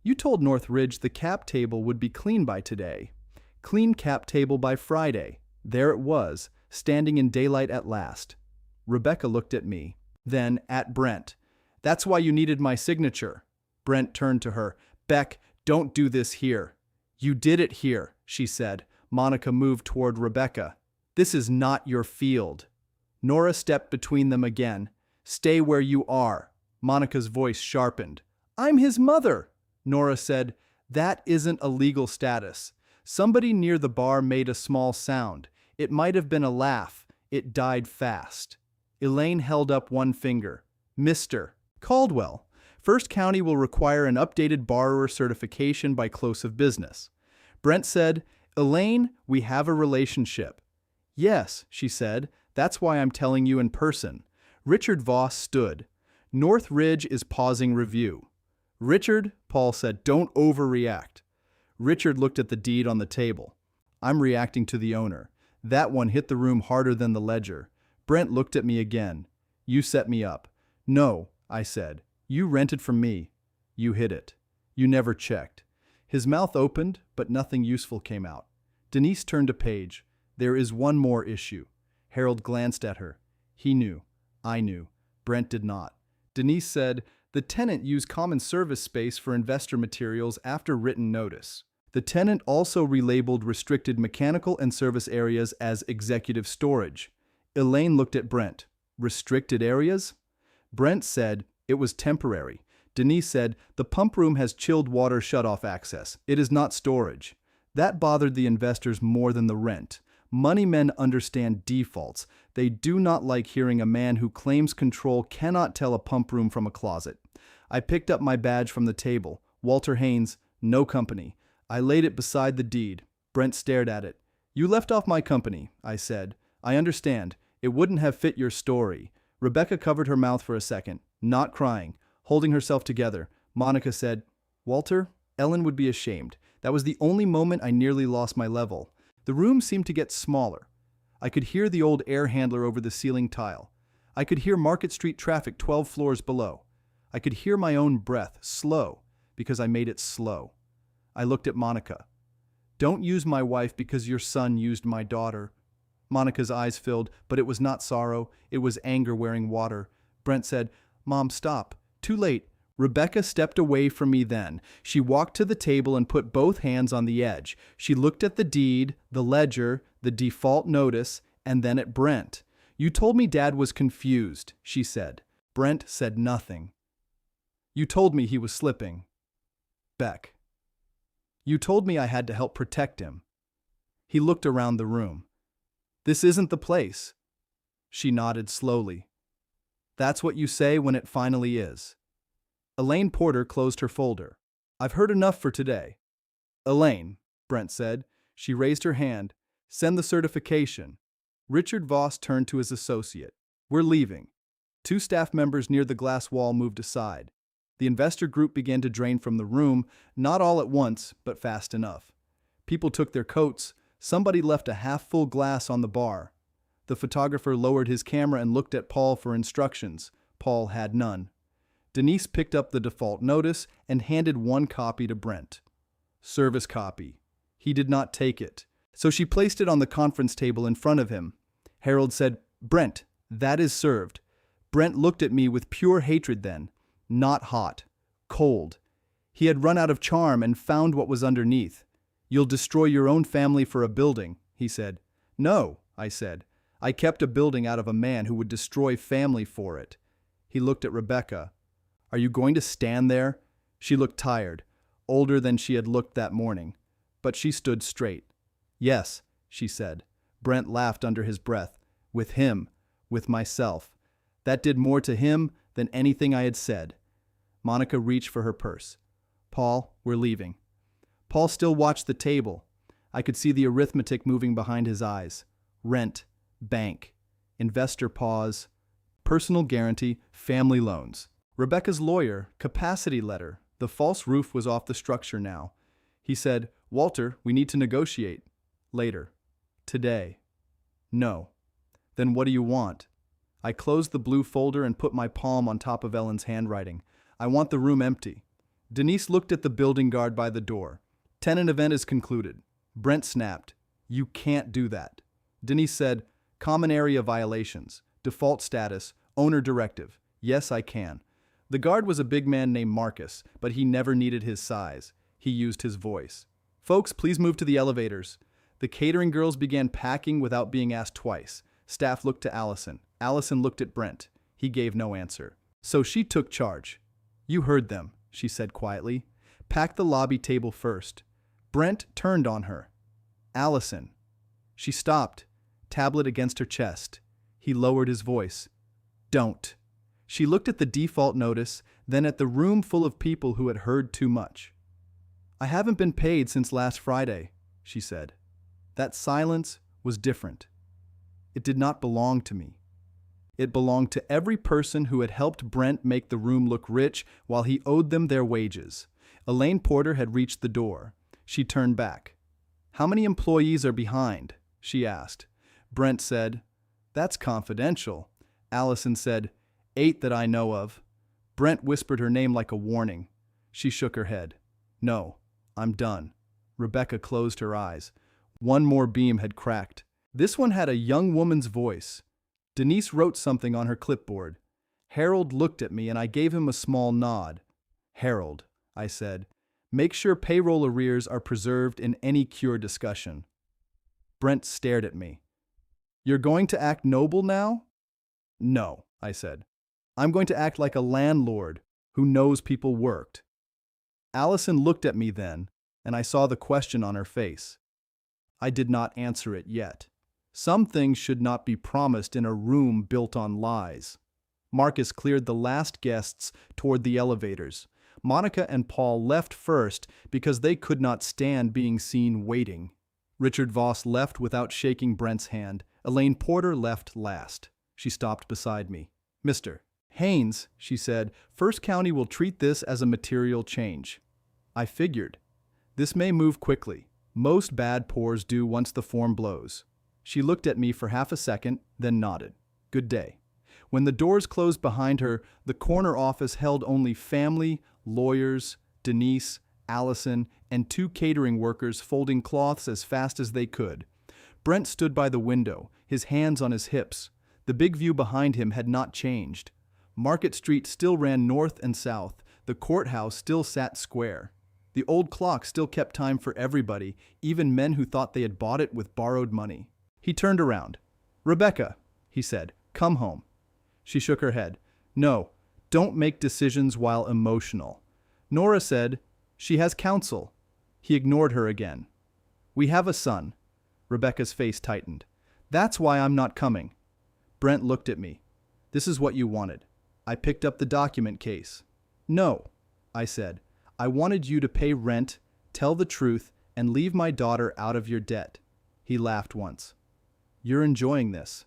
"You told Northridge the cap table would be clean by today. Clean cap table by Friday." There it was, standing in daylight at last. Rebecca looked at me, then at Brent. "That's why you needed my signature." Brent turned to her. "Beck, don't do this here." "You did it here," she said. Monica moved toward Rebecca. "This is not your field." Nora stepped between them again. "Stay where you are." Monica's voice sharpened. "I'm his mother." Nora said, "That isn't a legal status." Somebody near the bar made a small sound. It might have been a laugh. It died fast. Elaine held up one finger. "Mr. Caldwell, First County will require an updated borrower certification by close of business." Brent said, "Elaine, we have a relationship." "Yes," she said, "that's why I'm telling you in person." Richard Voss stood. "Northridge is pausing review." "Richard," Paul said, "don't overreact." Richard looked at the deed on the table. "I'm reacting to the owner. That one hit the room harder than the ledger." Brent looked at me again. "You set me up." "No," I said. "You rented from me." "You hid it. You never checked." His mouth opened, but nothing useful came out. Denise turned a page. "There is one more issue." Harold glanced at her. He knew. I knew. Brent did not. Denise said, "The tenant used common service space for investor materials after written notice. The tenant also relabeled restricted mechanical and service areas as executive storage." Elaine looked at Brent. "Restricted areas?" Brent said, "It was temporary." Denise said, "The pump room has chilled water shutoff access. It is not storage." That bothered the investors more than the rent. Money men understand defaults. They do not like hearing a man who claims control cannot tell a pump room from a closet. I picked up my badge from the table. Walter Haynes, no company. I laid it beside the deed. Brent stared at it. You left off my company, I said. I understand. It wouldn't have fit your story. Rebecca covered her mouth for a second, not crying, holding herself together. Monica said, Walter, Ellen would be ashamed. That was the only moment I nearly lost my level. The room seemed to get smaller. I could hear the old air handler over the ceiling tile. I could hear Market Street traffic 12 floors below. I could hear my own breath, slow, because I made it slow. I looked at Monica. Don't use my wife because your son used my daughter. Monica's eyes filled, but it was not sorrow, it was anger wearing water. Brent said, Mom, stop. Too late. Rebecca stepped away from me then. She walked to the table and put both hands on the edge. She looked at the deed, the ledger, the default notice, and then at Brent. You told me Dad was confused, she said. Brent said nothing. You told me he was slipping. Beck. You told me I had to help protect him. He looked around the room. This isn't the place. She nodded slowly. That's what you say when it finally is. Elaine Porter closed her folder. I've heard enough for today. Elaine, Brent said. She raised her hand. Send the certification. Richard Voss turned to his associate. We're leaving. 2 staff members near the glass wall moved aside. The investor group began to drain from the room, not all at once, but fast enough. People took their coats. Somebody left a half-full glass on the bar. The photographer lowered his camera and looked at Paul for instructions. Paul had none. Denise picked up the default notice and handed 1 copy to Brent. Service copy. He did not take it, so she placed it on the conference table in front of him. Harold said, Brent, that is served. Brent looked at me with pure hatred then. Not hot. Cold. He had run out of charm and found what was underneath. You'll destroy your own family for a building, he said. No, I said. I kept a building out of a man who would destroy family for it. He looked at Rebecca. Are you going to stand there? She looked tired, older than she had looked that morning, but she stood straight. Yes, she said. Brent laughed under his breath. With him, with myself. That did more to him than anything I had said. Monica reached for her purse. Paul, we're leaving. Paul still watched the table. I could see the arithmetic moving behind his eyes. Rent, bank, investor pause, personal guarantee, family loans. Rebecca's lawyer, capacity letter. The false roof was off the structure now. He said, Walter, we need to negotiate. Later. Today. No. Then what do you want? I closed the blue folder and put my palm on top of Ellen's handwriting. I want the room empty. Denise looked at the building guard by the door. Tenant event is concluded. Brent snapped. You can't do that. Denise said, common area violations, default status, owner directive. Yes, I can. The guard was a big man named Marcus, but he never needed his size. He used his voice. Folks, please move to the elevators. The catering girls began packing without being asked twice. Staff looked to Allison. Allison looked at Brent. He gave no answer. So she took charge. You heard them, she said quietly. Pack the lobby table first. Brent turned on her. Allison. She stopped, tablet against her chest. He lowered his voice. Don't. She looked at the default notice, then at the room full of people who had heard too much. I haven't been paid since last Friday, she said. That silence was different. It did not belong to me. It belonged to every person who had helped Brent make the room look rich while he owed them their wages. Elaine Porter had reached the door. She turned back. How many employees are behind? She asked. Brent said, That's confidential. Allison said, 8 that I know of. Brent whispered her name like a warning. She shook her head. No, I'm done. Rebecca closed her eyes. One more beam had cracked. This one had a young woman's voice. Denise wrote something on her clipboard. Harold looked at me and I gave him a small nod. Harold, I said, make sure payroll arrears are preserved in any cure discussion. Brent stared at me. You're going to act noble now? No, I said. I'm going to act like a landlord who knows people worked. Allison looked at me then, and I saw the question on her face. I did not answer it yet. Some things should not be promised in a room built on lies. Marcus cleared the last guests toward the elevators. Monica and Paul left first because they could not stand being seen waiting. Richard Voss left without shaking Brent's hand. Elaine Porter left last. She stopped beside me. "Mr. Haynes," she said, "First County will treat this as a material change." I figured. This may move quickly. Most bad pours do once the form blows. She looked at me for half a second, then nodded. Good day. When the doors closed behind her, the corner office held only family, lawyers, Denise, Allison, and 2 catering workers folding cloths as fast as they could. Brent stood by the window, his hands on his hips. The big view behind him had not changed. Market Street still ran north and south. The courthouse still sat square. The old clock still kept time for everybody, even men who thought they had bought it with borrowed money. He turned around. "Rebecca," he said, "come home." She shook her head. "No, don't make decisions while emotional." Nora said, "She has counsel." He ignored her again. "We have a son." Rebecca's face tightened. "That's why I'm not coming." Brent looked at me. "This is what you wanted." I picked up the document case. "No," I said. "I wanted you to pay rent, tell the truth, and leave my daughter out of your debt." He laughed once. "You're enjoying this."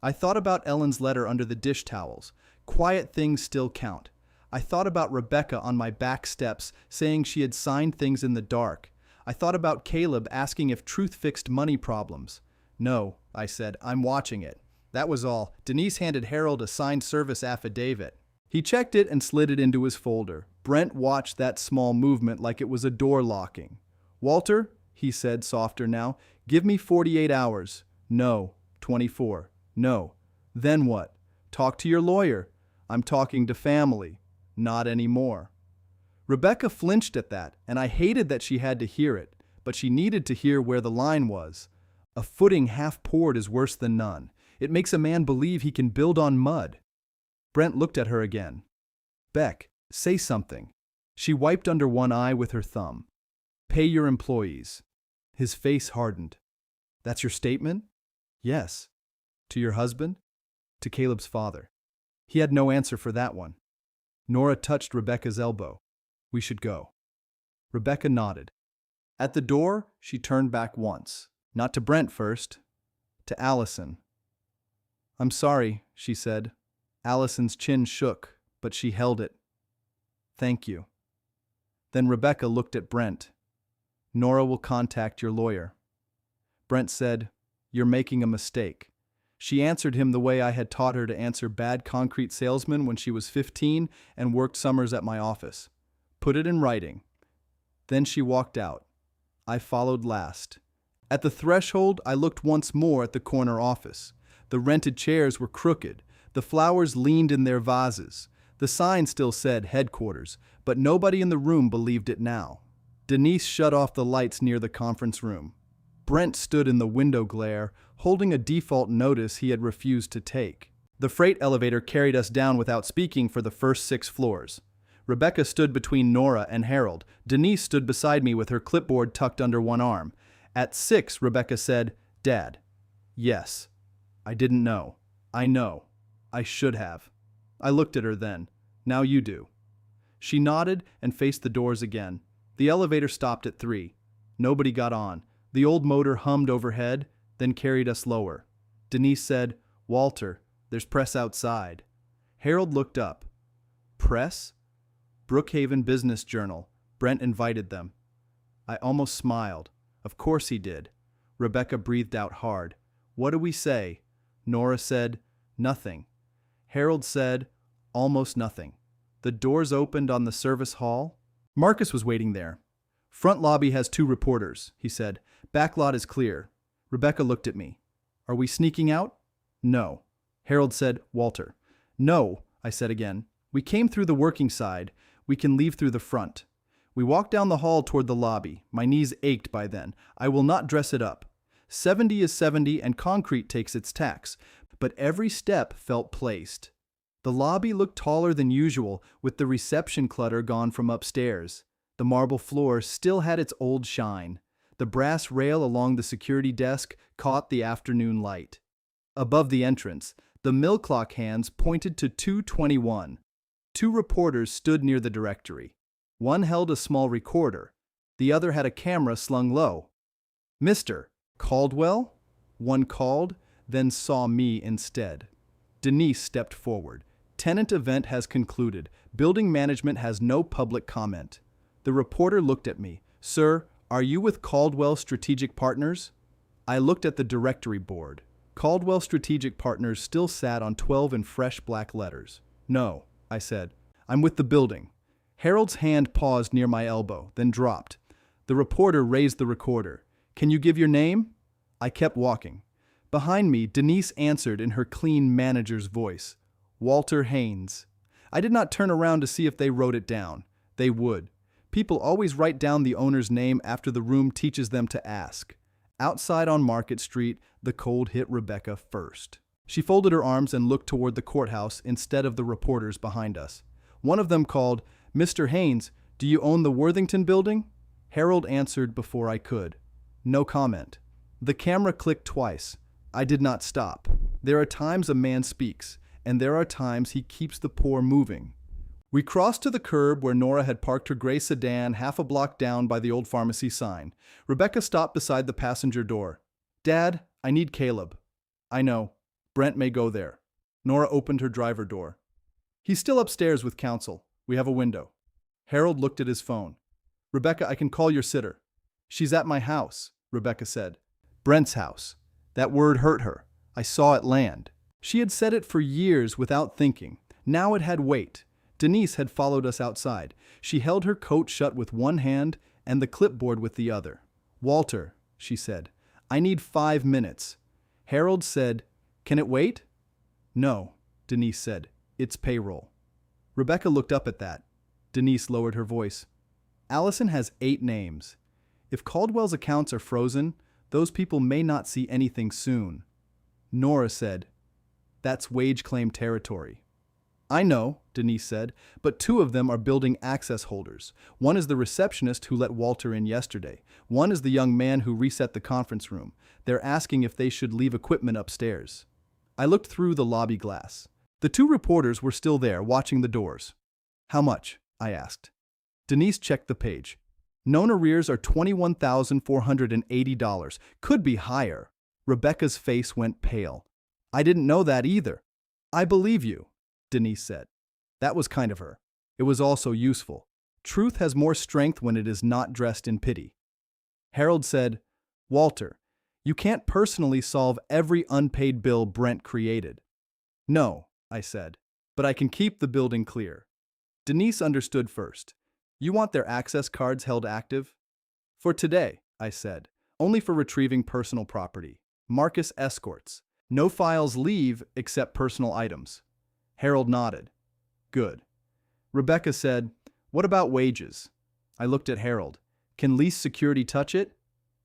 I thought about Ellen's letter under the dish towels. Quiet things still count. I thought about Rebecca on my back steps saying she had signed things in the dark. I thought about Caleb asking if truth fixed money problems. "No," I said, "I'm watching it." That was all. Denise handed Harold a signed service affidavit. He checked it and slid it into his folder. Brent watched that small movement like it was a door locking. "Walter," he said, softer now, "give me 48 hours. No. 24. No. Then what? Talk to your lawyer. I'm talking to family. Not anymore." Rebecca flinched at that, and I hated that she had to hear it, but she needed to hear where the line was. A footing half poured is worse than none. It makes a man believe he can build on mud. Brent looked at her again. "Beck, say something." She wiped under one eye with her thumb. "Pay your employees." His face hardened. "That's your statement?" "Yes." "To your husband?" "To Caleb's father." He had no answer for that one. Nora touched Rebecca's elbow. "We should go." Rebecca nodded. At the door, she turned back once. Not to Brent first. To Allison. "I'm sorry," she said. Allison's chin shook, but she held it. "Thank you." Then Rebecca looked at Brent. "Nora will contact your lawyer." Brent said, "You're making a mistake." She answered him the way I had taught her to answer bad concrete salesmen when she was 15 and worked summers at my office. "Put it in writing." Then she walked out. I followed last. At the threshold, I looked once more at the corner office. The rented chairs were crooked. The flowers leaned in their vases. The sign still said headquarters, but nobody in the room believed it now. Denise shut off the lights near the conference room. Brent stood in the window glare, holding a default notice he had refused to take. The freight elevator carried us down without speaking for the first 6 floors. Rebecca stood between Nora and Harold. Denise stood beside me with her clipboard tucked under one arm. At 6, Rebecca said, "Dad." "Yes." "I didn't know." "I know. I should have." I looked at her then. "Now you do." She nodded and faced the doors again. The elevator stopped at 3. Nobody got on. The old motor hummed overhead, then carried us lower. Denise said, "Walter, there's press outside." Harold looked up. "Press?" "Brookhaven Business Journal." Brent invited them. I almost smiled. Of course he did. Rebecca breathed out hard. "What do we say?" Nora said, "Nothing." Harold said, "Almost nothing." The doors opened on the service hall. Marcus was waiting there. "Front lobby has 2 reporters," he said. "Back lot is clear." Rebecca looked at me. "Are we sneaking out?" "No." Harold said, "Walter." "No," I said again. "We came through the working side. We can leave through the front." We walked down the hall toward the lobby. My knees ached by then. I will not dress it up. 70 is 70 and concrete takes its tax, but every step felt placed. The lobby looked taller than usual, with the reception clutter gone from upstairs. The marble floor still had its old shine. The brass rail along the security desk caught the afternoon light. Above the entrance, the mill clock hands pointed to 2:21. 2 reporters stood near the directory. One held a small recorder. The other had a camera slung low. Mr. Caldwell? One called, then saw me instead. Denise stepped forward. Tenant event has concluded. Building management has no public comment. The reporter looked at me. Sir, are you with Caldwell Strategic Partners? I looked at the directory board. Caldwell Strategic Partners still sat on 12 in fresh black letters. No, I said. I'm with the building. Harold's hand paused near my elbow, then dropped. The reporter raised the recorder. Can you give your name? I kept walking. Behind me, Denise answered in her clean manager's voice. Walter Haynes. I did not turn around to see if they wrote it down. They would. People always write down the owner's name after the room teaches them to ask. Outside on Market Street, the cold hit Rebecca first. She folded her arms and looked toward the courthouse instead of the reporters behind us. One of them called, Mr. Haynes, do you own the Worthington building? Harold answered before I could. No comment. The camera clicked twice. I did not stop. There are times a man speaks, and there are times he keeps the poor moving. We crossed to the curb where Nora had parked her gray sedan half a block down by the old pharmacy sign. Rebecca stopped beside the passenger door. Dad, I need Caleb. I know. Brent may go there. Nora opened her driver door. He's still upstairs with counsel. We have a window. Harold looked at his phone. Rebecca, I can call your sitter. She's at my house, Rebecca said. Brent's house. That word hurt her. I saw it land. She had said it for years without thinking. Now it had weight. Denise had followed us outside. She held her coat shut with one hand and the clipboard with the other. Walter, she said, I need 5 minutes. Harold said, Can it wait? No, Denise said. It's payroll. Rebecca looked up at that. Denise lowered her voice. Allison has 8 names. If Caldwell's accounts are frozen, those people may not see anything soon. Nora said, That's wage claim territory. I know, Denise said, but 2 of them are building access holders. One is the receptionist who let Walter in yesterday. One is the young man who reset the conference room. They're asking if they should leave equipment upstairs. I looked through the lobby glass. The 2 reporters were still there, watching the doors. How much? I asked. Denise checked the page. Known arrears are $21,480. Could be higher. Rebecca's face went pale. I didn't know that either. I believe you, Denise said. That was kind of her. It was also useful. Truth has more strength when it is not dressed in pity. Harold said, Walter, you can't personally solve every unpaid bill Brent created. No, I said, but I can keep the building clear. Denise understood first. You want their access cards held active? For today, I said, only for retrieving personal property. Marcus escorts. No files leave except personal items. Harold nodded. Good. Rebecca said, What about wages? I looked at Harold. Can lease security touch it?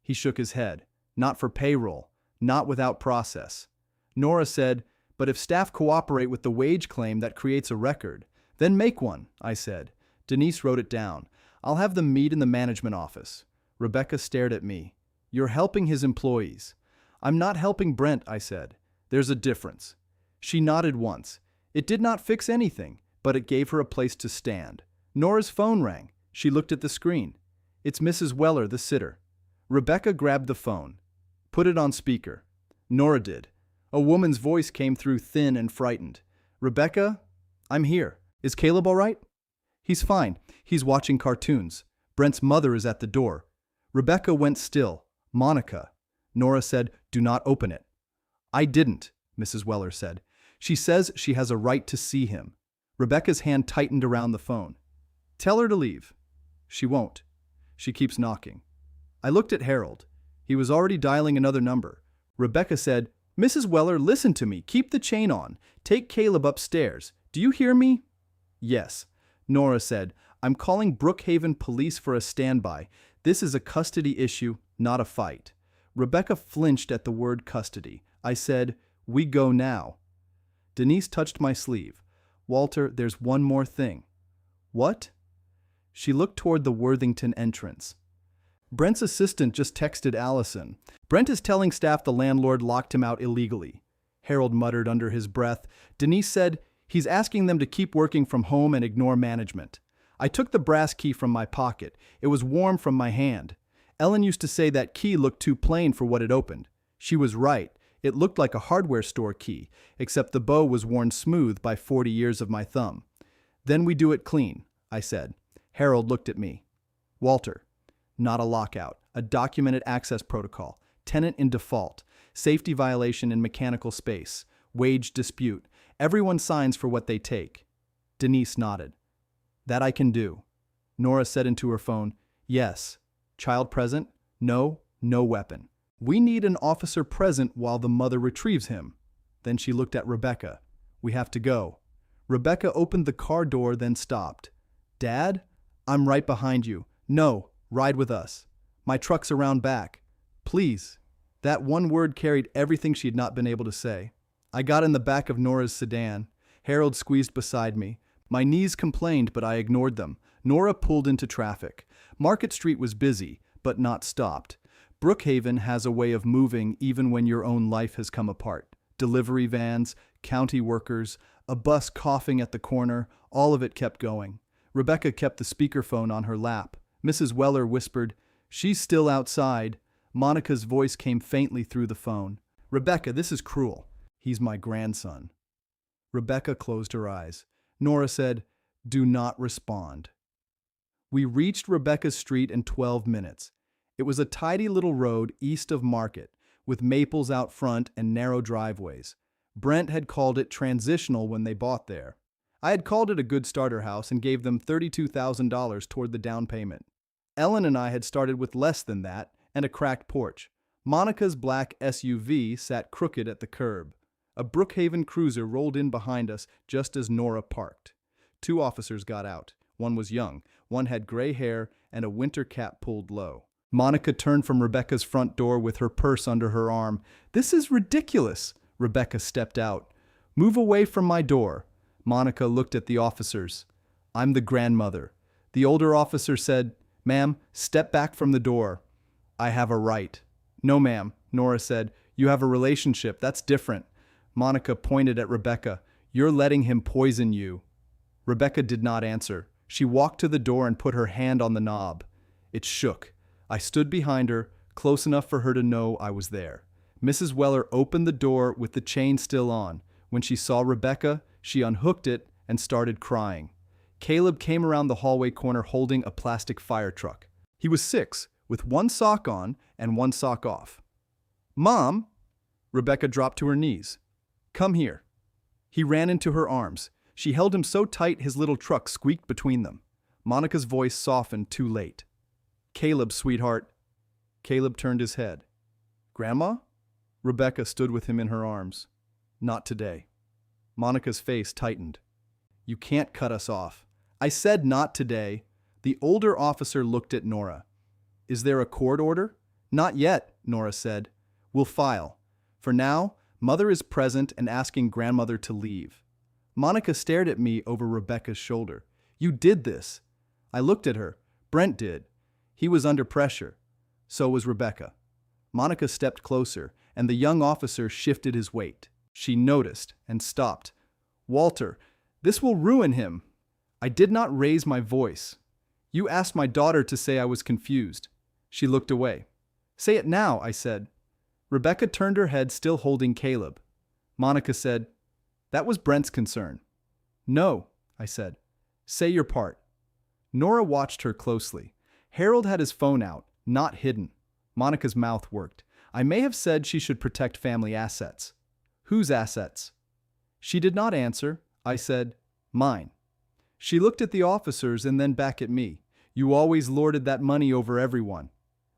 He shook his head. Not for payroll. Not without process. Nora said, But if staff cooperate with the wage claim, that creates a record. Then make one, I said. Denise wrote it down. I'll have them meet in the management office. Rebecca stared at me. You're helping his employees. I'm not helping Brent, I said. There's a difference. She nodded once. It did not fix anything, but it gave her a place to stand. Nora's phone rang. She looked at the screen. It's Mrs. Weller, the sitter. Rebecca grabbed the phone. Put it on speaker. Nora did. A woman's voice came through thin and frightened. Rebecca, I'm here. Is Caleb all right? He's fine. He's watching cartoons. Brent's mother is at the door. Rebecca went still. Monica. Nora said, Do not open it. I didn't, Mrs. Weller said. She says she has a right to see him. Rebecca's hand tightened around the phone. Tell her to leave. She won't. She keeps knocking. I looked at Harold. He was already dialing another number. Rebecca said, Mrs. Weller, listen to me. Keep the chain on. Take Caleb upstairs. Do you hear me? Yes. Nora said, I'm calling Brookhaven Police for a standby. This is a custody issue, not a fight. Rebecca flinched at the word custody. I said, We go now. Denise touched my sleeve. Walter, there's one more thing. What? She looked toward the Worthington entrance. Brent's assistant just texted Allison. Brent is telling staff the landlord locked him out illegally. Harold muttered under his breath. Denise said, He's asking them to keep working from home and ignore management. I took the brass key from my pocket. It was warm from my hand. Ellen used to say that key looked too plain for what it opened. She was right. It looked like a hardware store key, except the bow was worn smooth by 40 years of my thumb. Then we do it clean, I said. Harold looked at me. Walter, not a lockout, a documented access protocol, tenant in default, safety violation in mechanical space, wage dispute. Everyone signs for what they take. Denise nodded. That I can do. Nora said into her phone, yes. Child present? No, no weapon. We need an officer present while the mother retrieves him. Then she looked at Rebecca. We have to go. Rebecca opened the car door, then stopped. Dad? I'm right behind you. No, ride with us. My truck's around back. Please. That one word carried everything she had not been able to say. I got in the back of Nora's sedan. Harold squeezed beside me. My knees complained, but I ignored them. Nora pulled into traffic. Market Street was busy, but not stopped. Brookhaven has a way of moving even when your own life has come apart. Delivery vans, county workers, a bus coughing at the corner, all of it kept going. Rebecca kept the speakerphone on her lap. Mrs. Weller whispered, "She's still outside." Monica's voice came faintly through the phone. "Rebecca, this is cruel. He's my grandson." Rebecca closed her eyes. Nora said, "Do not respond." We reached Rebecca's street in 12 minutes. It was a tidy little road east of Market, with maples out front and narrow driveways. Brent had called it transitional when they bought there. I had called it a good starter house and gave them $32,000 toward the down payment. Ellen and I had started with less than that and a cracked porch. Monica's black SUV sat crooked at the curb. A Brookhaven cruiser rolled in behind us just as Nora parked. 2 officers got out. One was young, one had gray hair and a winter cap pulled low. Monica turned from Rebecca's front door with her purse under her arm. "This is ridiculous." Rebecca stepped out. "Move away from my door." Monica looked at the officers. "I'm the grandmother." The older officer said, "Ma'am, step back from the door." "I have a right." "No, ma'am," Nora said. "You have a relationship. That's different." Monica pointed at Rebecca. "You're letting him poison you." Rebecca did not answer. She walked to the door and put her hand on the knob. It shook. I stood behind her, close enough for her to know I was there. Mrs. Weller opened the door with the chain still on. When she saw Rebecca, she unhooked it and started crying. Caleb came around the hallway corner holding a plastic fire truck. He was 6, with one sock on and one sock off. "Mom!" Rebecca dropped to her knees. "Come here." He ran into her arms. She held him so tight his little truck squeaked between them. Monica's voice softened too late. "Caleb, sweetheart." Caleb turned his head. "Grandma?" Rebecca stood with him in her arms. "Not today." Monica's face tightened. "You can't cut us off." "I said not today." The older officer looked at Nora. "Is there a court order?" "Not yet," Nora said. "We'll file. For now, Mother is present and asking grandmother to leave." Monica stared at me over Rebecca's shoulder. "You did this." I looked at her. Brent did. He was under pressure. So was Rebecca. Monica stepped closer, and the young officer shifted his weight. She noticed and stopped. "Walter, this will ruin him." I did not raise my voice. "You asked my daughter to say I was confused." She looked away. "Say it now," I said. Rebecca turned her head, still holding Caleb. Monica said, "That was Brent's concern." "No," I said. "Say your part." Nora watched her closely. Harold had his phone out, not hidden. Monica's mouth worked. I may have said she should protect family assets. "Whose assets?" She did not answer. I said, "Mine." She looked at the officers and then back at me. "You always lorded that money over everyone."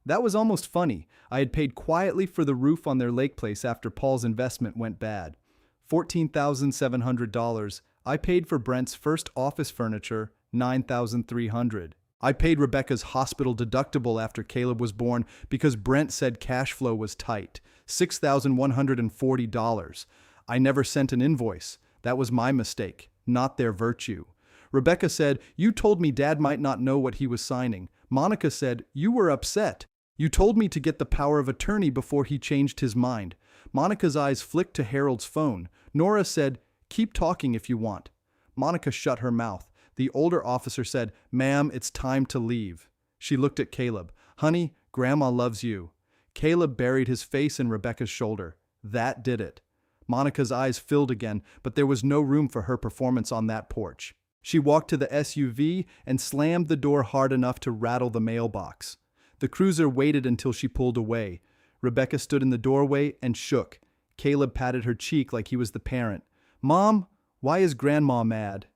That was almost funny. I had paid quietly for the roof on their lake place after Paul's investment went bad. $14,700. I paid for Brent's first office furniture, $9,300. I paid Rebecca's hospital deductible after Caleb was born because Brent said cash flow was tight, $6,140. I never sent an invoice. That was my mistake, not their virtue. Rebecca said, "You told me Dad might not know what he was signing." Monica said, "You were upset. You told me to get the power of attorney before he changed his mind." Monica's eyes flicked to Harold's phone. Nora said, "Keep talking if you want." Monica shut her mouth. The older officer said, "Ma'am, it's time to leave." She looked at Caleb. "Honey, Grandma loves you. Caleb buried his face in Rebecca's shoulder. That did it. Monica's eyes filled again, but there was no room for her performance on that porch. She walked to the SUV and slammed the door hard enough to rattle the mailbox. The cruiser waited until she pulled away. Rebecca stood in the doorway and shook. Caleb patted her cheek like he was the parent. "Mom, why is Grandma mad?"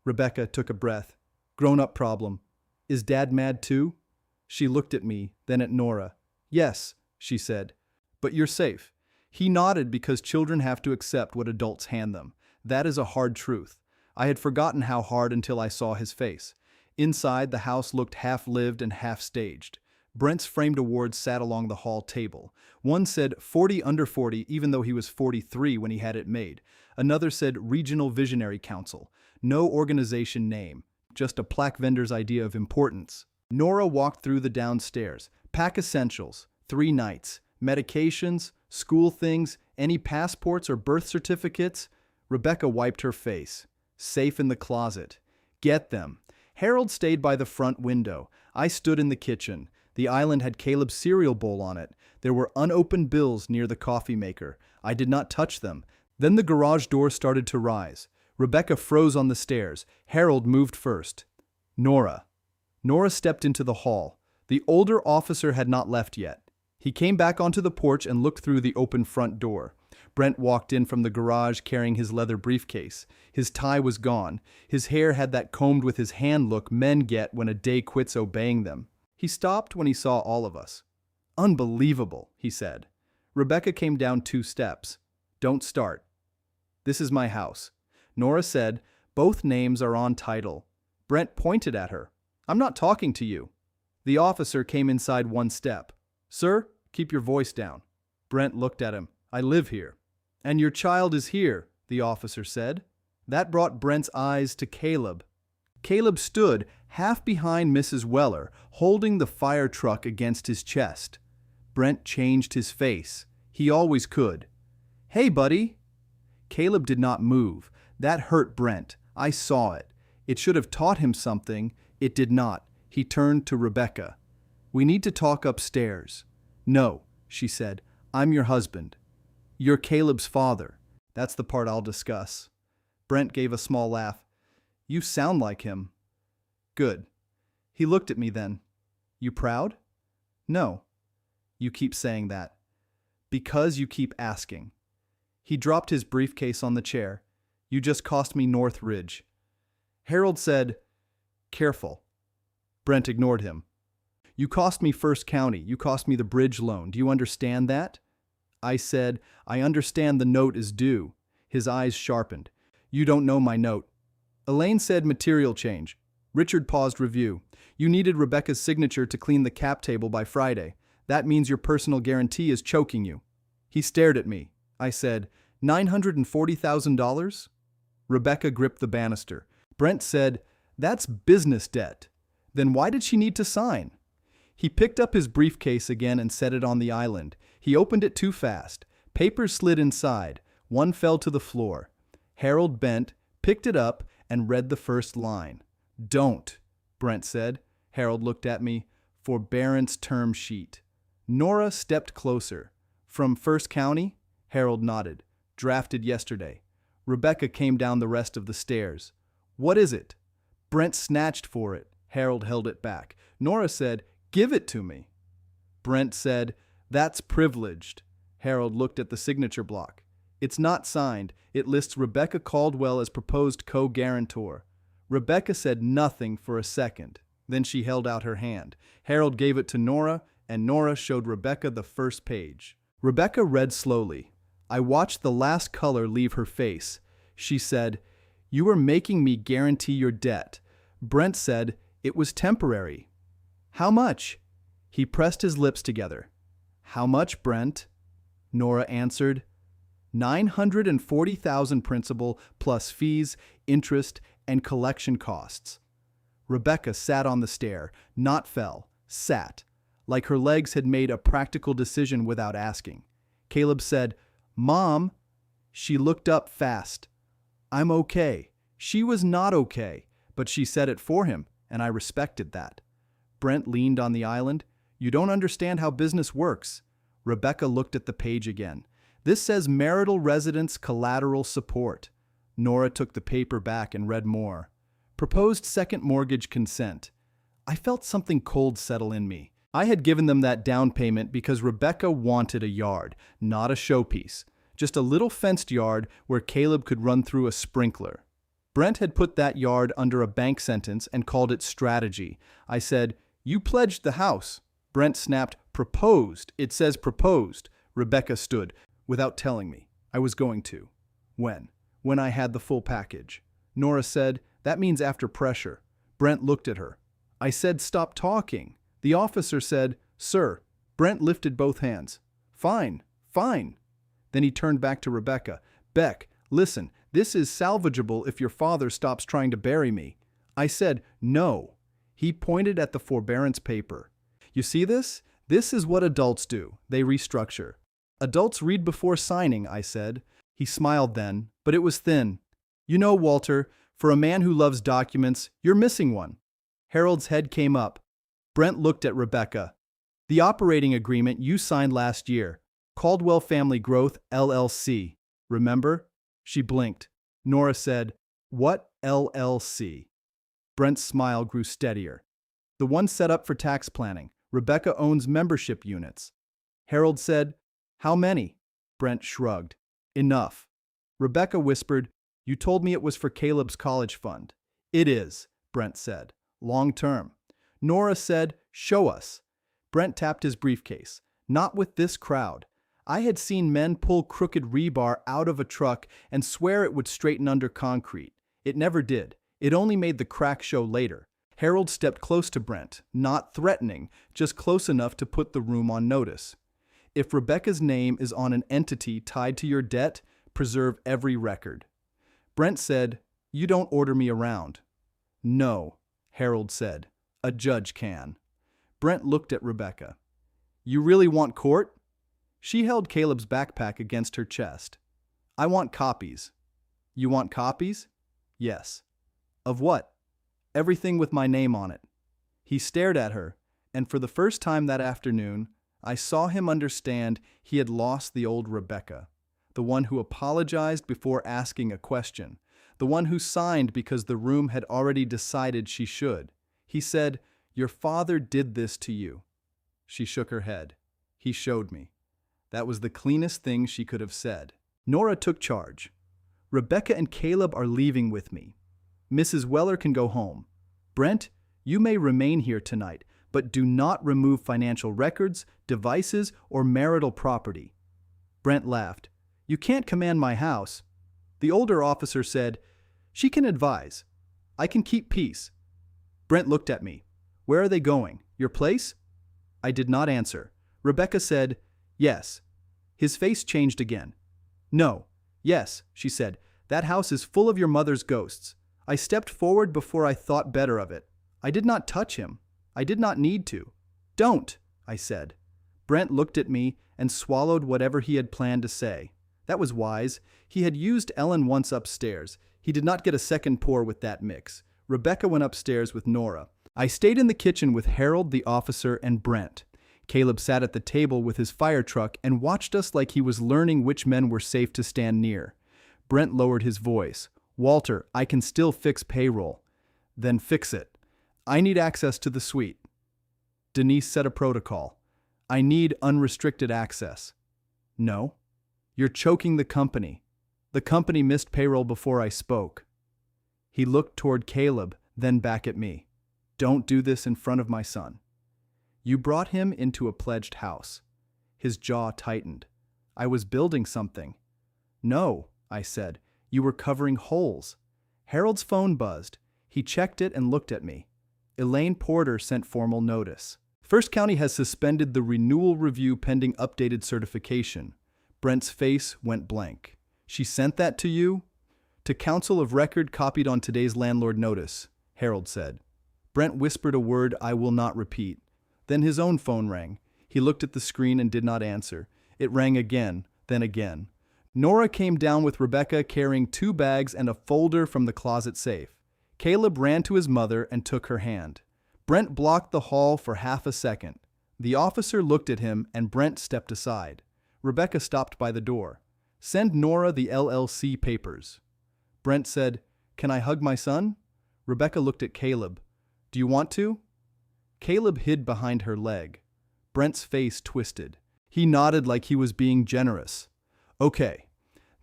Rebecca took a breath. "Grown-up problem. Is Dad mad too?" She looked at me, then at Nora. "Yes," she said. "But you're safe." He nodded because children have to accept what adults hand them. That is a hard truth. I had forgotten how hard until I saw his face. Inside, the house looked half-lived and half-staged. Brent's framed awards sat along the hall table. One said 40 under 40 even though he was 43 when he had it made. Another said Regional Visionary Council. No organization name, just a plaque vendor's idea of importance. Nora walked through the downstairs. Pack essentials, 3 nights, medications, school things, any passports or birth certificates. Rebecca wiped her face. Safe in the closet. Get them. Harold stayed by the front window. I stood in the kitchen. The island had Caleb's cereal bowl on it. There were unopened bills near the coffee maker. I did not touch them. Then the garage door started to rise. Rebecca froze on the stairs. Harold moved first. Nora. Nora stepped into the hall. The older officer had not left yet. He came back onto the porch and looked through the open front door. Brent walked in from the garage carrying his leather briefcase. His tie was gone. His hair had that combed with his hand look men get when a day quits obeying them. He stopped when he saw all of us. "Unbelievable," he said. Rebecca came down 2 steps. "Don't start. This is my house." Nora said, "Both names are on title." Brent pointed at her. "I'm not talking to you." The officer came inside 1 step. "Sir, keep your voice down." Brent looked at him. "I live here." "And your child is here," the officer said. That brought Brent's eyes to Caleb. Caleb stood half behind Mrs. Weller, holding the fire truck against his chest. Brent changed his face. He always could. "Hey, buddy." Caleb did not move. That hurt Brent. I saw it. It should have taught him something. It did not. He turned to Rebecca. "We need to talk upstairs." "No," she said. "I'm your husband." "You're Caleb's father." "That's the part I'll discuss." Brent gave a small laugh. "You sound like him." "Good." He looked at me then. "You proud?" "No." "You keep saying that." "Because you keep asking." He dropped his briefcase on the chair. "You just cost me North Ridge." Harold said, "Careful." Brent ignored him. "You cost me First County. You cost me the bridge loan. Do you understand that?" I said, "I understand the note is due." His eyes sharpened. "You don't know my note." Elaine said material change. Richard paused review. "You needed Rebecca's signature to clean the cap table by Friday. That means your personal guarantee is choking you." He stared at me. I said, $940,000? Rebecca gripped the banister. Brent said, "That's business debt." "Then why did she need to sign?" He picked up his briefcase again and set it on the island. He opened it too fast. Papers slid inside. One fell to the floor. Harold bent, picked it up, and read the first line. "Don't," Brent said. Harold looked at me. "Forbearance term sheet." Nora stepped closer. "From First County?" Harold nodded. "Drafted yesterday." Rebecca came down the rest of the stairs. "What is it?" Brent snatched for it. Harold held it back. Nora said, "Give it to me." Brent said, "That's privileged." Harold looked at the signature block. "It's not signed. It lists Rebecca Caldwell as proposed co-guarantor." Rebecca said nothing for a second. Then she held out her hand. Harold gave it to Nora, and Nora showed Rebecca the first page. Rebecca read slowly. I watched the last color leave her face. She said, "You are making me guarantee your debt." Brent said, "It was temporary." "How much?" He pressed his lips together. "How much, Brent?" Nora answered, $940,000 principal plus fees, interest, and collection costs. Rebecca sat on the stair, not fell, sat, like her legs had made a practical decision without asking. Caleb said, "Mom." She looked up fast. "I'm okay." She was not okay, but she said it for him, and I respected that. Brent leaned on the island. You don't understand how business works. Rebecca looked at the page again. This says marital residence collateral support. Nora took the paper back and read more. Proposed second mortgage consent. I felt something cold settle in me. I had given them that down payment because Rebecca wanted a yard, not a showpiece. Just a little fenced yard where Caleb could run through a sprinkler. Brent had put that yard under a bank sentence and called it strategy. I said, "You pledged the house." Brent snapped, "Proposed. It says proposed." Rebecca stood, without telling me. I was going to. When? When I had the full package. Nora said, "That means after pressure." Brent looked at her. I said, "Stop talking." The officer said, "Sir." Brent lifted both hands. "Fine, fine." Then he turned back to Rebecca. "Beck, listen, this is salvageable if your father stops trying to bury me." I said, "No." He pointed at the forbearance paper. "You see this? This is what adults do. They restructure." "Adults read before signing," I said. He smiled then, but it was thin. "You know, Walter, for a man who loves documents, you're missing one." Harold's head came up. Brent looked at Rebecca. "The operating agreement you signed last year. Caldwell Family Growth, LLC. Remember?" She blinked. Nora said, "What LLC?" Brent's smile grew steadier. "The one set up for tax planning. Rebecca owns membership units." Harold said, "How many?" Brent shrugged. "Enough." Rebecca whispered, "You told me it was for Caleb's college fund." "It is," Brent said. "Long term." Nora said, "Show us." Brent tapped his briefcase. "Not with this crowd. I had seen men pull crooked rebar out of a truck and swear it would straighten under concrete. It never did. It only made the crack show later." Harold stepped close to Brent, not threatening, just close enough to put the room on notice. "If Rebecca's name is on an entity tied to your debt, preserve every record." Brent said, "You don't order me around." "No," Harold said. "A judge can." Brent looked at Rebecca. "You really want court?" She held Caleb's backpack against her chest. "I want copies." "You want copies?" "Yes." "Of what?" "Everything with my name on it." He stared at her, and for the first time that afternoon, I saw him understand he had lost the old Rebecca, the one who apologized before asking a question, the one who signed because the room had already decided she should. He said, "Your father did this to you." She shook her head. "He showed me." That was the cleanest thing she could have said. Nora took charge. "Rebecca and Caleb are leaving with me. Mrs. Weller can go home. Brent, you may remain here tonight, but do not remove financial records, devices, or marital property." Brent laughed. "You can't command my house." The older officer said, "She can advise. I can keep peace." Brent looked at me. "Where are they going? Your place?" I did not answer. Rebecca said, "Yes." His face changed again. "No. Yes," she said. "That house is full of your mother's ghosts." I stepped forward before I thought better of it. I did not touch him. I did not need to. "Don't," I said. Brent looked at me and swallowed whatever he had planned to say. That was wise. He had used Ellen once upstairs. He did not get a second pour with that mix. Rebecca went upstairs with Nora. I stayed in the kitchen with Harold, the officer, and Brent. Caleb sat at the table with his fire truck and watched us like he was learning which men were safe to stand near. Brent lowered his voice. "Walter, I can still fix payroll." "Then fix it." "I need access to the suite." Denise set a protocol. "I need unrestricted access." "No." "You're choking the company." The company missed payroll before I spoke. He looked toward Caleb, then back at me. "Don't do this in front of my son." "You brought him into a pledged house." His jaw tightened. "I was building something." "No," I said. "You were covering holes." Harold's phone buzzed. He checked it and looked at me. Elaine Porter sent formal notice. "First County has suspended the renewal review pending updated certification." Brent's face went blank. "She sent that to you?" "To Council of Record copied on today's landlord notice," Harold said. Brent whispered a word I will not repeat. Then his own phone rang. He looked at the screen and did not answer. It rang again, then again. Nora came down with Rebecca carrying 2 bags and a folder from the closet safe. Caleb ran to his mother and took her hand. Brent blocked the hall for half a second. The officer looked at him and Brent stepped aside. Rebecca stopped by the door. "Send Nora the LLC papers." Brent said, "Can I hug my son?" Rebecca looked at Caleb. "Do you want to?" Caleb hid behind her leg. Brent's face twisted. He nodded like he was being generous. "Okay."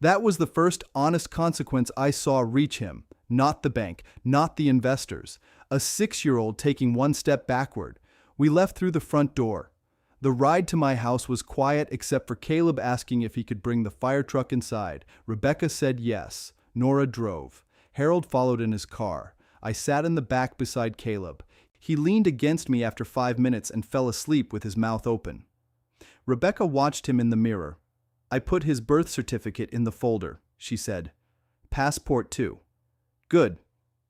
That was the first honest consequence I saw reach him. Not the bank, not the investors. A 6-year-old taking one step backward. We left through the front door. The ride to my house was quiet except for Caleb asking if he could bring the fire truck inside. Rebecca said yes. Nora drove. Harold followed in his car. I sat in the back beside Caleb. He leaned against me after 5 minutes and fell asleep with his mouth open. Rebecca watched him in the mirror. "I put his birth certificate in the folder," she said. "Passport too." "Good.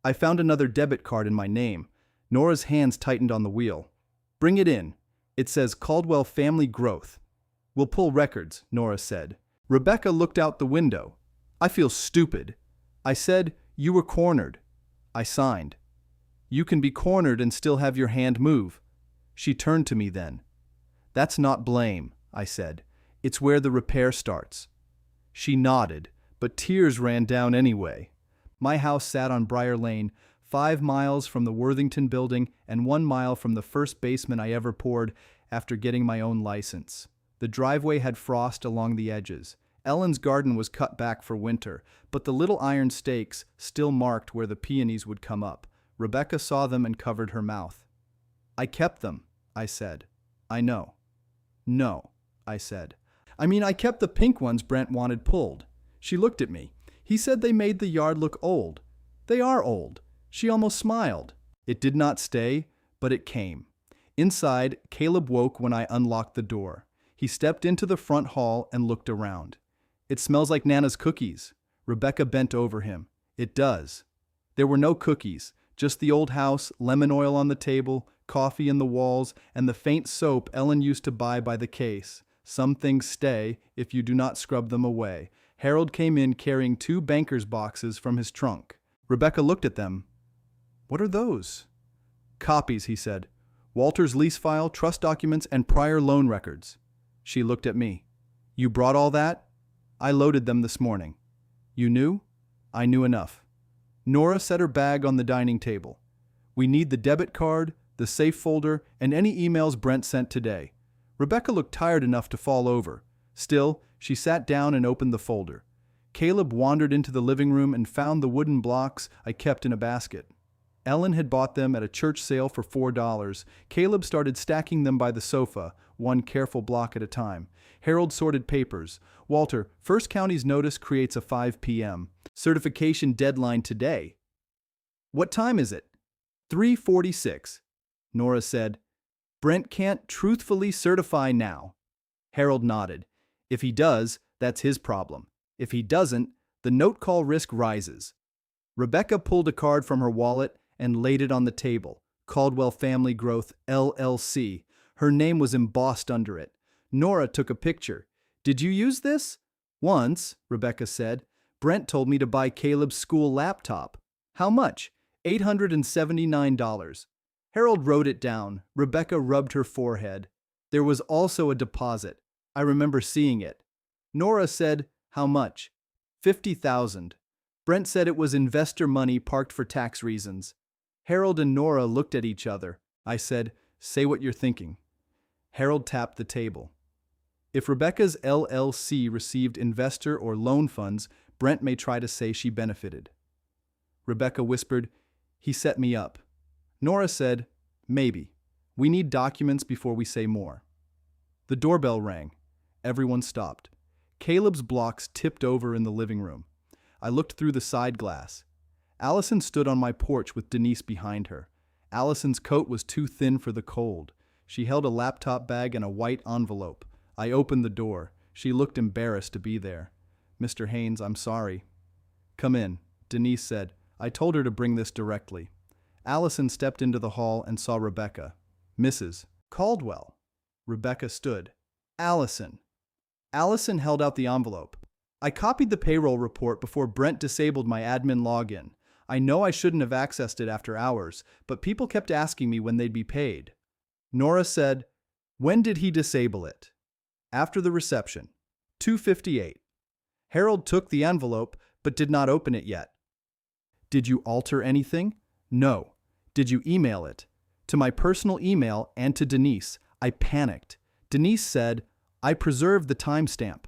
I found another debit card in my name." Nora's hands tightened on the wheel. "Bring it in. It says Caldwell Family Growth." "We'll pull records," Nora said. Rebecca looked out the window. "I feel stupid." I said, "You were cornered." I signed. "You can be cornered and still have your hand move." She turned to me then. "That's not blame," I said. "It's where the repair starts." She nodded, but tears ran down anyway. My house sat on Briar Lane, 5 miles from the Worthington building and 1 mile from the first basement I ever poured after getting my own license. The driveway had frost along the edges. Ellen's garden was cut back for winter, but the little iron stakes still marked where the peonies would come up. Rebecca saw them and covered her mouth. "I kept them," I said. "I know." "No," I said. I kept the pink ones Brent wanted pulled." She looked at me. "He said they made the yard look old." "They are old." She almost smiled. It did not stay, but it came. Inside, Caleb woke when I unlocked the door. He stepped into the front hall and looked around. "It smells like Nana's cookies." Rebecca bent over him. "It does." There were no cookies, just the old house, lemon oil on the table, coffee in the walls, and the faint soap Ellen used to buy by the case. Some things stay if you do not scrub them away. Harold came in carrying 2 banker's boxes from his trunk. Rebecca looked at them. "What are those?" "Copies," he said. "Walter's lease file, trust documents, and prior loan records." She looked at me. "You brought all that?" "I loaded them this morning." "You knew?" "I knew enough." Nora set her bag on the dining table. "We need the debit card, the safe folder, and any emails Brent sent today." Rebecca looked tired enough to fall over. Still, she sat down and opened the folder. Caleb wandered into the living room and found the wooden blocks I kept in a basket. Ellen had bought them at a church sale for $4. Caleb started stacking them by the sofa, one careful block at a time. Harold sorted papers. "Walter, First County's notice creates a 5 p.m. certification deadline today." "What time is it?" 3:46. Nora said, "Brent can't truthfully certify now." Harold nodded. "If he does, that's his problem. If he doesn't, the note call risk rises." Rebecca pulled a card from her wallet and laid it on the table. Caldwell Family Growth, LLC. Her name was embossed under it. Nora took a picture. "Did you use this?" "Once," Rebecca said. "Brent told me to buy Caleb's school laptop." "How much?" $879. Harold wrote it down. Rebecca rubbed her forehead. "There was also a deposit. I remember seeing it." Nora said, "How much?" $50,000. Brent said it was investor money parked for tax reasons. Harold and Nora looked at each other. I said, "Say what you're thinking." Harold tapped the table. "If Rebecca's LLC received investor or loan funds, Brent may try to say she benefited." Rebecca whispered, "He set me up." Nora said, "Maybe. We need documents before we say more." The doorbell rang. Everyone stopped. Caleb's blocks tipped over in the living room. I looked through the side glass. Allison stood on my porch with Denise behind her. Allison's coat was too thin for the cold. She held a laptop bag and a white envelope. I opened the door. She looked embarrassed to be there. "Mr. Haynes, I'm sorry." "Come in," Denise said. "I told her to bring this directly." Allison stepped into the hall and saw Rebecca. "Mrs. Caldwell." Rebecca stood. "Allison." Allison held out the envelope. "I copied the payroll report before Brent disabled my admin login. I know I shouldn't have accessed it after hours, but people kept asking me when they'd be paid." Nora said, When did he disable it? After the reception. 2:58. Harold took the envelope but did not open it yet. Did you alter anything? No. Did you email it? To my personal email and to Denise. I panicked. Denise said, I preserved the timestamp.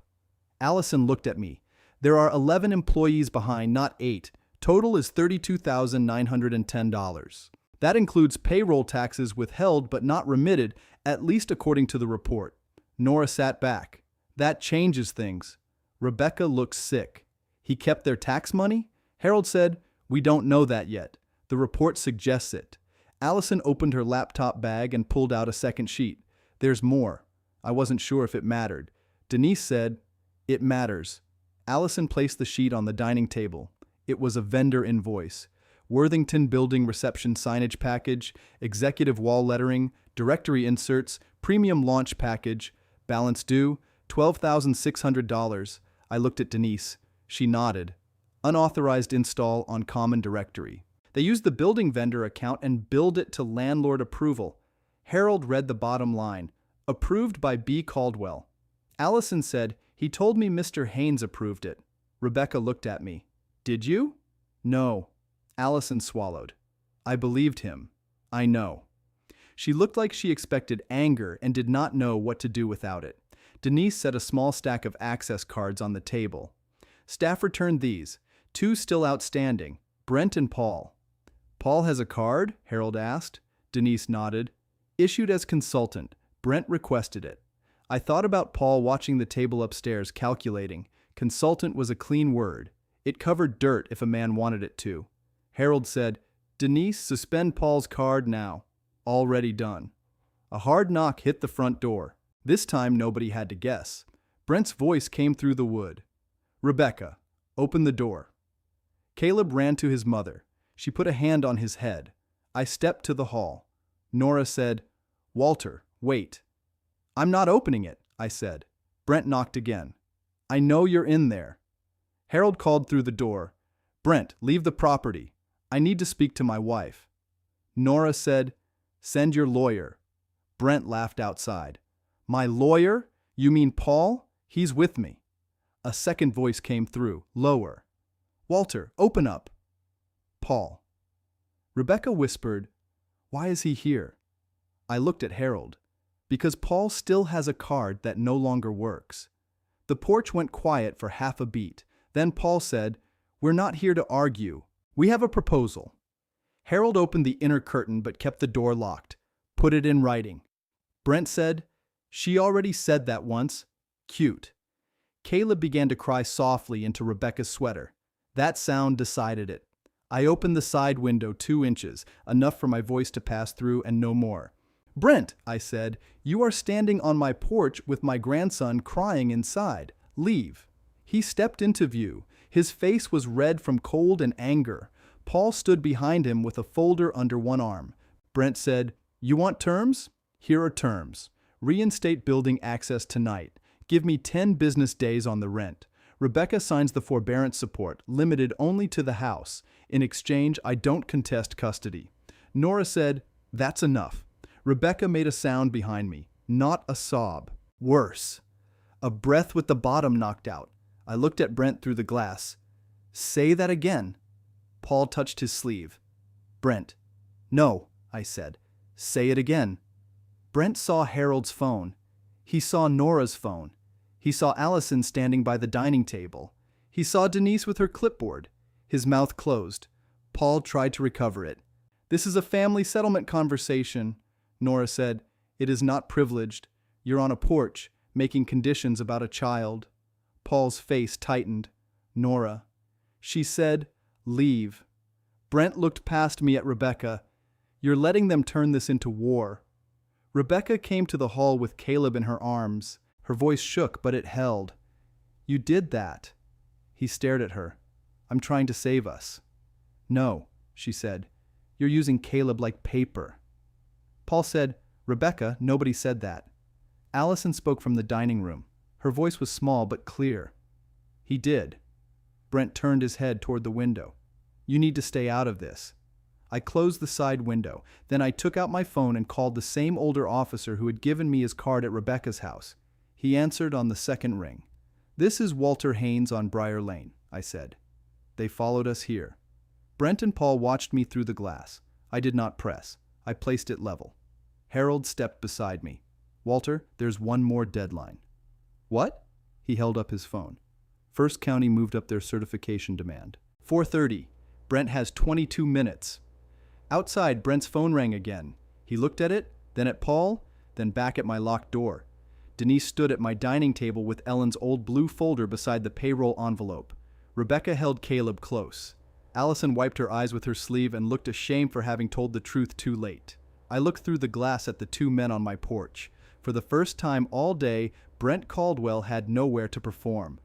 Allison looked at me. There are 11 employees behind, not 8. Total is $32,910. That includes payroll taxes withheld but not remitted, at least according to the report. Nora sat back. That changes things. Rebecca looked sick. He kept their tax money? Harold said, we don't know that yet. The report suggests it. Allison opened her laptop bag and pulled out a second sheet. There's more. I wasn't sure if it mattered. Denise said, it matters. Allison placed the sheet on the dining table. It was a vendor invoice. Worthington Building reception signage package, executive wall lettering, directory inserts, premium launch package, balance due, $12,600. I looked at Denise. She nodded. Unauthorized install on common directory. They used the building vendor account and billed it to landlord approval. Harold read the bottom line. Approved by B. Caldwell. Allison said, he told me Mr. Haynes approved it. Rebecca looked at me. Did you? No. Allison swallowed. I believed him. I know. She looked like she expected anger and did not know what to do without it. Denise set a small stack of access cards on the table. Staff returned these. 2 still outstanding. Brent and Paul. Paul has a card? Harold asked. Denise nodded. Issued as consultant. Brent requested it. I thought about Paul watching the table upstairs, calculating. Consultant was a clean word. It covered dirt if a man wanted it to. Harold said, Denise, suspend Paul's card now. Already done. A hard knock hit the front door. This time nobody had to guess. Brent's voice came through the wood. Rebecca, open the door. Caleb ran to his mother. She put a hand on his head. I stepped to the hall. Nora said, Walter, wait. I'm not opening it, I said. Brent knocked again. I know you're in there. Harold called through the door. Brent, leave the property. I need to speak to my wife. Nora said, send your lawyer. Brent laughed outside. My lawyer? You mean Paul? He's with me. A second voice came through, lower. Walter, open up. Paul. Rebecca whispered, why is he here? I looked at Harold. Because Paul still has a card that no longer works. The porch went quiet for half a beat. Then Paul said, we're not here to argue. We have a proposal. Harold opened the inner curtain but kept the door locked. Put it in writing. Brent said, she already said that once. Cute. Caleb began to cry softly into Rebecca's sweater. That sound decided it. I opened the side window 2 inches, enough for my voice to pass through and no more. Brent, I said, you are standing on my porch with my grandson crying inside. Leave. He stepped into view. His face was red from cold and anger. Paul stood behind him with a folder under one arm. Brent said, you want terms? Here are terms. Reinstate building access tonight. Give me 10 business days on the rent. Rebecca signs the forbearance support, limited only to the house. In exchange, I don't contest custody. Nora said, that's enough. Rebecca made a sound behind me, not a sob. Worse. A breath with the bottom knocked out. I looked at Brent through the glass. Say that again. Paul touched his sleeve. Brent. No, I said. Say it again. Brent saw Harold's phone. He saw Nora's phone. He saw Allison standing by the dining table. He saw Denise with her clipboard. His mouth closed. Paul tried to recover it. This is a family settlement conversation. Nora said, it is not privileged. You're on a porch, making conditions about a child. Paul's face tightened. Nora. She said, leave. Brent looked past me at Rebecca. You're letting them turn this into war. Rebecca came to the hall with Caleb in her arms. Her voice shook, but it held. You did that. He stared at her. I'm trying to save us. No, she said. You're using Caleb like paper. Paul said, Rebecca, nobody said that. Allison spoke from the dining room. Her voice was small but clear. He did. Brent turned his head toward the window. You need to stay out of this. I closed the side window. Then I took out my phone and called the same older officer who had given me his card at Rebecca's house. He answered on the second ring. "This is Walter Haynes on Briar Lane," I said. They followed us here. Brent and Paul watched me through the glass. I did not press. I placed it level. Harold stepped beside me. "Walter, there's one more deadline." "What?" He held up his phone. First County moved up their certification demand. 4:30. Brent has 22 minutes. Outside, Brent's phone rang again. He looked at it, then at Paul, then back at my locked door. Denise stood at my dining table with Ellen's old blue folder beside the payroll envelope. Rebecca held Caleb close. Allison wiped her eyes with her sleeve and looked ashamed for having told the truth too late. I looked through the glass at the two men on my porch. For the first time all day, Brent Caldwell had nowhere to perform.